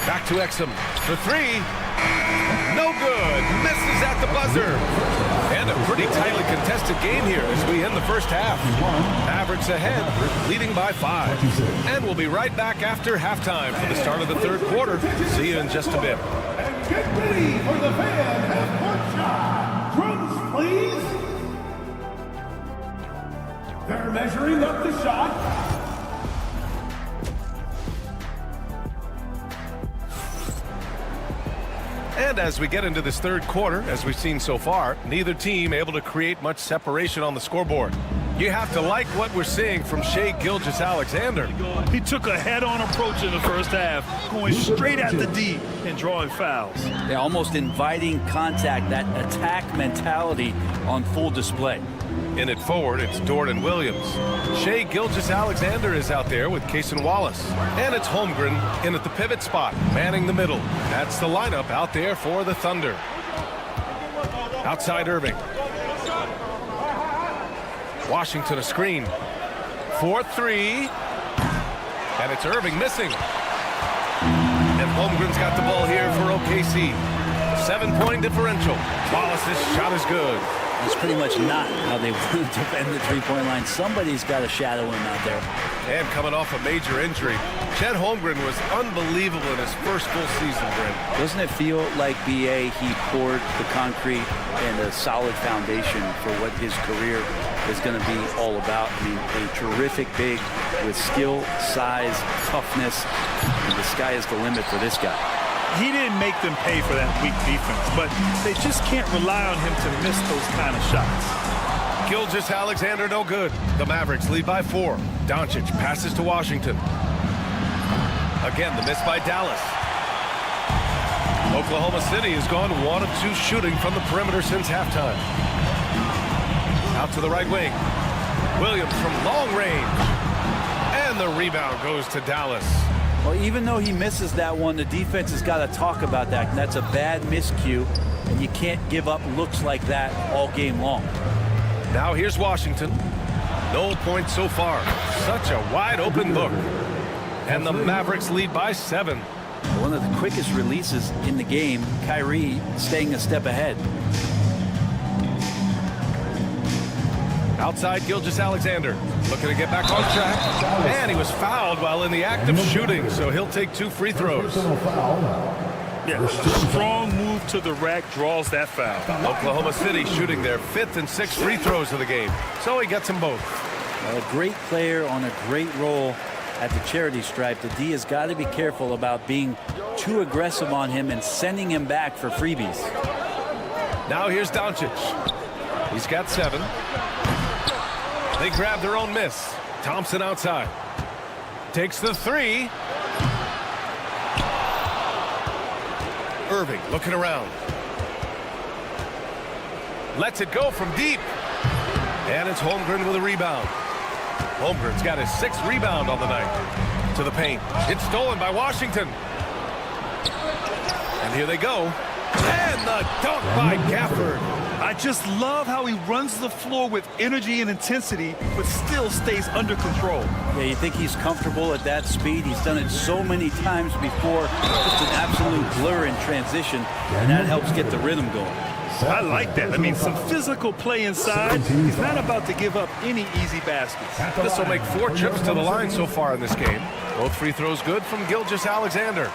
Back to Exum for 3. No good. Misses at the buzzer. And a pretty tightly contested game here as we end the first half. Mavericks ahead, leading by 5. And we'll be right back after halftime for the start of the third quarter. See you in just a bit. And get ready for the fan half-court shot. Drums, please. They're measuring up the shot. And as we get into this third quarter, as we've seen so far, neither team able to create much separation on the scoreboard. You have to like what we're seeing from Shai Gilgeous-Alexander. He took a head-on approach in the first half, going straight at the D and drawing fouls. They're almost inviting contact, that attack mentality on full display. In it forward, it's Dort and Williams. Shai Gilgeous-Alexander is out there with Cason Wallace. And it's Holmgren in at the pivot spot, manning the middle. That's the lineup out there for the Thunder. Outside Irving. Washington a screen. 4-3. And it's Irving missing. And Holmgren's got the ball here for OKC. 7-point differential. Wallace's shot is good. It's pretty much not how they want to defend the three-point line. Somebody's got to shadow him out there. And coming off a major injury, Chet Holmgren was unbelievable in his first full season, Brent. Doesn't it feel like, B.A., he poured the concrete and a solid foundation for what his career is going to be all about? I mean, a terrific big with skill, size, toughness. And the sky is the limit for this guy. He didn't make them pay for that weak defense, but they just can't rely on him to miss those kind of shots. Gilgeous-Alexander no good. The Mavericks lead by 4. Doncic passes to Washington. Again, the miss by Dallas. Oklahoma City has gone 1 of 2 shooting from the perimeter since halftime. Out to the right wing. Williams from long range. And the rebound goes to Dallas. Well, even though he misses that one, the defense has got to talk about that. And that's a bad miscue, and you can't give up looks like that all game long. Now here's Washington. No points so far. Such a wide open look. And the Mavericks lead by 7. One of the quickest releases in the game. Kyrie staying a step ahead. Outside Gilgeous-Alexander. Looking to get back on track. And he was fouled while in the act of shooting, so he'll take 2 free throws. Yeah, a strong move to the rack draws that foul. Oklahoma City shooting their 5th and 6th free throws of the game, so he gets them both. A great player on a great role at the charity stripe. The D has got to be careful about being too aggressive on him and sending him back for freebies. Now here's Doncic. He's got 7. They grab their own miss. Thompson outside. Takes the 3. Irving looking around. Lets it go from deep. And it's Holmgren with a rebound. Holmgren's got his 6th rebound on the night. To the paint. It's stolen by Washington. Here they go. And the dunk by Gafford. I just love how he runs the floor with energy and intensity, but still stays under control. Yeah, you think he's comfortable at that speed. He's done it so many times before. Just an absolute blur in transition, and that helps get the rhythm going. I like that. I mean, some physical play inside. He's not about to give up any easy baskets. This will make 4 trips to the line so far in this game. Both free throws good from Gilgeous-Alexander.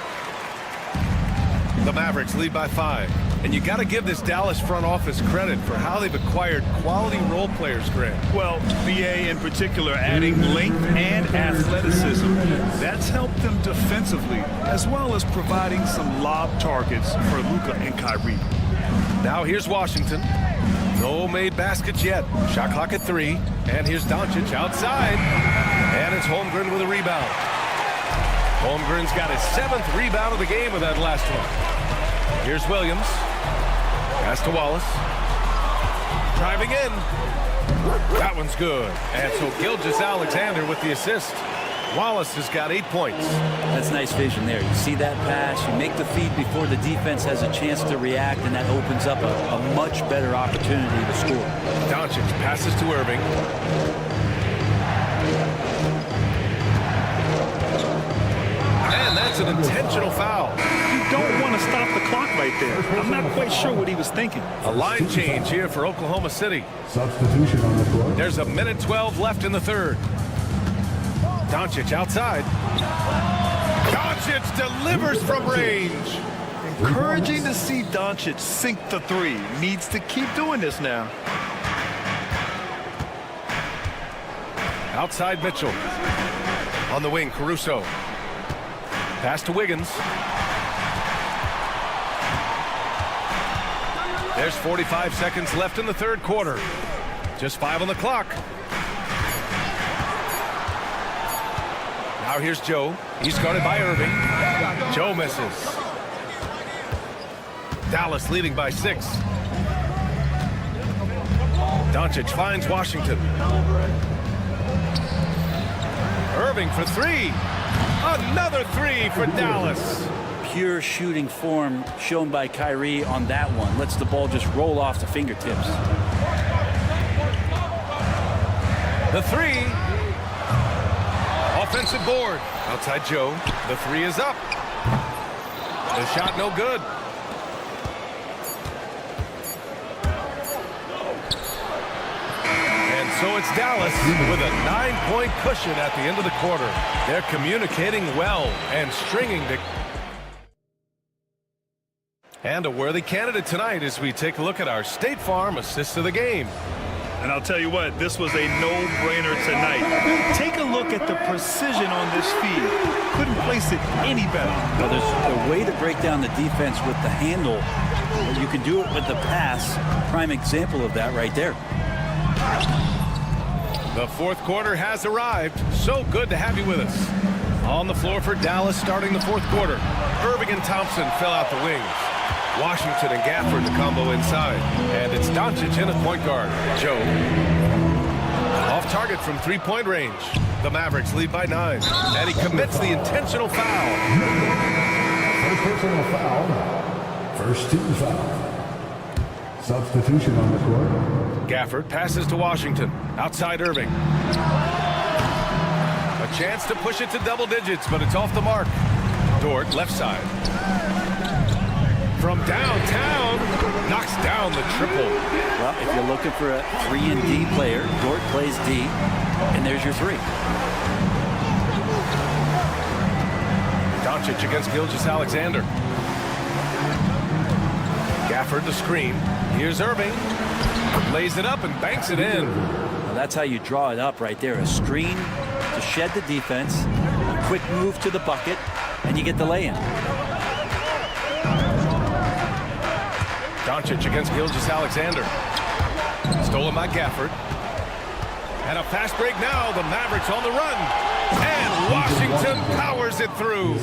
The Mavericks lead by 5. And you got to give this Dallas front office credit for how they've acquired quality role players, Grant. Well, BA in particular adding length and athleticism. That's helped them defensively, as well as providing some lob targets for Luka and Kyrie. Now here's Washington. No made baskets yet. Shot clock at 3. And here's Doncic outside. And it's Holmgren with a rebound. Holmgren's got his 7th rebound of the game with that last one. Here's Williams. Pass to Wallace. Driving in. That one's good. And so Gilgeous-Alexander with the assist. Wallace has got 8 points. That's nice vision there. You see that pass, you make the feed before the defense has a chance to react, and that opens up a much better opportunity to score. Doncic passes to Irving. And that's an intentional foul. You don't want to stop the clock right there. I'm not quite sure what he was thinking. A line change here for Oklahoma City. Substitution on the court. There's a minute 12 left in the third. Doncic outside. Doncic delivers from range. Encouraging to see Doncic sink the 3. Needs to keep doing this now. Outside Mitchell. On the wing, Caruso. Pass to Wiggins. There's 45 seconds left in the third quarter. Just 5 on the clock. Now here's Joe. He's guarded by Irving. Joe misses. Dallas leading by 6. Doncic finds Washington. Irving for 3. Another 3 for Dallas. Pure shooting form shown by Kyrie on that one. Lets the ball just roll off the fingertips. The 3. Offensive board. Outside Joe. The 3 is up. The shot no good. And so it's Dallas with a 9-point cushion at the end of the quarter. They're communicating well and stringing the... And a worthy candidate tonight as we take a look at our State Farm assist of the game. And I'll tell you what, this was a no-brainer tonight. Take a look at the precision on this feed. Couldn't place it any better. Well, there's a way to break down the defense with the handle. You can do it with the pass. Prime example of that right there. The fourth quarter has arrived. So good to have you with us. On the floor for Dallas starting the fourth quarter. Irving and Thompson fill out the wings. Washington and Gafford the combo inside. And it's Doncic in at point guard. Joe. Off target from 3-point range. The Mavericks lead by 9. And he commits the intentional foul. First personal foul. First team foul. Substitution on the court. Gafford passes to Washington. Outside Irving. A chance to push it to double digits, but it's off the mark. Dort left side. From downtown, knocks down the triple. Well, if you're looking for a 3-and-D player, Dort plays D, and there's your 3. Doncic against Gilgeous-Alexander. Gafford the screen. Here's Irving. Lays it up and banks it in. Well, that's how you draw it up right there. A screen to shed the defense, a quick move to the bucket, and you get the lay-in. Doncic against Gilgeous-Alexander. Stolen by Gafford. And a fast break now. The Mavericks on the run. And Washington powers it through.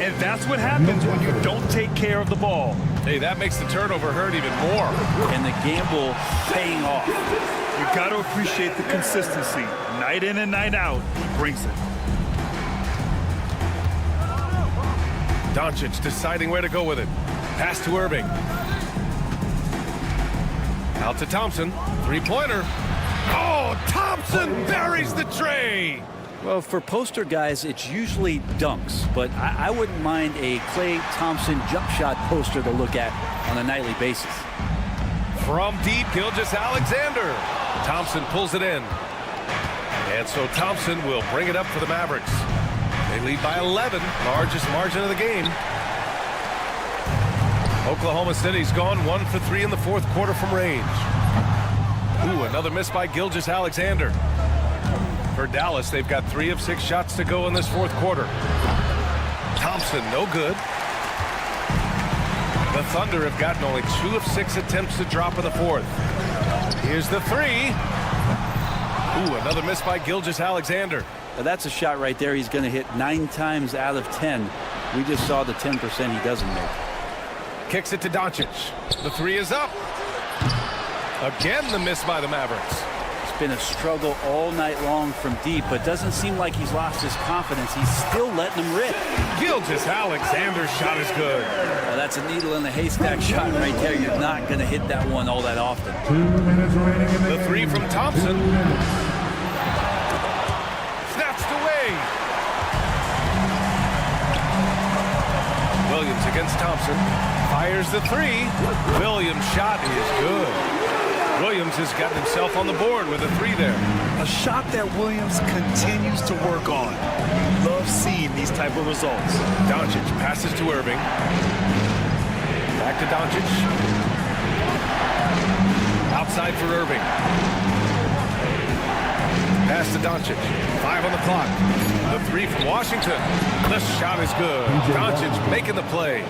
And that's what happens when you don't take care of the ball. Hey, that makes the turnover hurt even more. And the gamble paying off. You got to appreciate the consistency. Night in and night out, he brings it. Doncic deciding where to go with it. Pass to Irving. Out to Thompson. Three-pointer. Oh, Thompson buries the tray. Well, for poster guys, it's usually dunks, but I wouldn't mind a Klay Thompson jump shot poster to look at on a nightly basis. From deep, Gilgeous-Alexander. Thompson pulls it in. And so Thompson will bring it up for the Mavericks. They lead by 11, largest margin of the game. Oklahoma City's gone 1 for 3 in the fourth quarter from range. Ooh, another miss by Gilgeous-Alexander. For Dallas, they've got 3 of 6 shots to go in this fourth quarter. Thompson, no good. The Thunder have gotten only 2 of 6 attempts to drop in the fourth. Here's the three. Ooh, another miss by Gilgeous-Alexander. Now that's a shot right there he's going to hit 9 times out of 10. We just saw the 10% he doesn't make. Kicks it to Doncic. The three is up. Again, the miss by the Mavericks. It's been a struggle all night long from deep, but doesn't seem like he's lost his confidence. He's still letting them rip. Gilgeous-Alexander's shot is good. Well, that's a needle in the haystack shot right there. You're not going to hit that one all that often. 2 minutes remaining in the The three from Thompson. Snatched away. Williams against Thompson. Fires the three. Williams' shot is good. Williams has gotten himself on the board with a three there. A shot that Williams continues to work on. Love seeing these type of results. Doncic passes to Irving. Back to Doncic. Outside for Irving. Pass to Doncic. 5 on the clock. The three from Washington. The shot is good. Doncic making the play.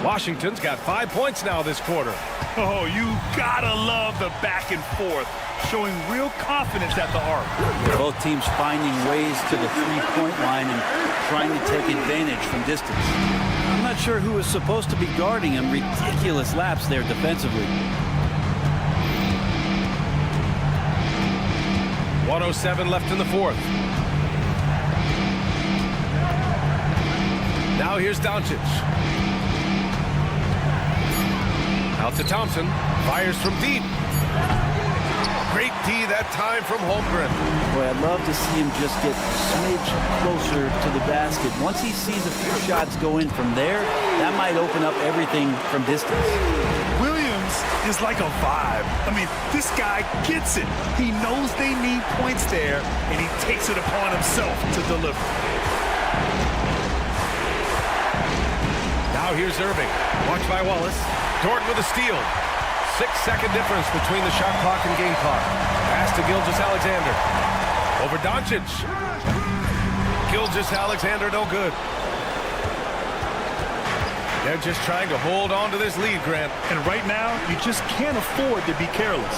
Washington's got 5 points now this quarter. Oh, you gotta love the back and forth, showing real confidence at the arc. Both teams finding ways to the three-point line and trying to take advantage from distance. I'm not sure who was supposed to be guarding him. Ridiculous lapse there defensively. 1:07 left in the fourth. Now here's Doncic. Out to Thompson. Fires from deep. Great D that time from Holmgren. Boy, I'd love to see him just get a smidge closer to the basket. Once he sees a few shots go in from there, that might open up everything from distance. Williams is like a vibe. I mean, this guy gets it. He knows they need points there, and he takes it upon himself to deliver. Now here's Irving. Watched by Wallace. Jordan with a steal. 6-second difference between the shot clock and game clock. Pass to Gilgeous-Alexander. Over Doncic. Gilgeous-Alexander no good. They're just trying to hold on to this lead, Grant. And right now, you just can't afford to be careless.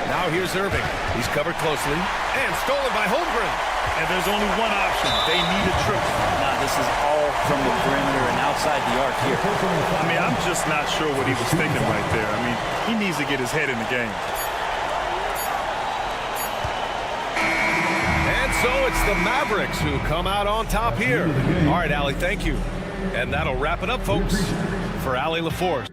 Now here's Irving. He's covered closely. And stolen by Holmgren. And there's only one option. They need a triple. Now, this is all from the perimeter and outside the arc here. I mean, I'm just not sure what he was thinking right there. I mean, he needs to get his head in the game. And so it's the Mavericks who come out on top here. All right, Allie, thank you. And that'll wrap it up, folks, for Allie LaForce.